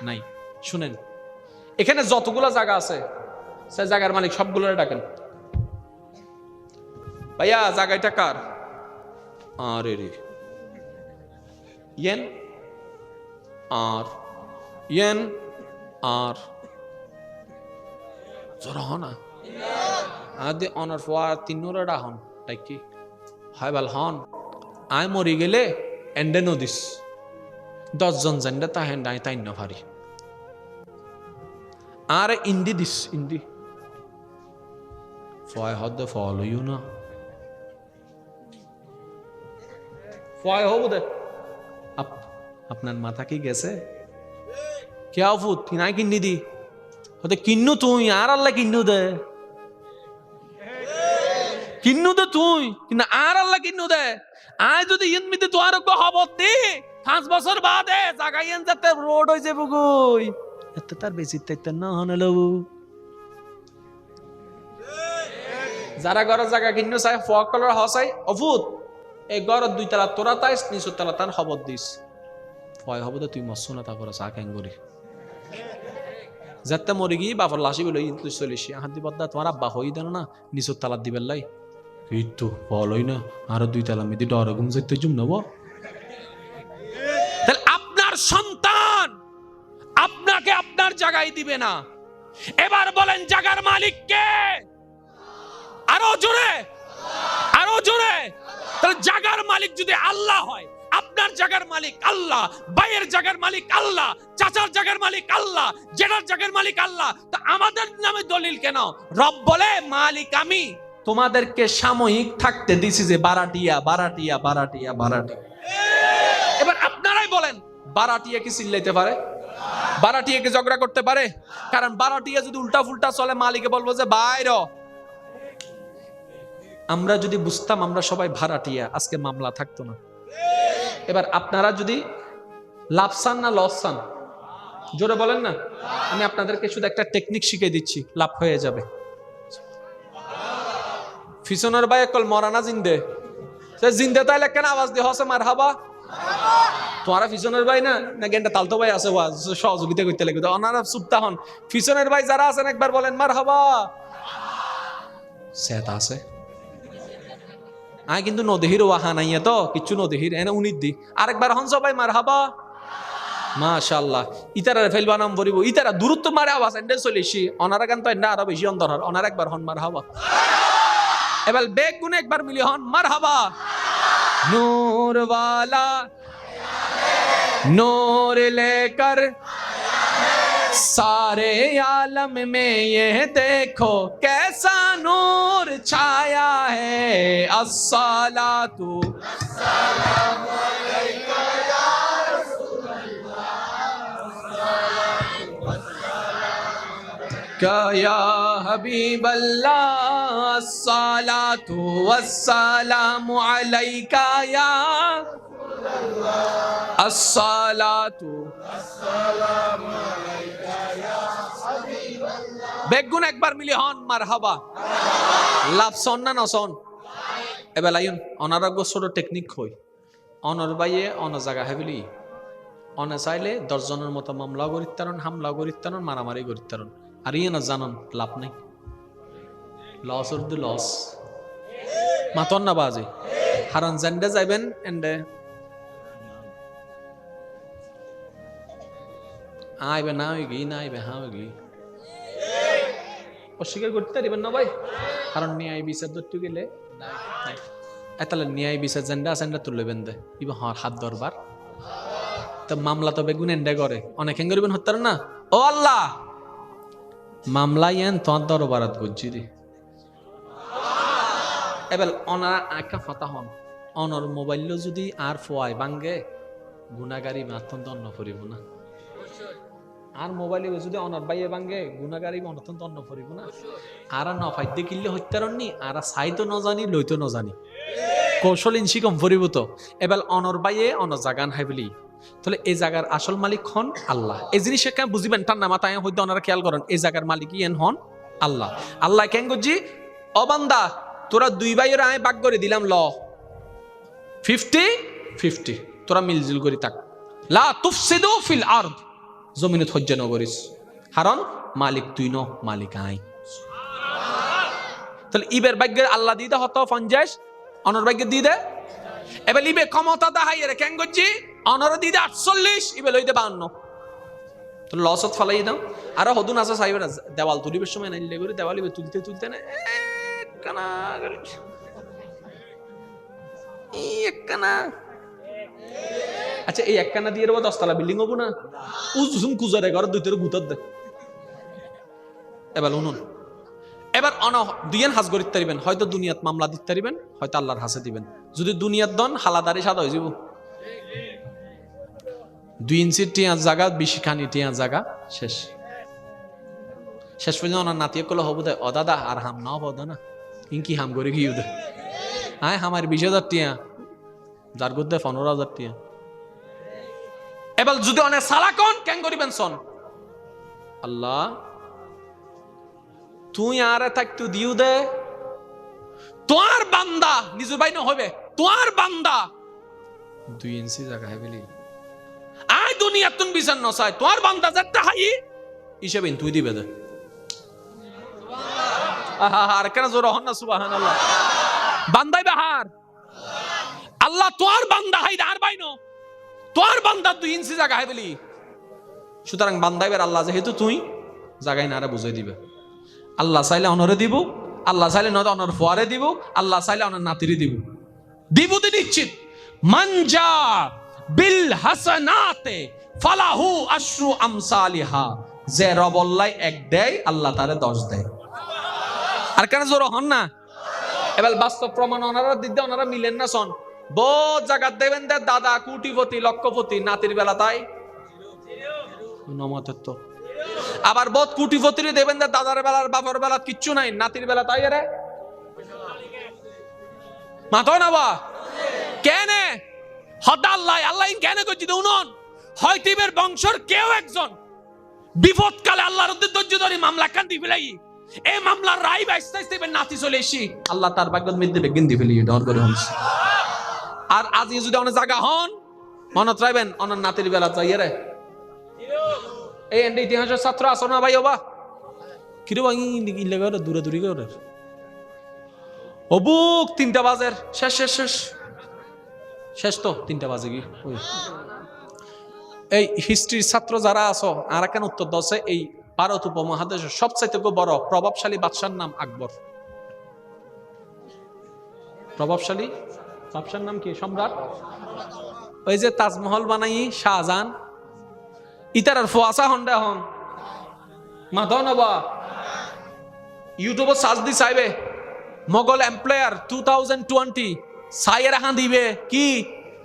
নাই। শুনেন, এখানে যতগুলো জায়গা আছে সে জায়গার মালিক সবগুলো ডাকেন, ভাইয়া জায়গাটা কার? আরে রে ইয়েন আর ইয়েন আর জোর হনা আদে অনার ফোয়ার তিনুরা হন তাই কি হয় বাল হন আয় মরি গেলে এন্ডে নদিস 10 জন জেন্ডে তা হেন্ড আই তাই নভারি আর ইন্দি দিস ইন্দি ফয় হদ ফলো ইউ না ফয় হব দে আপনার মাথা কি গেছে? क्या फूट নাই কিন্নি দি হতে কিন্নু তুই আর আল্লাহ কিন্নু দে তুই কিন্তু আর আল্লাহ কিন্নু দে আয় যদি ইনমিতে তো আর কো খবর দি 5 বছর বাদে জাগাইয়েন যাতে রোড হই যাবে গই এত তার বেশি তাইতে না হনলো যারা ঘর জায়গা কিন্নু চাই ফকলর হসাই অফুত এই ঘর 2 তলা তোরা তাইস নিচু তলা তান খবর দিস ফয় হব তুই মসু না তারপর চা ক্যাঙ্গুরি যাতে মরে গিয়ে বাপর লাশি বলে চলিসি হাতি বদ্দা তোমার আব্বা হই দেন না নিচুর তালার দিবেন লাই এই তো বলই না আরো 2 তালা মেদি ডরে ঘুম যাইতে জুম নেব। তাহলে আপনার সন্তান আপনাকে আপনার জায়গায় দিবে না। এবার বলেন জায়গার মালিক কে? আরো জোরে, আরো জোরে। তাহলে জায়গার মালিক যদি আল্লাহ হয়, আপনার জায়গার মালিক আল্লাহ, ভাইয়ের জায়গার মালিক আল্লাহ, চাচার জায়গার মালিক আল্লাহ, জেঠার জায়গার মালিক আল্লাহ, তো আমাদের নামে দলিল কেন? রব বলে মালিক আমি, তোমাদেরকে সাময়িক থাকতে দিছি যে বারাটিয়া বারাটিয়া বারাটিয়া বারাটিয়া। এবার আপনারাই বলেন বারাটিয়া কি চিল্লাইতে পারে? বারাটিয়া কি ঝগড়া করতে পারে? কারণ বারাটিয়া যদি উল্টা ফুলটা চলে মালিকে বলবো যে বাইর। আমরা যদি বুঝতাম আমরা সবাই ভাড়াটিয়া আজকে মামলা থাকতো না। এবার আপনারা যদি লাভ চান না লস চান জোরে বলেন না। আমি আপনাদেরকে শুধু একটা টেকনিক শিখিয়ে দিচ্ছি, লাভ হয়ে যাবে। ফিসনের ভাই কল মরানা জিন্দে সে জিন্দে তাইলে কেন আওয়াজ দিয়ে হসে মার হাবা তোমারা ফিসনের ভাই না না গেন্ডা তালতো ভাই আছে সহযোগিতা করতে লাগবে ওনারা চুপতা হন। ফিসনের ভাই যারা আছেন একবার বলেন মার হাবা। সেটা আছে আয় কিন্তু নদীর ওয়াহা নাই তো কিছু নদীর এনে উনির দি আরেকবার হন সবাই মার হাবা মাশাআল্লাহ। ইতারা ফেলবা নাম বলিব ইতারা দূরত্ব মারে আওয়াজ এন্ডে চলেছি ওনারা গান তো এন্ডা আরো বেশি অন্তর হন ওনার একবার হন মার হাবা। এবার বেগ গুনে একবার মিলি হন মার হাবা। নূর वाला नूर लेकर सारे आलम में ये देखो कैसा नूर छाया है अस्सलातु अस्सलामु अलैका या रसूल अल्लाह या हबीब अल्लाह अस्सलातु वस्सलामु अलैका या अस्सलातु अस्सलामु अलैका या হাবিবাল্লাহ। বেগুন একবার মিলি হন মারহাবা। লাভ সন না নসন এবার লাইন অনারগ ছোট টেকনিক হই অনর বাইয়ে অন জায়গা হেবিলি অনে চাইলে 10 জনের মতো মামলা গরিত্তারণ হামলা গরিত্তারণ মারামারি গরিত্তারণ আর ইয়ে না জানন লাভ নাই লস অর দি লস মাতন না বাজে হারান জেন্ডে যাইবেন এন্ডে আইবে না হইগি না আইবে হ্যাঁ হইগি অস্বীকার করতে পারবেন না ভাই। কারণ ন্যায় বিচার ধরতে গেলে এতালে ন্যায় বিচার জেন্ডা সেন্ডা তুলবেন দে ইবা হাত দরবার তো মামলা তো বেগুন এন্ডে করে অনেক হেঙ্গরিবেন হত্যার না ও আল্লাহ মামলা ইয়েন তোমার দরবারাত বুঝছি রে। এবার ওনারা আঁকা ফাতা হন অনর মোবাইল যদি আর ফোয়াই ভাঙ্গে গুণাগারি মাথন দন্ন ফুরিব না। আর মোবাইলে যদি অনর বাইয়ে ভাঙ্গে গুণাগারি মনথন দন্ন ফুরিব না। আর নফাইতে কিনলে হত্যারণনি আর সাইতো ন জানি লইতো ন জানি কৌশল ইনসি কম ফুরিব তো। এবার অনর বাইয়ে অনর জাগান হাই বলি তাহলে এই জায়গার আসল মালিক হন আল্লাহ। এই জিনিস কেন বুঝিবেন ঠান্ডা মাথায় হইতে ওনারা খেয়াল করেন এই জায়গার মালিক ইয়েন হন আল্লাহ। আল্লাহ কেন করছি অবান্দা তোরা দুই ভাইয়ের আয় বাগ করে দিলাম ল 50-50 তোরা মিলজুল করি থাক লা তুফসিদু ফিল আরদ জমিনে হজ্জা নগরিস কারণ মালিক তুই ন মালিক আই। তাহলে ইবের ভাগ্যের আল্লাহ দিদে হত 50 অনর ভাগ্যের দিদে এবার ইবে ক্ষমতা দাহাই রে কেন করছি অনর দিদে 48 ইবে লইতে 52 তো লসত ফলাই দাও। আর হদুন আছে সাইবের দেওয়াল তুলিবের সময় নাইলে করে দেওয়াল ইবে তুলতে তুলতে না কানা করে একখানা। আচ্ছা এই একখানা দিয়ে 10 তলা বিল্ডিং হবো না উজুম কুজারে ঘর দুইটার গুতর দে। এবার উনুন এবার দুইয়েন হাজ গরিত তারিবেন হয়তো দুনিয়াত মামলা দিতে তারিবেন হয়তো আল্লাহর হাসে দিবেন। যদি দুনিয়াত দন হালাদারি সাদা হয়ে যাব 2 ইঞ্চি টিয়ার জায়গা 20 খানি টিয়ার জায়গা শেষ। শেষ পর্যন্ত ওনার নাতিয়ে কলে হবো দেয় ও দাদা আর হাম নাও বদ না ইনকি হাম করে গিয়ে দে হ্যাঁ আমার 20,000 টিয়া যার গদ্দে 15,000 টিয়া। এবার যদি অনেক সালাকন কেন করিবেন সন আল্লাহ তুই আরে থাকতু দিউ দে তোর বান্দা নিজের বাইন হবে তোর বান্দা 2 ইঞ্চি জায়গা হেবেলি আই দুনিয়া তুন বিছান নসাই তোর বান্দা যাত্রা হাই হিসেবে তুই দিবে দে। আর কেন জোর হন না সুবহানাল্লাহ বান্দাই বাহার আল্লাহ তোর বান্দা হাই আর বাইনো তোর বান্দা 2 ইঞ্চি জায়গা হেবেলি সুতরাং বান্দাইবের আল্লাহ যেহেতু তুই জায়গায় নারা বুঝাই দিবে। আল্লাহ চাইলে অনরে দিব আল্লাহ চাইলে নয়তো অনর ফোয়ারে দিব আল্লাহ চাইলে অনর নাতিরি দিব দিব তো নিশ্চিত। মানজা বিল হাসানাতে ফালাহু আশরু আমসালিহা যে রবল্লাই 1 দেয় আল্লাহ তারে 10 দেয়। আর কেন জোর হন না এবার বাস্তব প্রমাণ ওনারা দিতে ওনারা মিলেন না সন বহুত জায়গা দেবেন দে দাদা কোটিপতি লক্ষপতি নাতির বেলা তাই নমতত্ব আবার বহুত কোটিপতির দেবেন দে দাদার বেলার বাবার বেলা কিচ্ছু নাই নাতির বেলা তাই রে মাথা না বা কেন হদা আল্লাহ আল্লাহ কেন করছি উনন হয়তো ইবের বংশর কেউ একজন বিপদকালে আল্লাহর ধৈর্য ধরে মামলা কান্দি ফেলাই এই মামলার রায় বাইস্তা ইস্তাইবেন নাতি চলে এসি আল্লাহ তার ভাগ্যত মধ্যে বেগিন দি ফেলি ডর করে হমস। আর আজ যদি অনেক জায়গা হন মনত রাখবেন অনার নাতির বেলা যাই রে এই এন্ড ইতিহাসের ছাত্র আসো না ভাই ওবা কিরে ভাই ইলে করে দূরে দূরে করে অবুক 3টা বাজের শেষ শেষ শেষ শেষ তো 3টা বাজে কি এই হিস্ট্রির ছাত্র যারা আছো আর কেন উত্তর দছে এই ভারত উপমহাদেশের সবচাইতে বড় প্রভাবশালী বাদশার নাম আকবর। প্রভাবশালী বাদশার নাম কি সম্রাট ওই যে তাজমহল বানাই শাহজাহান ইতার ফোয়াসা হন্ডা হন মাধব নবা ইউটিউবে সার্চ দি চাইবে মোগল এমপ্লয়ার 2020 সাইয়ের হাঁ দিবে কি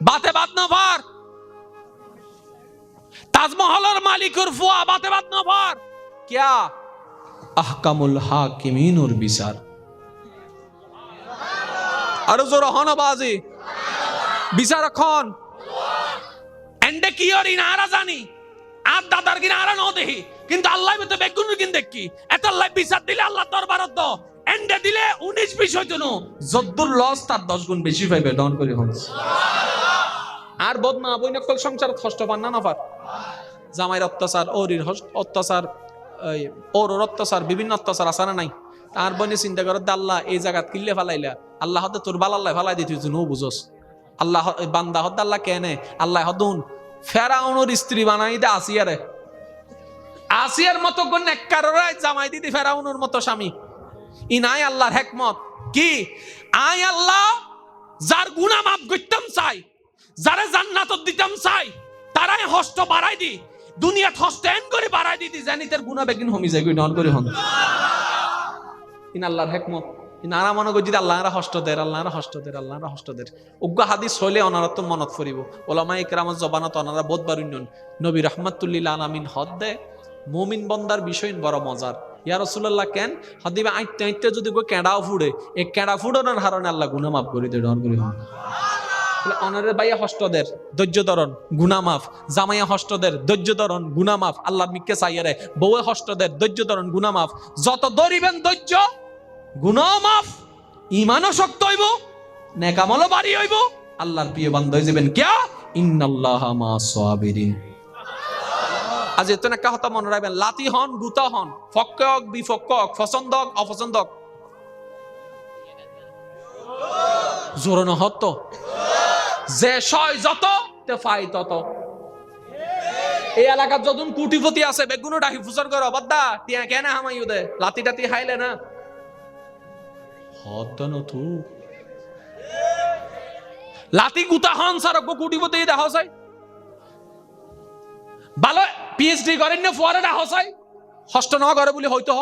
বাতে বাত না ভার তাজমহলের মালিকের ফুয়া বাতে বাত না ভার क्या আহকামুল হাকিমিনুর বিচার আরো জোর হনবাজি বিচার এখন এন্ডে কি ওরি নারা জানি আর দাদার কি নারা ন দেখি কিন্তু আল্লাহ তো বেগুন কিন দেখি এত আল্লাহ বিচার দিলে আল্লাহ দরবারত দ এন্ডে দিলে 19-20 হইতো না যদ্দুর লস তার 10 গুণ বেশি পাইবে ডন করে হন আর বদনা বইনকল সংসার কষ্ট পান না পার জামাইর অত্যাচার ওরির অত্যাচার ওর অত্যাচার বিভিন্ন অত্যাচার আছে না নাই তার বনে চিন্তা করত আল্লাহ এই জায়গা কিল্লে ফালাইলা আল্লাহ হতে তোর বালাল্লাহ ফালাই দিতে তুই নো বুঝস আল্লাহ বান্দা হদ আল্লাহ কেনে আল্লাহ হদুন ফেরাউনের স্ত্রী বানাই দে আসিয়ারে আসিয়ার মতো কোন নেককাররাই জামাই দিদি ফেরাউনের মতো স্বামী ই নাই আল্লাহর হিকমত কি আই আল্লাহ যার গুনাহ মাফ করতাম চাই যারে জান্নাত দিতাম চাই তারাই হস্ত বাড়াই দি দুনিয়া হস্তেন করে বাড়াই দিতি জানি তার গুনাহ বেগিন হমি যায় নন করে হন ইন আল্লাহর হিকমত নারা মনে করি যদি আল্লাহরা হষ্ট দের, আল্লাহরা হষ্ট দের, আল্লাহরা হষ্ট দের। উগ্র হাদিস হইলে অনারা তো মনত ফরিব। ওলামা ইকরামের জবানত অনারা বোধবার উন্নয়ন নবী রহমাতুল্লিল আলামিন হদ দে মুমিন বন্দার বিষয় বড় মজার। ইয়া রাসূলুল্লাহ কেন হদিবে আইতে আইতে যদি কো কেডাও ফুড়ে, এই কেডা ফুড়ানোর কারণে আল্লাহ গুনাহ মাফ করে দেয়। ডর করি অনারে বাইয়া হষ্টদের ধৈর্য ধরন গুনাহ মাফ, জামাইয়া হষ্টদের ধৈর্য ধরন গুনাহ মাফ, আল্লাহর মিক্কে চাইয়ারে বউয়ে হষ্টদের ধৈর্য ধরন গুনাহ মাফ। যত ধরিবেন ধৈর্য গুনাহ মাফ, ঈমানও শক্ত হইব, নেক আমলও বাড়ি হইব, আল্লাহর প্রিয় বান্দা হয়ে যাবেন। কিয়া ইন্নাল্লাহা মা'আস সাবিরিন। আজ এত না কথা মনে রাখবেন, লাতি হন গুতা হন, পক্ষ হোক বিপক্ষ হোক, পছন্দ হোক অপছন্দ হোক, জোরানো হত যে সয় যত তে ফাই তত। এই এলাকার যতন কুটিপতি আছে বেগুনো ডাকি ফুসর করে বাদ্দা তিয়া কেন হামাইও দে লাতি টাতি হাইলে না হত নতু লাতি গুতা হন সারক কুটিপতি দেখা যায় ভালো পিএইচডি করেন না ফুয়ারে দেখা যায় হষ্ট ন করে বলে হয়তো হ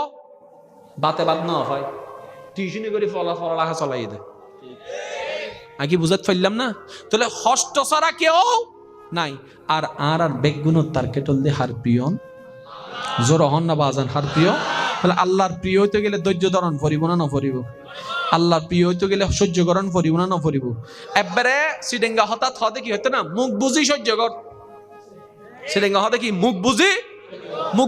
বাতে বাদ না হয় টিউশনি করে ফলাফল চলাই দে। আগে বুঝাতে পারলাম না? তাহলে হষ্ট ছাড়া কেউ নাই। আর আর আর বেগুনো তার কেটল দিয়ে হার প্রিয়ন জোর হন না বাজান হার প্রিয়। তাহলে আল্লাহর প্রিয় হইতে গেলে ধৈর্য ধারণ করিব না নকরিব? আল্লাহর প্রিয় হইতে গেলে সহ্যকরণ করিব না নকরিব? একবারে সিডেঙ্গা হঠাৎ হতে কি হতে না মুখ বুঝি সহ্য কর। সিডেঙ্গা হতে কি মুখ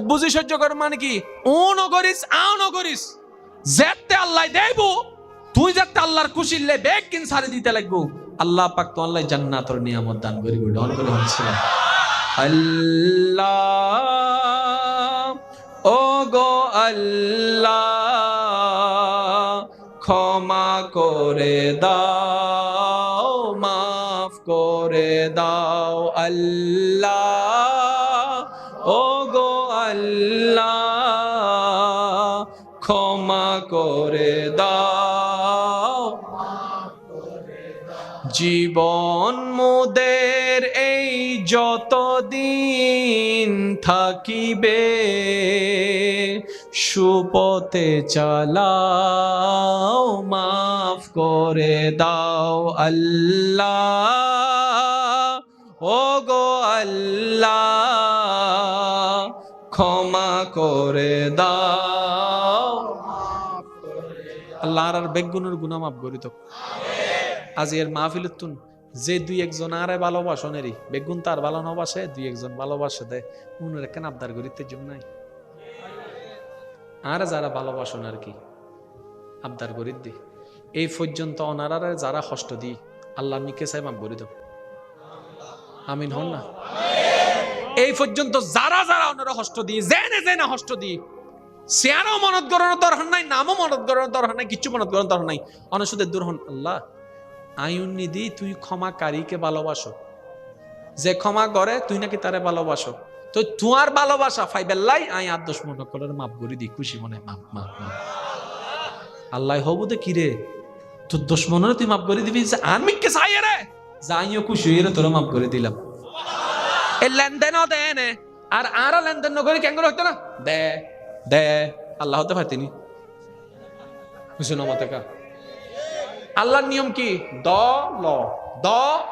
বুঝি সহ্য কর মানে কি ও নগরিস আও নগরিস যেতে আল্লাহ দেব তুই যাতে আল্লাহর খুশিলে বেগ কিন সারি দিতে লাগবো। আল্লাহ পাক তো আল্লাহ জান্নাতের নিয়ামত দান করিব। ডন করে হচ্ছে আল্লাহ ও গো আল্লাহ ক্ষমা করে দাও মাফ করে দাও আল্লাহ ও গো আল্লাহ ক্ষমা করে দাও। জীবন মোদের এই যতদিন থাকিবে সুপথে চালাও মাফ করে দাও আল্লাহ ও গো আল্লাহ ক্ষমা করে দাও। আল্লাহর আর বেগুনের গুনাহ মাফ করি তো। আজ এর মাহফিলের তুন যে দুই একজন আরে ভালোবাসনেরই বেগুন তার ভালো নবাসে দুই একজন ভালোবাসে দেয় উনার কেন আবদার করিতে জন্য নাই। আর যারা ভালোবাসন আর কি আবদার করি দি এই পর্যন্ত অনারারে যারা কষ্ট দি আল্লাহ মিকে চাই মাফ করি দাও। আমিন হন না? এই পর্যন্ত যারা যারা ওনারা কষ্ট দি জেনে জেনে কষ্ট দি সিয়ারও মনত গড়ানোর দরকার নাই, নামও মনত গড়ানোর দরকার নাই, কিচ্ছু মনত গড়ানোর দরকার নাই। অনসুদের দূর হন। আল্লাহ আইন নিদি তুই ক্ষমাকারীকে ভালোবাসো, যে ক্ষমা করে তুই নাকি তারে ভালোবাসো। তো তোমার ভালোবাসা ফাইবেল্লাই আই আর দোষ মনে করে মাফ করে দি খুশি মনে মাফ মাফ মাফ। আল্লাহ হবু দে কিরে তোর দোষ মনে তুই মাফ করে দিবি আনমিককে চাই রে যাইও খুশি হয়ে তোরা মাফ করে দিলাম। এই লেনদেনও দেয় নে আর আরো লেনদেন নকরি কেন হইতো না দে দে আল্লাহ হতে পারতিনি বুঝছো না মতে কা আল্লাহর নিয়ম কি দ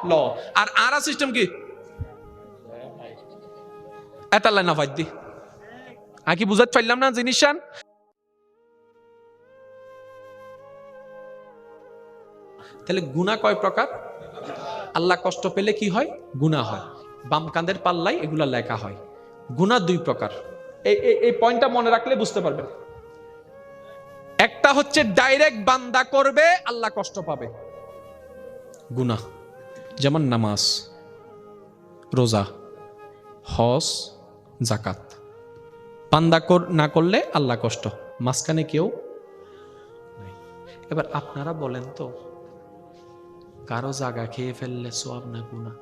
ল আর আরা সিস্টেম কি এটা লাইন ফাইদ দি আকি বুঝাতে পারলাম না জিনিসটান। তাহলে গুনাহ কয় প্রকার? আল্লাহ কষ্ট পেলে কি হয়? গুনাহ হয়। বাম কাঁধের পাল্লাই এগুলা লেখা হয়। গুনাহ দুই প্রকার। এই পয়েন্টটা মনে রাখলে বুঝতে পারবেন। একটা হচ্ছে ডাইরেক্ট বান্দা করবে আল্লাহ কষ্ট পাবে গুনাহ, যেমন নামাজ রোজা হজ যাকাত। বান্দা না করলে আল্লাহ কষ্ট, মাঝখানে কেউ নাই। এবার আপনারা বলেন তো কারো জায়গা খেয়ে ফেললে সওয়াব না গুনাহ?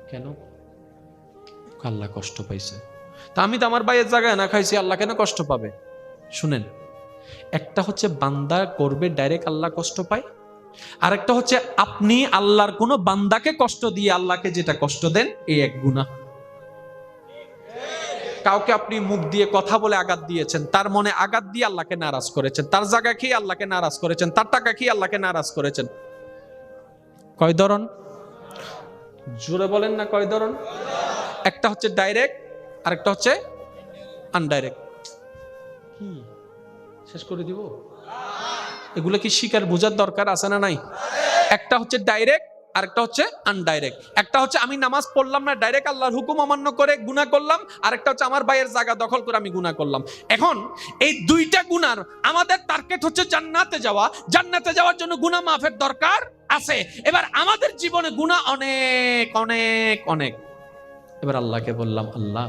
কেন? আল্লাহ কষ্ট পাইছে। তা আমি তো আমার ভাইয়ের জায়গায় না খাইছি আল্লাহ কেন কষ্ট পাবে? শুনেন, একটা হচ্ছে বান্দা করবে ডাইরেক্ট আল্লাহ কষ্ট পায়, আর একটা হচ্ছে আপনি আল্লাহর কোন বান্দাকে কষ্ট দিয়ে আল্লাহকে যেটা কষ্ট দেন এই এক গুনাহ। কাউকে আপনি মুখ দিয়ে কথা বলে আঘাত দিয়েছেন, তার মনে আঘাত দিয়ে আল্লাহকে নারাজ করেছেন, তার জায়গা খেয়ে আল্লাহকে নারাজ করেছেন, তার টাকা খেয়ে আল্লাহকে নারাজ করেছেন। কয় ধরন? জোরে বলেন না, কয় ধরন? একটা হচ্ছে ডাইরেক্ট, আরেকটা হচ্ছে আনডাইরেক্ট। কি শেষ করে দিব? এগুলো কি শিকার বোঝার দরকার আছে না নাই? একটা হচ্ছে ডাইরেক্ট, আরেকটা হচ্ছে আনডাইরেক্ট। একটা হচ্ছে আমি নামাজ পড়লাম না, ডাইরেক্ট আল্লাহর হুকুম অমান্য করে গুনাহ করলাম, আরেকটা হচ্ছে আমার ভাইয়ের জায়গা দখল করে আমি গুনাহ করলাম। এখন এই দুইটা গুনার আমাদের টার্গেট হচ্ছে জান্নাতে যাওয়া। জান্নাতে যাওয়ার জন্য গুনাহ মাফের দরকার আছে। এবার আমাদের জীবনে গুনাহ অনেক অনেক অনেক। এবার আল্লাহকে বললাম, আল্লাহ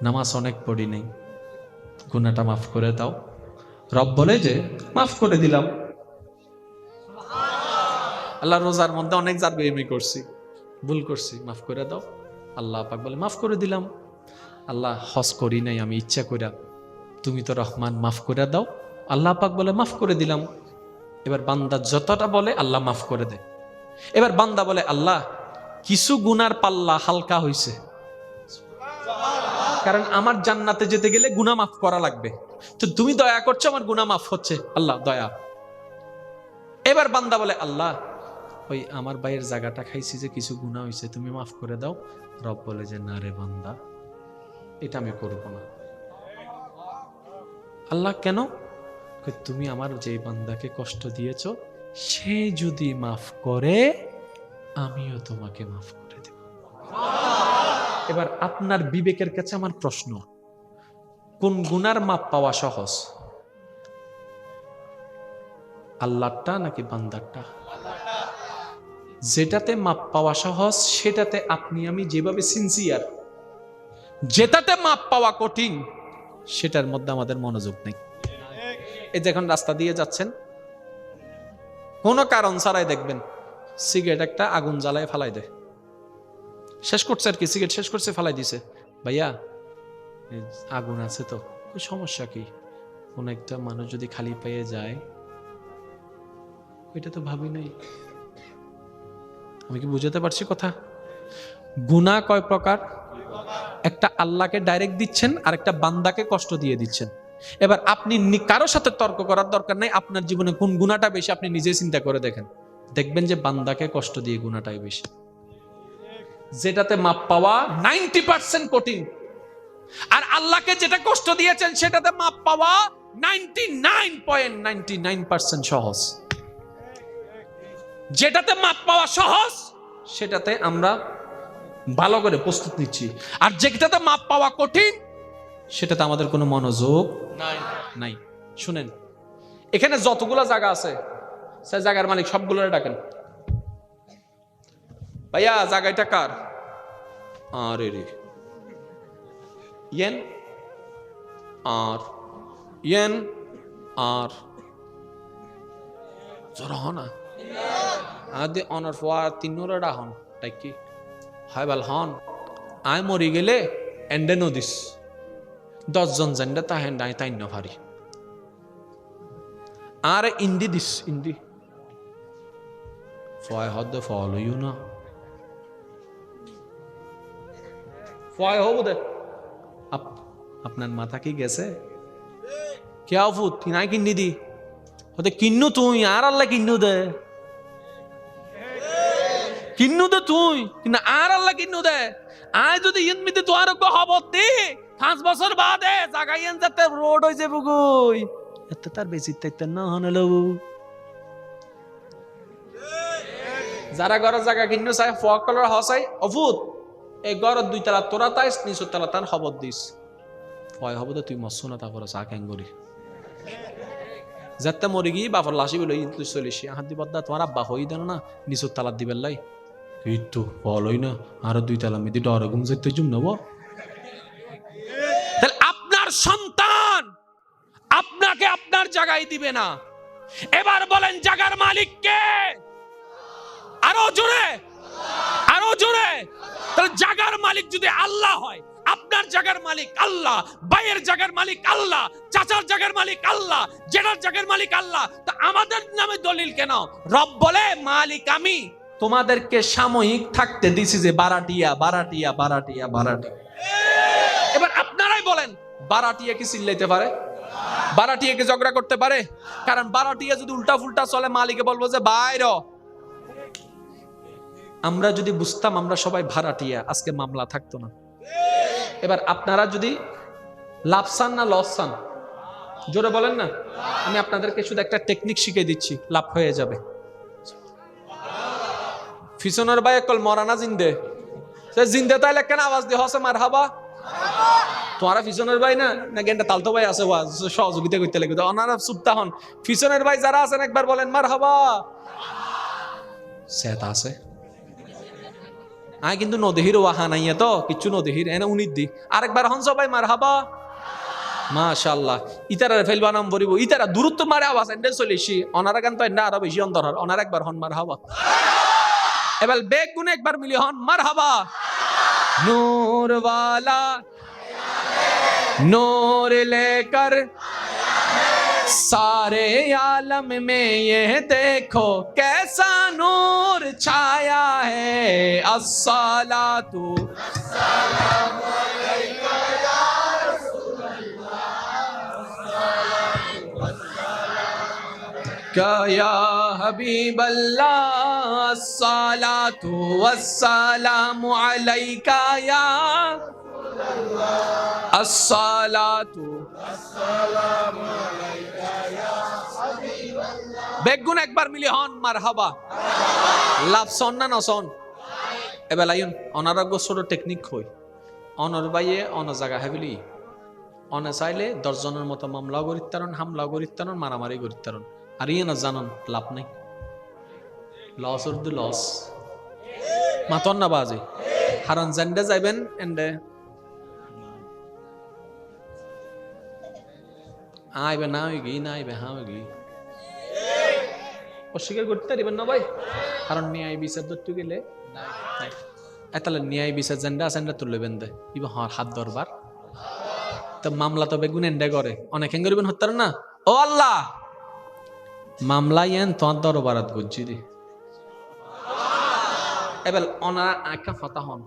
নামাজ অনেক পড়ি নাই, গুনাহটা মাফ করে দাও। রব বলে যে মাফ করে দিলাম। আল্লাহ রোজার মধ্যে অনেক জারবেমি করছি, ভুল করছি, মাফ করে দাও। আল্লাহ পাক বলে মাফ করে দিলাম। আল্লাহ হজ করি নাই আমি ইচ্ছা কইরা, তুমি তো রহমান, মাফ করে দাও। আল্লাহ পাক বলে মাফ করে দিলাম। এবার বান্দা যতটা বলে আল্লাহ মাফ করে দেয়। এবার বান্দা বলে, আল্লাহ কিছু গুনার পাল্লা হালকা হইছে, কারণ আমার জান্নাতে যেতে গেলে গুনাহ মাফ করা লাগবে, তো তুমি দয়া করছো, আমার গুনাহ মাফ হচ্ছে, আল্লাহ দয়া। এবার বান্দা বলে, আল্লাহ ওই আমার ভাইয়ের জায়গাটা খাইছি যে কিছু গুনাহ হইছে, তুমি মাফ করে দাও। রব বলে যে না রে বান্দা, এটা আমি করব না। আল্লাহ কেন? তুমি আমার যে বান্দাকে কষ্ট দিয়েছ, সে যদি মাফ করে আমিও তোমাকে মাফ করে দেব। এবার আপনার বিবেকের কাছে আমার প্রশ্ন, কোন গুনার মাপ পাওয়া সহজ? আল্লাহটা নাকি বান্দারটা? যেটাতে মাপ পাওয়া সহজ সেটাতে আপনি আমি যেভাবে সিনসিয়ার, যেটাতে মাপ পাওয়া কঠিন সেটার মধ্যে আমাদের মনোযোগ নেই। এই যখন রাস্তা দিয়ে যাচ্ছেন, কোনো কারণ ছাড়াই দেখবেন সিগারেট একটা আগুন জ্বালায় ফালাই দেয়, শেষ করছে আর কি, সিগারেট শেষ করছে ফালাই দিছে। ভাইয়া আগুন আছে তো, সমস্যা কি? কোন একটা মানুষ যদি খালি পেয়ে যায়, এটা তো ভাবি নাই। আমি কি বুঝাতে পারছি কথা? গুনাহ কয় প্রকার? একটা আল্লাহকে ডাইরেক্ট দিচ্ছেন, আর একটা বান্দাকে কষ্ট দিয়ে দিচ্ছেন। এবার আপনি কারো সাথে তর্ক করার দরকার নাই, আপনার জীবনে কোন গুনাহটা বেশি আপনি নিজে চিন্তা করে দেখেন, দেখবেন যে বান্দাকে কষ্ট দিয়ে গুনাহটাই বেশি। যেটাতে মাপ পাওয়া 90% কঠিন, আর আল্লাহকে যেটা কষ্ট দিয়েছেন সেটাতে মাপ পাওয়া 99.99% সহজ। যেটাতে মাপ পাওয়া সহজ সেটাতে আমরা ভালো করে প্রস্তুত নিচ্ছি, আর যেটাতে মাপ পাওয়া কঠিন সেটাতে আমাদের কোনো মনোযোগ নাই। শুনেন, এখানে যতগুলো জায়গা আছে, সে জায়গার মালিক সবগুলো ডাকেন। ভাইয়া জায়গাটা কার? আরে রে ইয়েন আর ইয়েন আর জোর হনা আদে অনার ফোয়ার তিনোরা ডাহন তাই কি হয় বাল হন আয় মরি গেলে এন্ডে নদিস 10 জন জেন্ডে তা হেন্ড আই তাই নভারি আর ইন্দি দিস ইন্দি ফয় হদ ফলো ইউ না ফয় হব দে আপনার মাথা কি গেছে क्या फूट तिनाई किन्नी दी होते किन्नु तू यार अल्लाह किन्नु दे तू किन्ना आर अल्लाह किन्नु दे आज जो दी यंत्र में तो आरो को हबत दे 5 বছর বাদে জাগাইয়েন যাতে রোড হইছে বুগুই এত তার বেশি তাইতে না হনলো যারা ঘর জায়গা কিন্নু চাই ফকলর হসাই অফুত এই ঘর দুই তলা তোরা তাইস নিচু তলা তান হবত দিস ভয় হবো তো তুই মস্য না তারপরে চা ক্যাঙ্গরি যাতে মরে গিয়ে বাপর লাশি বলে চলিস হাত দি বদ্দা তোমার আব্বা হই দেন না নিচুর তালার দিবেন লাই এই তো বলই না আরো 2 তালা মেদি ডরে ঘুম যাইতে জুম নেব তাহলে আপনার সন্তান আপনাকে আপনার জায়গায় দিবে না এবার বলেন জায়গার মালিক কে আরো জোরে তাহলে জায়গার মালিক যদি আল্লাহ হয় আপনার জায়গার মালিক আল্লাহ ভাইয়ের জায়গার মালিক আল্লাহ চাচার জায়গার মালিক আল্লাহ জেঠার জায়গার মালিক আল্লাহ তো আমাদের নামে দলিল কেন রব বলে মালিক আমি তোমাদেরকে সাময়িক থাকতে দিছি যে বারাটিয়া এবার সবাই বলেন, বারাটিয়া কি চিল্লাইতে পারে? বারাটিয়া কি ঝগড়া করতে পারে? কারণ বারাটিয়া যদি উল্টা ফুলটা চলে, মালিকে বলবো যে বাইর। আমরা যদি বুঝতাম আমরা সবাই ভাড়াটিয়া, আজকে মামলা থাকতো না। এবার আপনারা যদি লাভ চান না লস চান, জোরে বলেন না। আমি আপনাদেরকে শুধু একটা টেকনিক শিখিয়ে দিচ্ছি, লাভ হয়ে যাবে। ফিসনের ভাই কল মরানা জিন্দে, সে জিন্দে তাইলে কেন আওয়াজ দিয়ে হসে মার হাবা? তোমারা ফিসনের ভাই না না গেন্ডা তালতো ভাই আছে, সহযোগিতা করতে লাগবে। ওনারা চুপতা হন। ফিসনের ভাই যারা আছেন একবার বলেন মার হাবা। সেটা আছে আয় কিন্তু নদীহির ওয়াহা নাই তো কিচ্ছু নদীহির এনে উনির দি আরেকবার হন সবাই মার হাবা। মাশাআল্লাহ। ইতারা ফেলবা নাম বলিব, ইতারা দূরত্ব মারে আওয়াজ এন্ডে চলেছি। অনারা গান তো এন্ডা আরো বেশি অন্তর হর। অনারা একবার হন মার হাবা। এবার বেগ গুনে একবার মিলি হন মার হাবা। নূর वाला नूर लेकर सारे आलम में ये देखो कैसा नूर छाया है। अस्सलातु अस्सलामु अलैका या रसूलल्लाह, अस्सलातु अस्सलामु या हबीबल्लाह, अस्सलातु वस्सलामु अलैका या अस्सलातु अस्सलामु अलैका या हाबिबाल्लाह। বেগুন একবার মিলি হন মারহাবা। লাভ সন না নসন। এবার লাইন অনারোগ্য ছোট টেকনিক হই। অনর বাইয়ে অন জায়গা হেবিলি অনে চাইলে 10 জনের মতো মামলা গরিত্তারণ, হামলা গরিত্তারণ, মারামারি গরিত্তারণ। আর ইয়ে না জানন লাভ নাই। লস অর দ্য লস মাতন না বাজে হারন জেন্ডে যাইবেন এন্ডে আইবে না হইগি না আইবে হা হইগি অস্বীকার করতে পারিবেন না ভাই। কারণ ন্যায় বিচার ধরতে গেলে তাহলে ন্যায় বিচার জেন্ডা সেন্ডা তুলবেন দে ইবা হাত দরবার তো মামলা তো বেগুন এন্ডে করে অনেক হেঙ্গরিবেন হত্যার না। ও আল্লাহ মামলা ইয়েন তোমার দরবারাত গুজি দি। এবার অনারা আঁকা ফাতা হন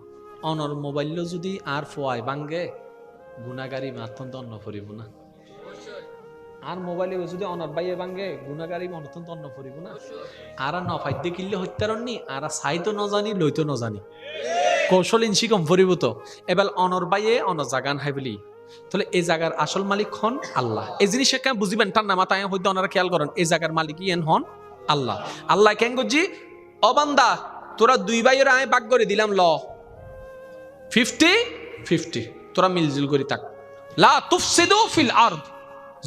অনর মোবাইল যদি আর ফোয়াই বাঙ্গে গুনাগারি মাতন দন্ন ফরিব না। আর মোবাইলে যদি অনর বাইয়ে বাঙ্গে গুনাগারি মনতন দন্ন ফরিব না। আর ন ফাইদে কিনলে হত্যারণনি আর সাইতো ন জানি লইতো ন জানি কৌশল ইনসি কম ফরিব তো। এবার অনর বাইয়ে অনর জাগান হাইবলি তাহলে এই জায়গার আসল মালিক হন আল্লাহ। এই জিনিস কেন বুঝিবেন ঠান্ডা মাথায় হইতে ওনারা খেয়াল করেন। এই জায়গার মালিক ইয়েন হন আল্লাহ। আল্লাহ কেন গজি অবান্দা তোরা দুই ভাইয়ের আয় বাগ করে দিলাম ল 50-50 তোরা মিলজুল করি থাক। লা তুফসিদু ফিল আরদ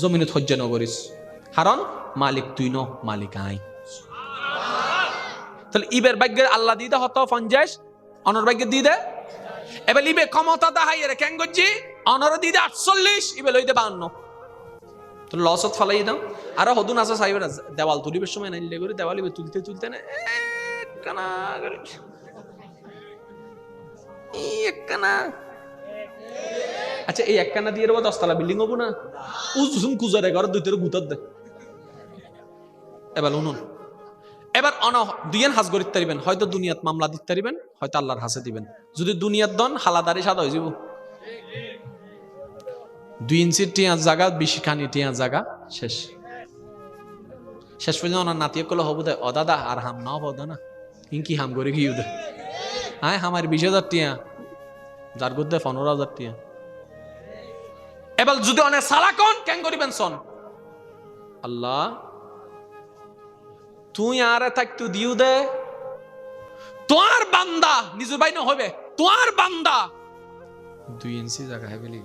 জমিনে হজ্জা নগরিস কারণ মালিক তুই ন মালিক আই। তাহলে ইবের ভাগ্যের আল্লাহ দিদা হত 50 অনর ভাগ্যের দিদে। এবার ইবে ক্ষমতা দাহাই রে কেন গজি অনর দিদে 48 ইবে লইতে 52 তো লসত ফলাই দাও। আর হদুন আছে সাইবের দেওয়াল তুলিবের সময় নাইলে করে দেওয়াল ইবে তুলতে তুলতে না কানা করে কানা। আচ্ছা এই একখানা দিয়ে 10 তলা বিল্ডিং হবো না উজুম কুজারে ঘর দুইটার গুতর দে। এবার উনুন এবার অন দুইয়েন হাজ গরিত তারিবেন হয়তো দুনিয়াত মামলা দিতে পারিবেন হয়তো আল্লাহর হাসে দিবেন। যদি দুনিয়াত দন হালাদারি সাদা হয়ে যাব 2 ইঞ্চির টিয়া জায়গা 20 খানি টিয়া জায়গা শেষ। শেষ পর্যন্ত ওনার নাতিয়ে কলে হবো দেয় ও দাদা আর হাম না হবো না ইনকি হাম করে কি দে আয় আমার 20,000 টিয়া যার গুদ্দে 15,000 টিয়া। এবার যদি অনেক সালাকন কেন করিবেন সন আল্লাহ তুই আরে থাকতু দিউ দে তোর বান্দা নিজের বাইন হবে তোর বান্দা 2 ইঞ্চি জায়গা হেবেলি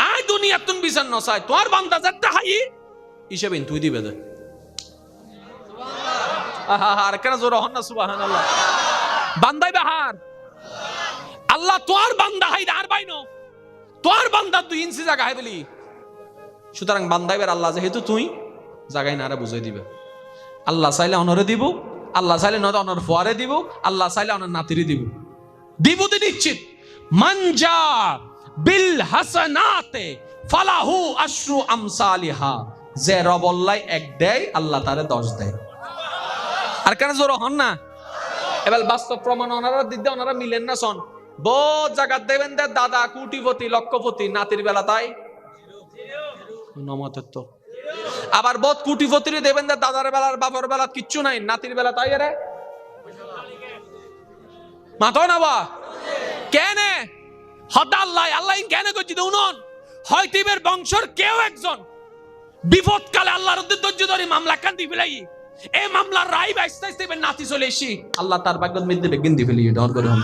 আয় দুনিয়া তুন বিজান নসাই তোর বান্দা যাতে হাই হিসেবে তুই দিবে দে। সুবহানাল্লাহ আর কেন জোর হন না সুবহানাল্লাহ। বান্দাই বাহার আল্লাহ তোর বান্দা হাই আর বাইনো তোর বান্দা 2 ইঞ্চি জায়গা হেবেলি। সুতরাং বান্দাইবার আল্লাহ যেহেতু তুই জায়গায় নারা বুঝাই দিবে। আল্লাহ চাইলে অনরে দিব আল্লাহ চাইলে নয়তো অনর ফোয়ারে দিব আল্লাহ চাইলে অনর নাতিরে দিব দিব দি নিশ্চিত। মানজা বিল হাসানাতে ফালাহু আশরু আমসালিহা যে রবল্লাই 1 দেয় আল্লাহ তারে 10 দেয়। আর কেন জোর হন না। এবার বাস্তব প্রমাণ ওনারা দিতে ওনারা মিলেন না সন বহুত জায়গা দেবেন দে দাদা কোটিপতি লক্ষপতি, নাতির বেলা তাই নমতত্ব। আবার বহুত কোটিপতির দেবেন দে দাদার বেলার বাবার বেলা কিচ্ছু নাই, নাতির বেলা তাই রে মাথা নাবা কেন হদা আল্লাহ আল্লাহ কেন করছি উনন হয়তো এবার বংশর কেউ একজন বিপদকালে আল্লাহর ধৈর্য ধরে মামলা কান্দি ফেলাই এই মামলার রায় আস্তে আস্তে নাতি চলে এসি আল্লাহ তার ভাগ্য মধ্যে বেগিন দি ফেলি ডর করে হন।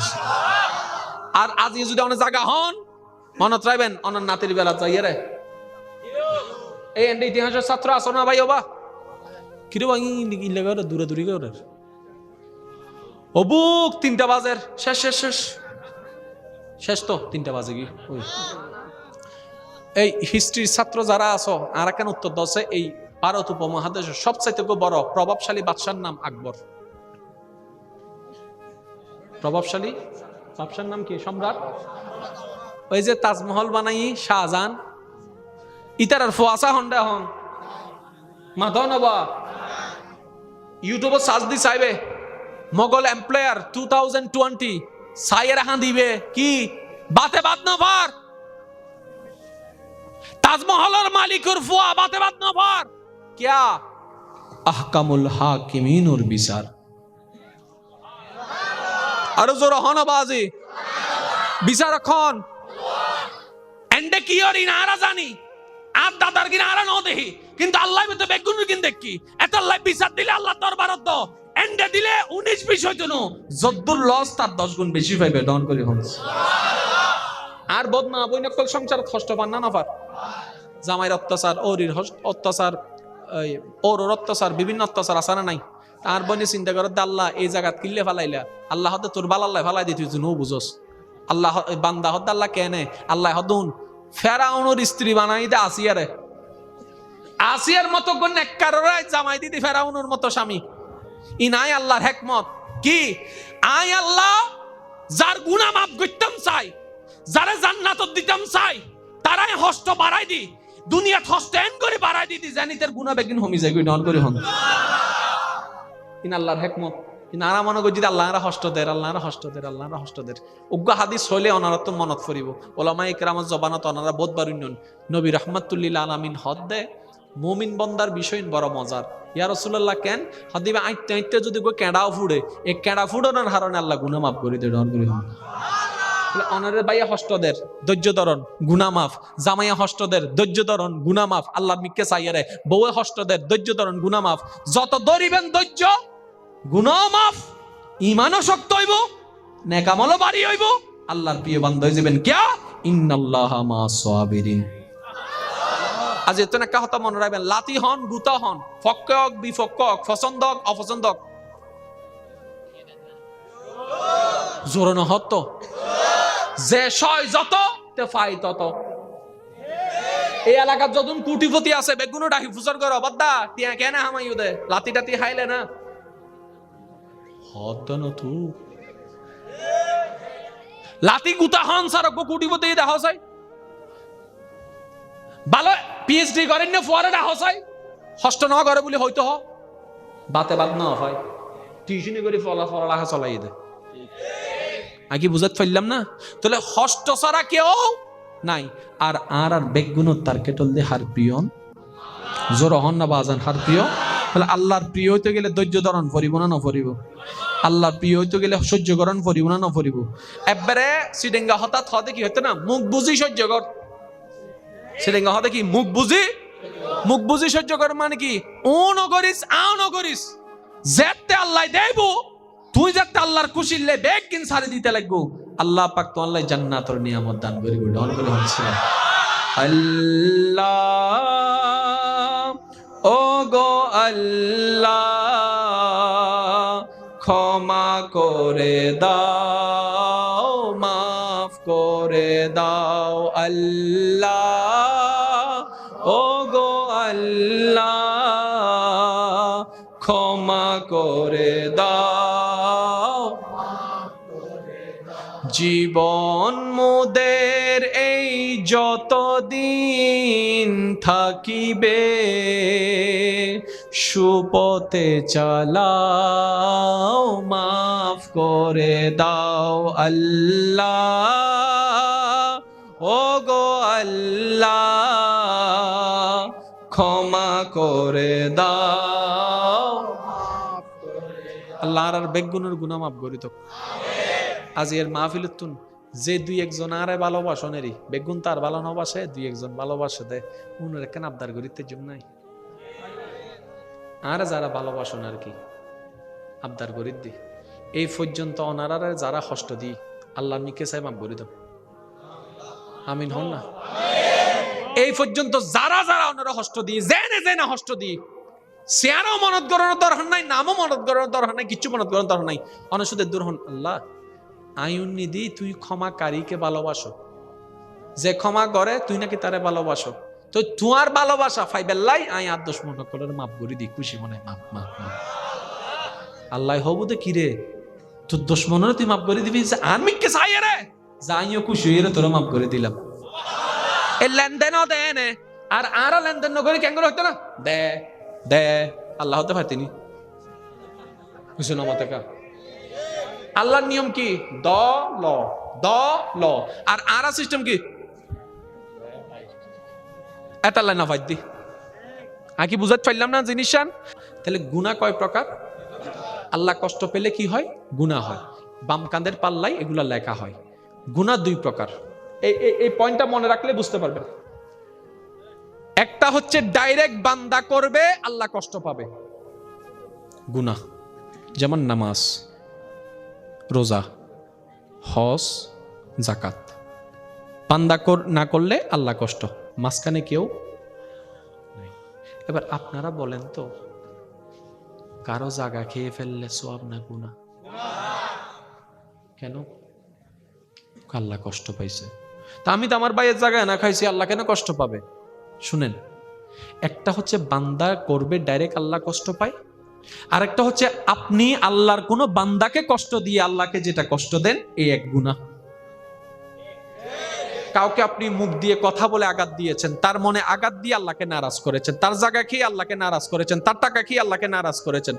আর আজ যদি অনেক জায়গা হন মনত রাখবেন অনার নাতির বেলা যাইয়ে রে এই এন্ড ইতিহাসের ছাত্র আসো না ভাই ওবা কিরে ভাই ইলে দূরে দূরে করে অবুক 3টা বাজের শেষ শেষ শেষ শেষ তো 3টা বাজে কি ওই এই হিস্ট্রির ছাত্র যারা আছো আর কেন উত্তর দছে এই ভারত উপমহাদেশের সবচাইতে বড় প্রভাবশালী বাদশার নাম আকবর। প্রভাবশালী বাদশার নাম কি? সম্রাট। ওই যে তাজমহল বানাই শাহজাহান ইতার ফুয়াশা হন্ডা হন মাধব নবা ইউটিউবে সার্চ দি চাইবে মোগল এমপ্লয়ার 2020 সাইয়ের হাঁ দিবে কি বাতে বাত না ভার তাজমহলের মালিকের ফুয়া বাতে বাত না ভার क्या अहकामुल हाकिमीन और বিচার আরো জোর হনবাজি বিচার এখন এন্ডে কি ওরি নারা জানি আর দাদার কি নারা ন দেখি কিন্তু আল্লাহ তো বেগুন কিন দেখি এত আল্লাহ বিচার দিলে আল্লাহ দরবারত দ এন্ডে দিলে 19 20 হইতো না যদ্দুর লস তার 10 গুণ বেশি পাইবে ডন করি হন আর বদনা বইনকল সংসার কষ্ট পান না পার জামাইর অত্যাচার ওরির অত্যাচার ওর অত্যাচার বিভিন্ন অত্যাচার আছে না নাই তার বনে চিন্তা করে আল্লাহ এই জায়গা কিল্লে ফালাইলা আল্লাহ হতে তোর বালাল্লাহ ফালাই দিতে তুই নো বুঝস আল্লাহ বান্দা হদ আল্লাহ কেনে আল্লাহ হদুন ফেরাউনের স্ত্রী বানাই দে আসিয়ারে আসিয়ার মতো কোন নেককাররাই জামাই দিদি ফেরাউনের মতো স্বামী ই নাই আল্লাহর হিকমত কি আই আল্লাহ যার গুনাহ মাফ করতাম চাই যারে জান্নাত দিতাম চাই তারাই হস্ত বাড়াই দি দুনিয়া হস্তেন করে বাড়াই দিতি জানিতের গুনাহ বেগিন হমি যায় কই ডন করে হন ইন আল্লাহর হিকমত ইন আরা মনে করি যদি আল্লাহরা হস্ত দের আল্লাহরা হস্ত দের আল্লাহরা হস্ত দের উগ্র হাদিস হইলে অনারত মনত ফরিব ওলামায়ে কেরামের জবানত অনারা বহুত বার উন্নয়ন নবী রাহমাতুল্লিল আলামিন হদ দে মুমিন বান্দার বিষয় বড় মজার ইয়া রাসূলুল্লাহ কেন হদিবে আইতে আইতে যদি কো কেডাও ফুড়ে এই কেডা ফুড়ানোর কারণে আল্লাহ গুনাহ মাফ করে দেয় ডন করে হন অনারের ভাইয়া হস্তদের ধৈর্য ধরন গুনাহ মাফ জামাইয়া হস্তদের ধৈর্য ধরন গুনাহ মাফ আল্লাহর মিকে চাইয়ারে বউয়ে হস্তদের ধৈর্য ধরন গুনাহ মাফ যত ধরিবেন ধৈর্য গুনাহ মাফ ঈমানও শক্ত হইব নেক আমলও বাড়ি হইব আল্লাহর প্রিয় বান্দা হয়ে যাবেন কিয়া ইন্নাল্লাহা মা'আস সাবিরিন। আজ এত না কথা মনে রাখবেন লাতি হন গুতা হন ফক্কক বিফক্কক পছন্দক অপছন্দক জোরানো হত যে সয় যত তে ফাই তত এই এলাকার যতন কোটিপতি আছে বেগুনো ডাকি ফুসর করে বাদ্দা তিয়া কেন হামাইও দে লাতি টাতি হাইলে না হত ন তু লাতি গুতা হন সার কোটিপতি দেখা যায় ভালো পিএইচডি করেন না ফুয়ারে দেখা যায় হস্ত ন করে বলে হয়তো হ বাতে বাদ না হয় টিউশনি করে ফলা চলাই দে আগে বুঝাতে পারলাম না তাহলে হস্ত ছাড়া কেউ নাই আর আর আর বেগুনো তার কেটল দিয়ে হার প্রিয়ন জোর হন না বাজান হার প্রিয় তাহলে আল্লাহর প্রিয় হইতে গেলে ধৈর্য ধারণ করিব না নকরিব আল্লাহর প্রিয় হইতে গেলে সহ্য করণ করিব না নকরিব একবারে সিডেঙ্গা হঠাৎ হতে কি হতে না মুখ বুঝি সহ্য কর সিডেঙ্গা হতে কি মুখ বুঝি সহ্য কর মানে কি ও নকরিস আও নকরিস যেতে আল্লাহ দেব তুই যাতে আল্লাহর খুশিলে বেগ কিন সারি দিতে লাগবো আল্লাহ পাক তো আল্লাহ জান্নাতের নিয়ামত দান করিব ডন করে হচ্ছে আল্লাহ ও গো আল্লাহ ক্ষমা করে দাও মাফ করে দাও আল্লাহ ও গো আল্লাহ ক্ষমা করে দাও জীবন মোদের এই যতদিন থাকিবে সুপথে চালাও, মাফ করে দাও আল্লাহ, ও গো আল্লাহ ক্ষমা করে দাও। আল্লাহ আর বেগুনের গুনাহ মাফ করি তো। আজ এর মাহফিলতুন যে দুই একজন আরে ভালোবাসনেরই বেগুন তার ভালো নবাসে, দুই একজন ভালোবাসে দেয় উনার কেন আবদার করিতে জন্য নাই। আর যারা ভালোবাসন আর কি আবদার করি দি এই পর্যন্ত অনারারে যারা কষ্ট দি আল্লাহ নিকে চাই মাফ করে দাও। আমিন হন না। এই পর্যন্ত যারা যারা ওনারা কষ্ট দি জেনে জেনে কষ্ট দি চেয়ারও মনত করার দরকার নাই, নামও মনত করার দরকার নাই, কিচ্ছু মনত করার দরকার নাই। অনুশুদের দূর হন। আল্লাহ আইন নিদি তুই ক্ষমাকারীকে ভালোবাসো, যে ক্ষমা করে তুই নাকি তারে ভালোবাসো, তো তোমার ভালোবাসা ফাইবেল্লাই আই আর দোষ মনে করে মাফ করে দি, খুশি মনে মাফ মাফ মাফ। আল্লাহ হবু দে কিরে তোর দোষ মনে তুই মাফ করে দিবি, আমি কে চাই রে যাইও খুশি হয়ে তোরা মাফ করে দিলাম। এই লেনদেনও দেন আর আর লেনদেন নকরি কেন হইতো না দে দে আল্লাহ হতে পারতিনি বুঝছো না মাতে কা। আল্লাহর নিয়ম কি দ ল দ ল, আর আরা সিস্টেম কি এটা লাইন ফাইদ দি। আর কি বুঝাতে পারলাম না জিনিসটা? তাহলে গুনাহ কয় প্রকার? আল্লাহ কষ্ট পেলে কি হয়? গুনাহ হয়। বাম কাঁধের পাল্লাই এগুলা লেখা হয়। গুনাহ দুই প্রকার, এই পয়েন্টটা মনে রাখলে বুঝতে পারবেন। একটা হচ্ছে ডাইরেক্ট বান্দা করবে আল্লাহ কষ্ট পাবে গুনাহ, যেমন নামাজ, রোজা, হজ, যাকাত। বান্দা না করলে আল্লাহ কষ্ট, মাঝখানে কেউ নাই। এবার আপনারা বলেন তো কারো জায়গা খেয়ে ফেললে সওয়াব না গুনাহ? কেন? আল্লাহ কষ্ট পাইছে। তা আমি তো আমার ভাইয়ের জায়গায় না খাইছি, আল্লাহ কেন কষ্ট পাবে? শুনেন, একটা হচ্ছে বান্দা করবে ডাইরেক্ট আল্লাহ কষ্ট পায়, আর একটা হচ্ছে আপনি আল্লাহর কোন বান্দাকে কষ্ট দিয়ে আল্লাহকে যেটা কষ্ট দেন এই এক গুনাহ। কাউকে আপনি মুখ দিয়ে কথা বলে আঘাত দিয়েছেন, তার মনে আঘাত দিয়ে আল্লাহকে নারাজ করেছেন, তার জায়গা খেয়ে আল্লাহকে নারাজ করেছেন, তার টাকা খেয়ে আল্লাহকে নারাজ করেছেন।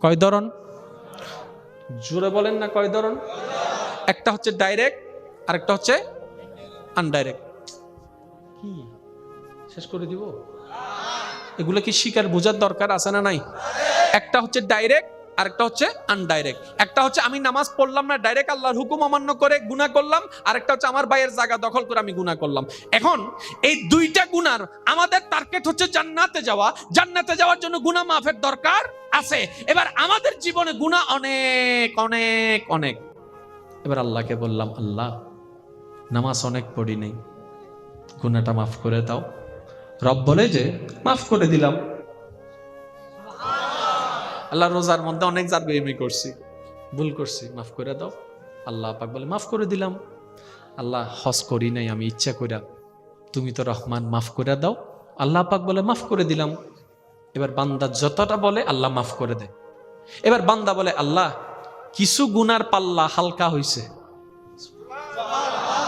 কয় ধরন? জোরে বলেন না কয় ধরন? একটা হচ্ছে ডাইরেক্ট আর একটা হচ্ছে আনডাইরেক্ট। কি শেষ করে দিব? এগুলো কি শিকার বোঝার দরকার আছে না নাই? একটা হচ্ছে ডাইরেক্ট আর একটা হচ্ছে আনডাইরেক্ট। একটা হচ্ছে আমি নামাজ পড়লাম না, ডাইরেক্ট আল্লাহর হুকুম অমান্য করে গুনাহ করলাম, আর একটা হচ্ছে আমার ভাইয়ের জায়গা দখল করে আমি গুনাহ করলাম। এখন এই দুইটা গুনার আমাদের টার্গেট হচ্ছে জান্নাতে যাওয়া। জান্নাতে যাওয়ার জন্য গুনাহ মাফের দরকার আছে। এবার আমাদের জীবনে গুনাহ অনেক অনেক অনেক। এবার আল্লাহকে বললাম, আল্লাহ নামাজ অনেক পড়ি নাই, গুনাহটা মাফ করে দাও। রব বলে যে মাফ করে দিলাম। আল্লাহ রোজার মধ্যে অনেক জারবেমি করছি, ভুল করছি, মাফ করে দাও। আল্লাহ পাক বলে মাফ করে দিলাম। আল্লাহ হজ করি নাই আমি ইচ্ছা কইরা, তুমি তো রহমান, মাফ করে দাও। আল্লাহ পাক বলে মাফ করে দিলাম। এবার বান্দা যতটা বলে আল্লাহ মাফ করে দেয়। এবার বান্দা বলে আল্লাহ কিছু গুনার পাল্লা হালকা হইছে,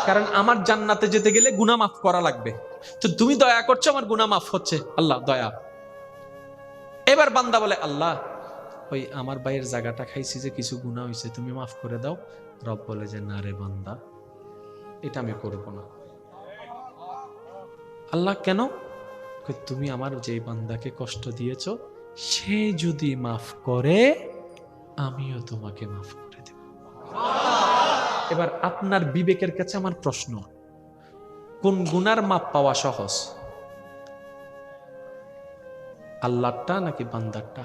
কারণ আমার জান্নাতে যেতে গেলে গুনাহ মাফ করা লাগবে, তো তুমি দয়া করছো আমার গুনাহ মাফ হচ্ছে, আল্লাহ দয়া। এবার বান্দা বলে আল্লাহ ওই আমার ভাইয়ের জায়গাটা খাইছি যে কিছু গুনাহ হইছে, তুমি মাফ করে দাও। রব বলে যে না রে বান্দা, এটা আমি করব না। আল্লাহ কেন? তুমি আমার যে বান্দাকে কষ্ট দিয়েছো সে যদি মাফ করে আমিও তোমাকে মাফ করে দেব। এবার আপনার বিবেকের কাছে আমার প্রশ্ন, কোন গুনার মাপ পাওয়া সহজ? আল্লাহটা নাকি বান্দারটা?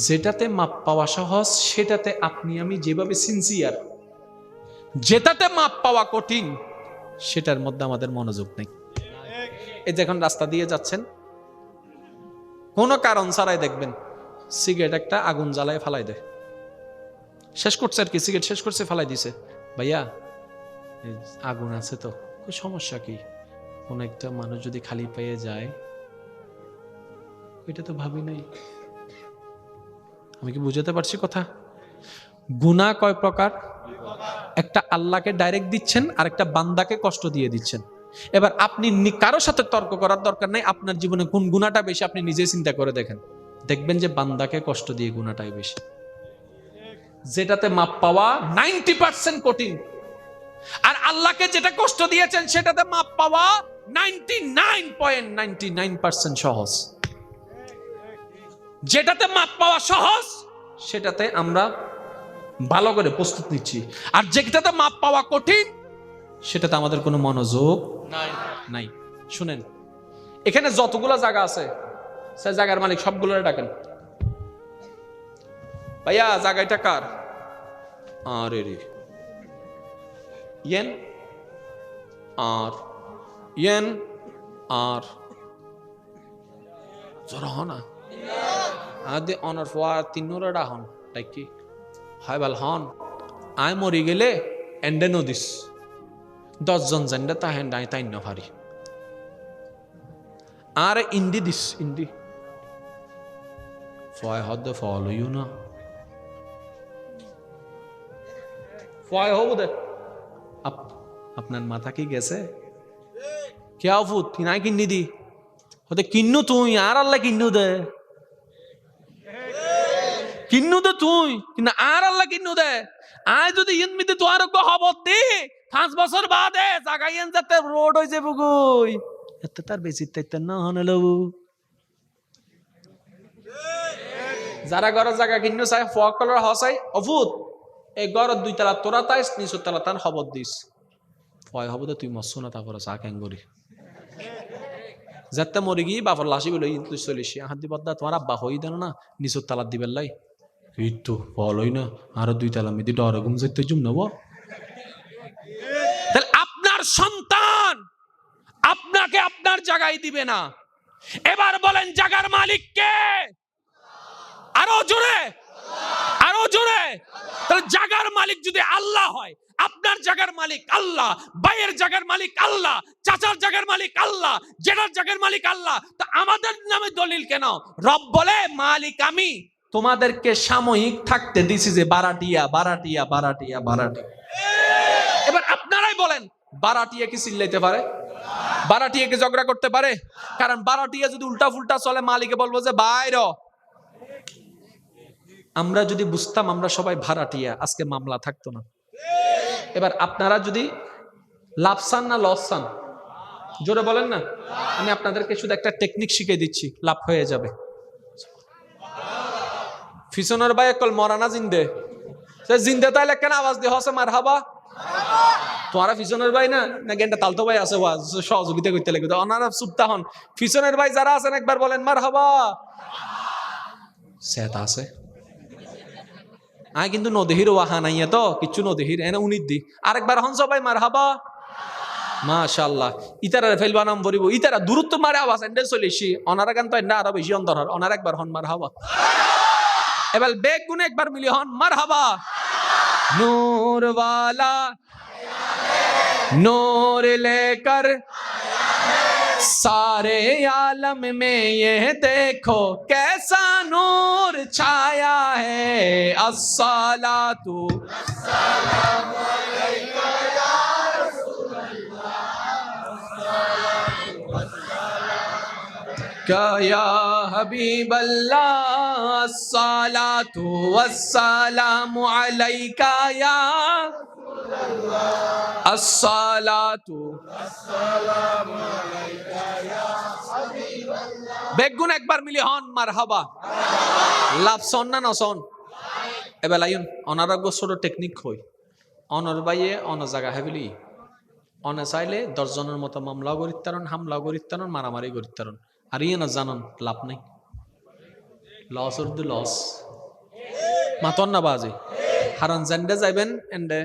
যেটাতে মাপ পাওয়া সহজ সেটাতে আপনি আমি যেভাবে সিনসিয়ার, যেটাতে মাপ পাওয়া কঠিন সেটার মধ্যে আমাদের মনোযোগ নেই। এই যখন রাস্তা দিয়ে যাচ্ছেন কোনো কারণ ছাড়াই দেখবেন সিগারেট একটা আগুন জ্বালায় ফালাই দেয়, শেষ করছে আর কি, সিগারেট শেষ করছে ফালাই দিছে। ভাইয়া আগুন আছে তো, সমস্যা কি? কোন একটা মানুষ যদি খালি পেয়ে যায়, এটা তো ভাবি নাই। আমি কি বুঝাতে পারছি কথা? গুনাহ কয় প্রকার? একটা আল্লাহকে ডাইরেক্ট দিচ্ছেন আর একটা বান্দাকে কষ্ট দিয়ে দিচ্ছেন। এবার আপনি কারোর সাথে তর্ক করার দরকার নাই। আপনার জীবনে কোন গুনাহটা বেশি আপনি নিজেই চিন্তা করে দেখেন, দেখবেন যে বান্দাকে কষ্ট দিয়ে গুনাহটাই বেশি। যেটাতে মাপ পাওয়া 90% কঠিন, আর আল্লাহকে যেটা কষ্ট দিয়েছেন সেটাতে মাপ পাওয়া 99.99% সহজ। যেটাতে মাপ পাওয়া সহজ সেটাতে আমরা ভালো করে প্রস্তুত নিচ্ছি, আর যেটাতে মাপ পাওয়া কঠিন সেটাতে আমাদের কোনো মনোযোগ নাই। শুনেন, এখানে যতগুলো জায়গা আছে সে জায়গার মালিক সবগুলো ডাকেন, ভাইয়া জায়গাটা কার? আরে রে ইয়েন আর ইয়েন আর জোরা হনা আদে অনার ফোয়ার তিনুরা ডাহন তাই কি হয় বাল হন আয় মরি গেলে এন্ডে নদিস 10 জন জানলে তা হ্যান্ড আই তাই না ভারি আর ইন্দি দিস ইন্দি ফয় হদ ফলো ইউ না ফয় হবো দে আপনার মাথা কি গেছে? কে ফুট নাই কিন্নি দি হতে কিন্নু তুই আর আল্লাহ কিন্নু দে তুই কিন্তু আর আল্লাহ কিন্নু দে। আয় যদি ইনমিতে তো আর খবর দি 5 বছর বাদে জাগাইয়েন যাতে রোড হয়ে যাবো গই এত তার বেশি তাইতে না হনলো। যারা ঘরের জায়গা কিন্নু চাই ফকলের হসাই অফুত এই ঘরের 2 তলা তোরা তাইস নিচু তলা তান খবর দিস ভয় হবো তুই মরছো না তারপরে চা ক্যাং করি যাতে মরে গিয়ে বাপর লাশি বলে তুই চলিস হাতি বদ্দা তোমার আব্বা হই দেন না নিচুর তালার দিবেন লাই এই তো বলই না আরো 2 তালা মিদি ডরে ঘুম যেতে জুম নেব। তাহলে আপনার সন্তান আপনাকে আপনার জায়গায় দিবে না। এবার বলেন জায়গার মালিক কে? আরো জোরে আরো জোরে। তাহলে জায়গার মালিক যদি আল্লাহ হয়, আপনার জায়গার মালিক আল্লাহ, ভাইয়ের জায়গার মালিক আল্লাহ, চাচার জায়গার মালিক আল্লাহ, জেঠার জায়গার মালিক আল্লাহ, তো আমাদের নামে দলিল কেন? রব বলে মালিক আমি, তোমাদেরকে সাময়িক থাকতে দিছি যে বারাটিয়া বারাটিয়া বারাটিয়া বারাটিয়া। এবার আপনারাই বলেন বারাটিয়া কি চিল্লাইতে পারে? বারাটিয়া কি ঝগড়া করতে পারে? কারণ বারাটিয়া যদি উল্টা ফুলটা চলে মালিকে বলবো যে বাইর। আমরা যদি বুঝতাম আমরা সবাই ভাড়াটিয়া আজকে মামলা থাকতো না। এবার আপনারা যদি লাভ চান না লস চান জোরে বলেন না। আমি আপনাদেরকে শুধু একটা টেকনিক শিখিয়ে দিচ্ছি, লাভ হয়ে যাবে। ফিসনের ভাই কল মরানা জিন্দে জিন্দে তাইলে কেন আওয়াজ দিয়ে হসে মার হাবা তোমারা ফিসনের ভাই না না গেন্ডা তালতো ভাই আছে সহযোগিতা করতে লাগবে ওনারা চুপতা হন। ফিসনের ভাই যারা আছেন একবার বলেন মার হাবা। সেত আছে আয় কিন্তু নদীর ওয়াহা নাই তো কিচ্ছু নদীর এনে উনির দি আরেকবার হন সবাই মার হাবা মাশাআল্লাহ। ইতারা ফেলবা নাম ভরিব ইতারা দূরত্ব মারে আওয়াজ এন্ডে চলেছি অনারা গান তো এন্ডা আরো বেশি অন্তর হন অনার একবার হন মার হাবা। এবার বেগ গুনে একবার মিলি হন মার হাবা। নূর वाला नूर लेकर सारे आलम में ये देखो कैसा नूर छाया है। अस्सलातु अस्सलामु अलैका या रसूल अल्लाह या हबीब अल्लाह। अस्सलातु वस्सलामु अलैका या अस्सलातु अस्सलामु अलैका या हबीब अल्लाह। বেগুন একবার মিলি হন মারহাবা। লাভ সন না নসন এবার লাইন অনারগ ছোট টেকনিক হই অনর বাইয়ে অন জায়গা হেবিলি অনে চাইলে 10 জনের মতো মামলা করিতারন হামলা করিতারন মারামারি করিতারন আর ইয়ে না জানন লাভ নাই। লস অর দ্য লস মাতন না বাজে হারান জান্ডে যাইবেন এন্ডে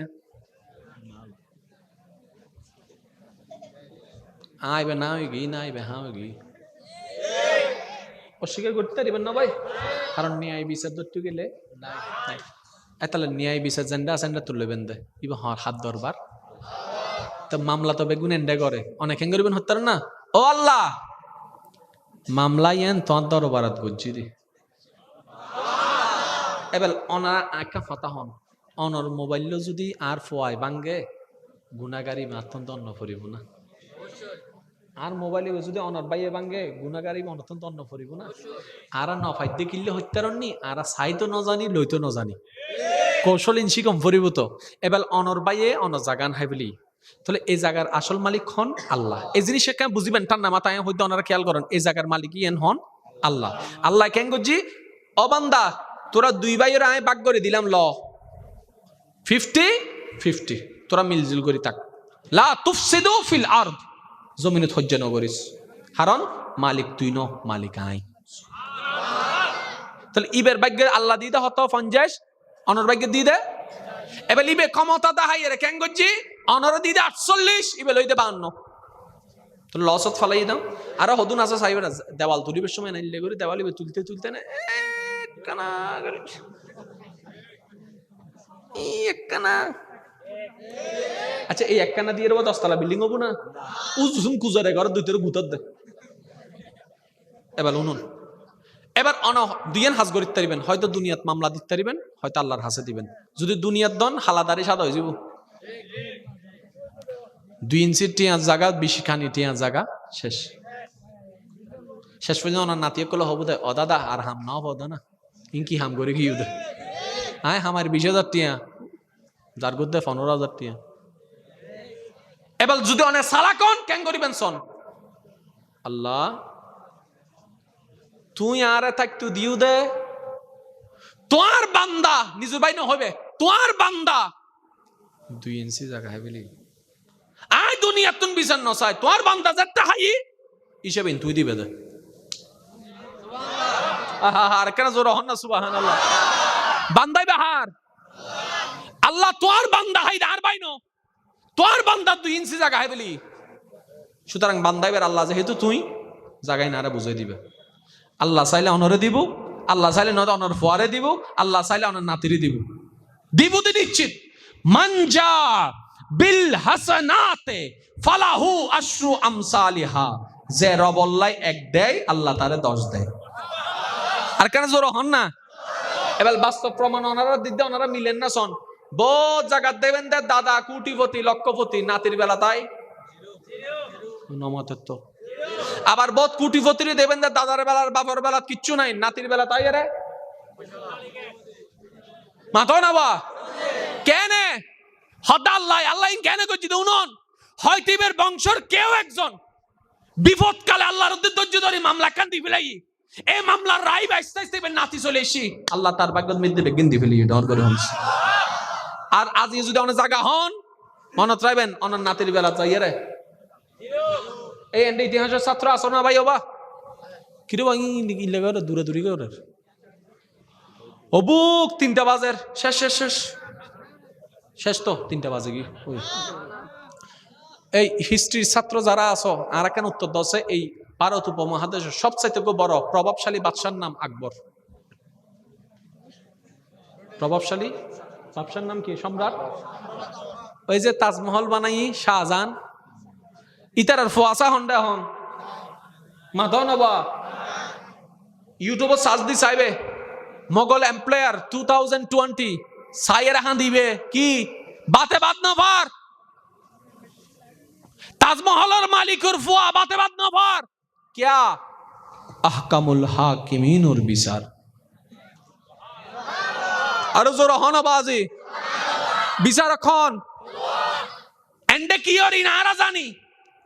আইবে না হইগি না আইবে হ্যাঁ হইগি অস্বীকার করতে পারিবেন না ভাই। কারণ ন্যায় বিচার ধরতে গেলে নাই এতালে ন্যায় বিচার জান্ডা জান্ডা তুললে বেন্দে ইবা হাত দরবার তো মামলা তো বেগুন এন্ডে করে অনেক হেঙ্গরিবেন হত্যার না। ও আল্লাহ মামলা ইয়েন তোমার দরবারাত গজ্জি দি এবার অনার একটা কথা হন অনর মোবাইল যদি আর ফোয়াই বাঙ্গে গুণাগারি মাতন দন্ন করিব না। আর মোবাইলে যদি অনর বাইয়ে ভাঙ্গে গুণাগারি অনতন্ত অন্ন পড়িব না। আর নফাইতে কিনলে হত্যারণনি আর সাইতো ন জানি লইতো ন জানি কৌশল ইনসি কম পড়িব তো এবার অনর বাইয়ে অনর জাগান হাই বলি তাহলে এই জায়গার আসল মালিক হন আল্লাহ। এই জিনিস কেন বুঝিবেন ঠান্ডা মাথায় হইতে ওনারা খেয়াল করেন এই জায়গার মালিক ইয়েন হন আল্লাহ। আল্লাহ কেন করছি অবান্দা তোরা দুই ভাইয়ের আয় বাগ করে দিলাম ল 50-50 তোরা মিলজুল করি থাক লা তুফসিদু ফিল আরদ জমিনে হজ্জা নগরিস কারণ মালিক তুই ন মালিক আই। তাহলে ইবের ভাগ্যে আল্লাহ দিয়ে দে হত 50 অনর ভাগ্যে দিয়ে দে এবার ইবে ক্ষমতা দাহাই রে কেন করছি অনর দিয়ে দে 48 ইবে লই দে 52 তো লসত ফলাই দাও আর হদুন আসা চাইবে না দেওয়াল তুলিবের সময় নাইলে করে দেওয়াল ইবে তুলতে তুলতে না কানা করে একখানা। আচ্ছা এই একখানা দিয়ে 10 তলা বিল্ডিং হবো না উজুম কুজারে ঘর দুইটার গুতার দে এবার উনুন এবার দুইয়েন হাজ গরিত তারিবেন হয়তো দুনিয়াত মামলা দিতে তারিবেন হয়তো আল্লাহর হাসে দিবেন। যদি দুনিয়াত দন হালাদারি সাদা হয়ে যাব 2 ইঞ্চি টিয়া জায়গা 20 খানি টিয়া জায়গা শেষ পর্যন্ত ওনার নাতিয়ে কলে হবো দেয় ও দাদা আর হাম না হবো না ইনকি হাম করে কি দে হ্যাঁ আমার 20,000 টিয়া যার গদ্দে 15,000 টিয়া। এবার যদি অনেক সালা কোন কেন করিবেন সন আল্লাহ তুই আর থাকতু দিউ দে তোর বান্দা নিজের ভাই না হবে তোর বান্দা 2 ইঞ্চি জায়গা বলি আই দুনিয়া তুন বিচার নসাই তোর বান্দা যাতে হাই হিসেবে তুই দিবে দে আর কেন জোর হন না সুবহানাল্লাহ বান্দাই বাহার আল্লাহ তোর বান্দা হাই আর বাইনো তোর বান্দা 2 ইঞ্চি জায়গা হাই বলি সুতরাং বান্দাইবার আল্লাহ যেহেতু তুই জায়গায় না বুঝাই দিবে। আল্লাহ চাইলে অনরে দিব আল্লাহ চাইলে নয়তো অনর ফোয়ারে দিব আল্লাহ চাইলে অনর নাতিরে দিব দিব তো নিশ্চিত মানজা বিল হাসানাতে ফালাহু আশরু আমসালিহা যে রবল্লাই 1 দেয় আল্লাহ তারে 10 দেয়। আর কেন জোর হন না এবার বাস্তব প্রমাণ ওনারা দিতে ওনারা মিলেন না সন বহুত জায়গা দেবেন দে দাদা কোটিপতি লক্ষপতি নাতির বেলা তাই নমতের তো আবার বহুত কোটিপতির দেবেন দে দাদার বেলার বাবার বেলা কিচ্ছু নাই নাতির বেলা তাই রে মাথো না বা কেন হদা আল্লাহ আল্লাহ কেন করছি উনন হয়তো ইবের বংশর কেউ একজন বিপদ কালে আল্লাহর ধৈর্য ধরে মামলা কান্দি ফেলাই এই মামলার রায় আস্তে আস্তে নাতি চলে এসি আল্লাহ তার ভাগ্যত মধ্যে বেগিন দি ফেলি ডর করে হন। আর আজ যদি অনেক জায়গা হন মনত রাখবেন অনার নাতির বেলা চাই রে এই এন্ড ইতিহাসের ছাত্র আসো না ভাই ওবা কিরে ভাই দূরে দূরে করে ও বুক 3টা বাজের শেষ শেষ শেষ শেষ তো 3টা বাজে কি এই হিস্ট্রির ছাত্র যারা আছো আর কেন উত্তর দছে এই ভারত উপমহাদেশের সবচাইতে বড় প্রভাবশালী বাদশার নাম আকবর। প্রভাবশালী বাদশার নাম কি সম্রাট ওই যে তাজমহল বানাই শাহজাহান ইতার ফোয়াশা হন্ডা হন মাধব নবা ইউটিউবে সার্চ দি চাইবে মোগল এমপ্লয়ার 2020 সাইয়ের হাঁ দিবে কি বাতে বাদ নভার তাজমহলের মালিকের ফুয়া বাতে বাদ নভার क्या अहकामुल हाकिमीन और বিচার আরো জোর হন বাজি বিচার খন এন্ডে কি আর ইনারা জানি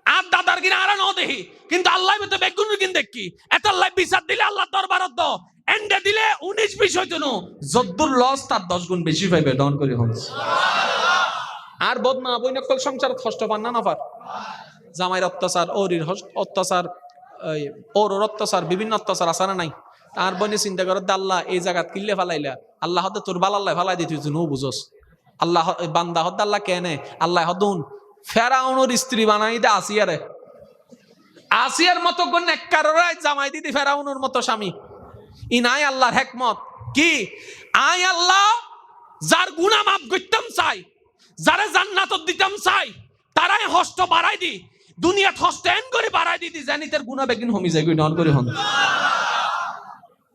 আর দাদার কিনা আর ন দেখি কিন্তু আল্লাহ মতে বেগুন কিন দেখি এত আল্লাহ বিচার দিলে আল্লাহ দরবারত দ এন্ডে দিলে 19-20 হইতো না যদ্দুর লস তার 10 গুণ বেশি পাইবে ডন করে হন আর বদনা বইনকল সংসার কষ্ট পান না পার জামাইর অত্যাচার ওরির অত্যাচার ওর অত্যাচার বিভিন্ন অত্যাচার আছে না নাই তার বনে চিন্তা করো আল্লাহ এই জায়গাত কিল্লে ফালাইলা আল্লাহ হতে তোর বালাল্লাহ ফালাই দিতে তুই নো বুঝস আল্লাহ বান্দা হদ আল্লাহ কেনে আল্লাহ হদুন ফেরাউনের স্ত্রী বানাই দে আসিয়ারে আসিয়ার মতো কোন এককাররাই জামাই দিদি ফেরাউনের মতো স্বামী ইনাই আল্লাহর হিকমত কি আই আল্লাহ যার গুনাহ মাফ করতাম চাই যারে জান্নাত দিতাম চাই তারাই হস্ত বাড়াই দি দুনিয়া হস্তেন করে বাড়াই দিতি জানিতের গুনাহ বেগিন হমি যায় গই নন করে হন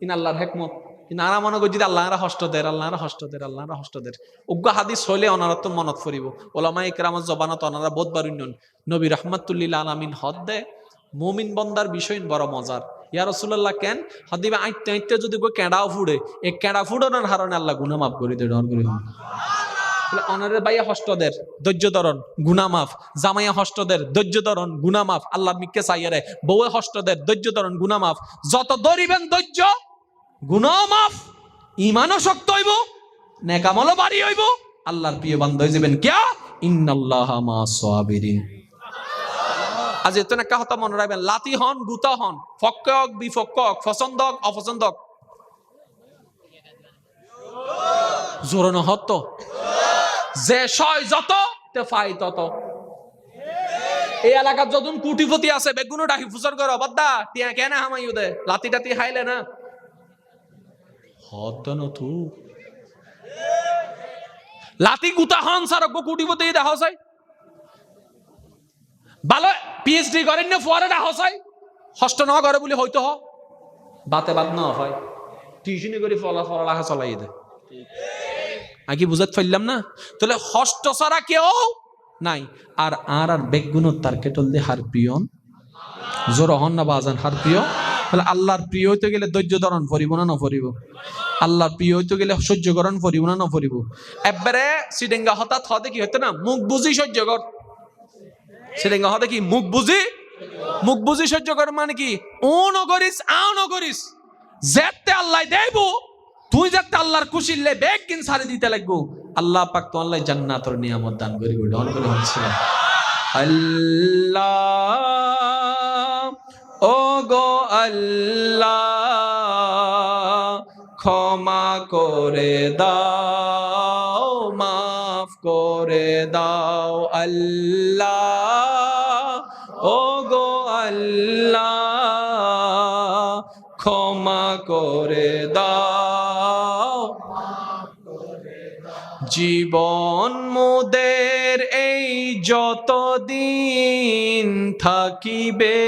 ইন আল্লাহর হিকমত ইনারা মনে করি যদি আল্লাহরা হস্ত দেয় আল্লাহরা হস্ত দেয় আল্লাহরা হস্ত দেয় উগ্র হাদিস হইলে অনারা তো মনত ফরিব ওলামা ইকরামের জবানত অনারা বহুতবার উন্নয়ন নবী রাহমাতুল্লিল আলামিন হদ দেয় মুমিন বন্দার বিষয় বড় মজার। ইয়া রাসূলুল্লাহ কেন হদিবা আইতে আইতে যদি কই কেডাও ফুড়ে এই কেডা ফুড়ানোর কারণে আল্লাহ গুনাহ মাফ করে দেয়। ডর করে বলে অনারে বাইয়া হষ্টদের ধৈর্য ধরন গুনাহ মাফ, জামাইয়া হষ্টদের ধৈর্য ধরন গুনাহ মাফ, আল্লাহর মিকে চাইয়ারে বউয়ে হষ্টদের ধৈর্য ধরন গুনাহ মাফ। যত ধরিবেন ধৈর্য গুনাহ মাফ, ঈমানও শক্ত হইব, নেক আমলও বাড়ি হইব, আল্লাহর প্রিয় বান্দা হয়ে যাবেন। কিয়া ইন্নাল্লাহা মা'আস সাবিরিন। আজ এত না কথা মনে রাখবেন, লাতি হন গুতা হন, পক্ষ হোক বিপক্ষ হোক, পছন্দ হোক অপছন্দ হোক, জোরানো হত যে সয় যত তে ফাই তত। এই এলাকার যতন কুটিপতি আছে বেগুনো ডাকি ফুসর করো বাদ্দা টিয়া কেন হামাই দে লাতি টাতি খাইলে না হত নথু লাতি গুতা হন সারক কুটিপতি দেখা যায় ভালো পিএইচডি করেন না ফোয়ারে দেখা যায় হষ্ট ন করে বলে হয়তো হ বাতে বাদ না হয় টিউশনি করে ফলাফল চলাই দে। আগে বুঝাতে পারলাম না? তাহলে হষ্ট ছাড়া কেউ নাই। আর আর বেগুন তার কেটল দিয়ে হার প্রিয়ন জোর হন না বাজান হার প্রিয়। তাহলে আল্লাহর প্রিয় হইতে গেলে ধৈর্য ধরন ফরিব না নফরিব? আল্লাহর প্রিয় হইতে গেলে সহ্য করণ ফরিব না নফরিব? একবারে সিডেঙ্গা হঠাৎ হতে কি হতো না মুখ বুঝি সহ্য কর। সিডেঙ্গা হতে কি মুখ বুঝি সহ্য কর মানে কি ও নগরিস আও নগরিস যেতে আল্লাহ দেব তুই যাতে আল্লাহর খুশিলে বেগ কিন সারি দিতে লাগবো। আল্লাহ পাক তো আল্লাহ জান্নাতের নিয়ামত দান করে ডন করে হচ্ছে আল্লাহ ও গো আল্লাহ ক্ষমা করে দাও মাফ করে দাও আল্লাহ ও গো আল্লাহ ক্ষমা করে দাও। জীবন মোদের এই যতদিন থাকিবে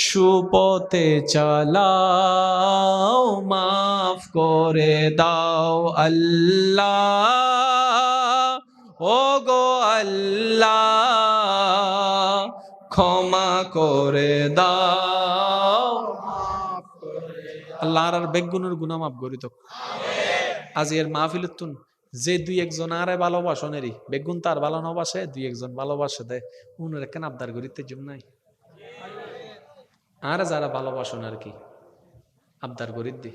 সুপথে চালাও মাফ করে দাও আল্লাহ ও গো আল্লাহ ক্ষমা করে দাও। আল্লাহর আর বেগুনের গুনাহ মাফ করি তো। আজ এর মাহফিলতুন যে দুই একজন আরে ভালোবাসনেরই বেগুন তার ভালো নবাসে দুই একজন ভালোবাসে দেয় উনার কেন আবদার করিতে জম নাই আর যারা ভালোবাসন আর কি আবদার করি দি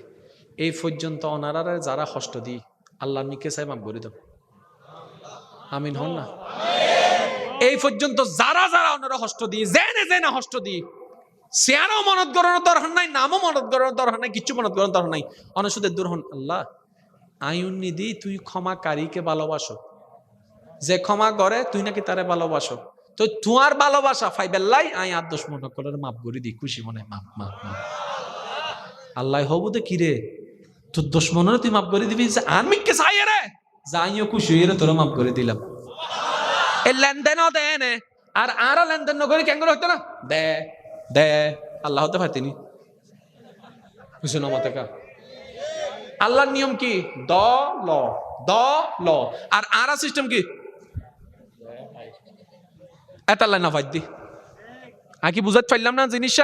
এই পর্যন্ত ওনারা যারা কষ্ট দি আল্লাহ মিকে চাই মাফ করি দাও আমিন হন না। এই পর্যন্ত যারা যারা ওনারা কষ্ট দি জেনে জেনে কষ্ট দি চেয়ারও মনত করানোর দরকার নাই নামও মনত করানোর দরকার নাই কিচ্ছু মনত করানোর দরকার নাই অনুশুদের দূর হন আল্লাহ আইন নিদি তুই ক্ষমাকারীকে ভালোবাসো যে ক্ষমা করে তুই নাকি তারে ভালোবাসো তো তোমার ভালোবাসা ফাইবেল্লাই আই আর দোষ মনে করে মাফ করে দি খুশি মনে মাফ মাফ মাফ আল্লাহ হবুতে কি রে তোর দোষ মনে তুই মাফ করে দিবি আনমিককে চাই রে যাইও খুশি হয়ে তোরা মাফ করে দিলাম। এই লেনদেনও দেন আর আরো লেনদেন নকরি কেন হইতো না দে দে আল্লাহ হতে পারতিনি বুঝছো না মতে কা আল্লাহর নিয়ম কি দ ল আর আরা সিস্টেম কি এত আল্লাহ না ফাইদি আকি বুঝাতে পারলাম না জিনিস।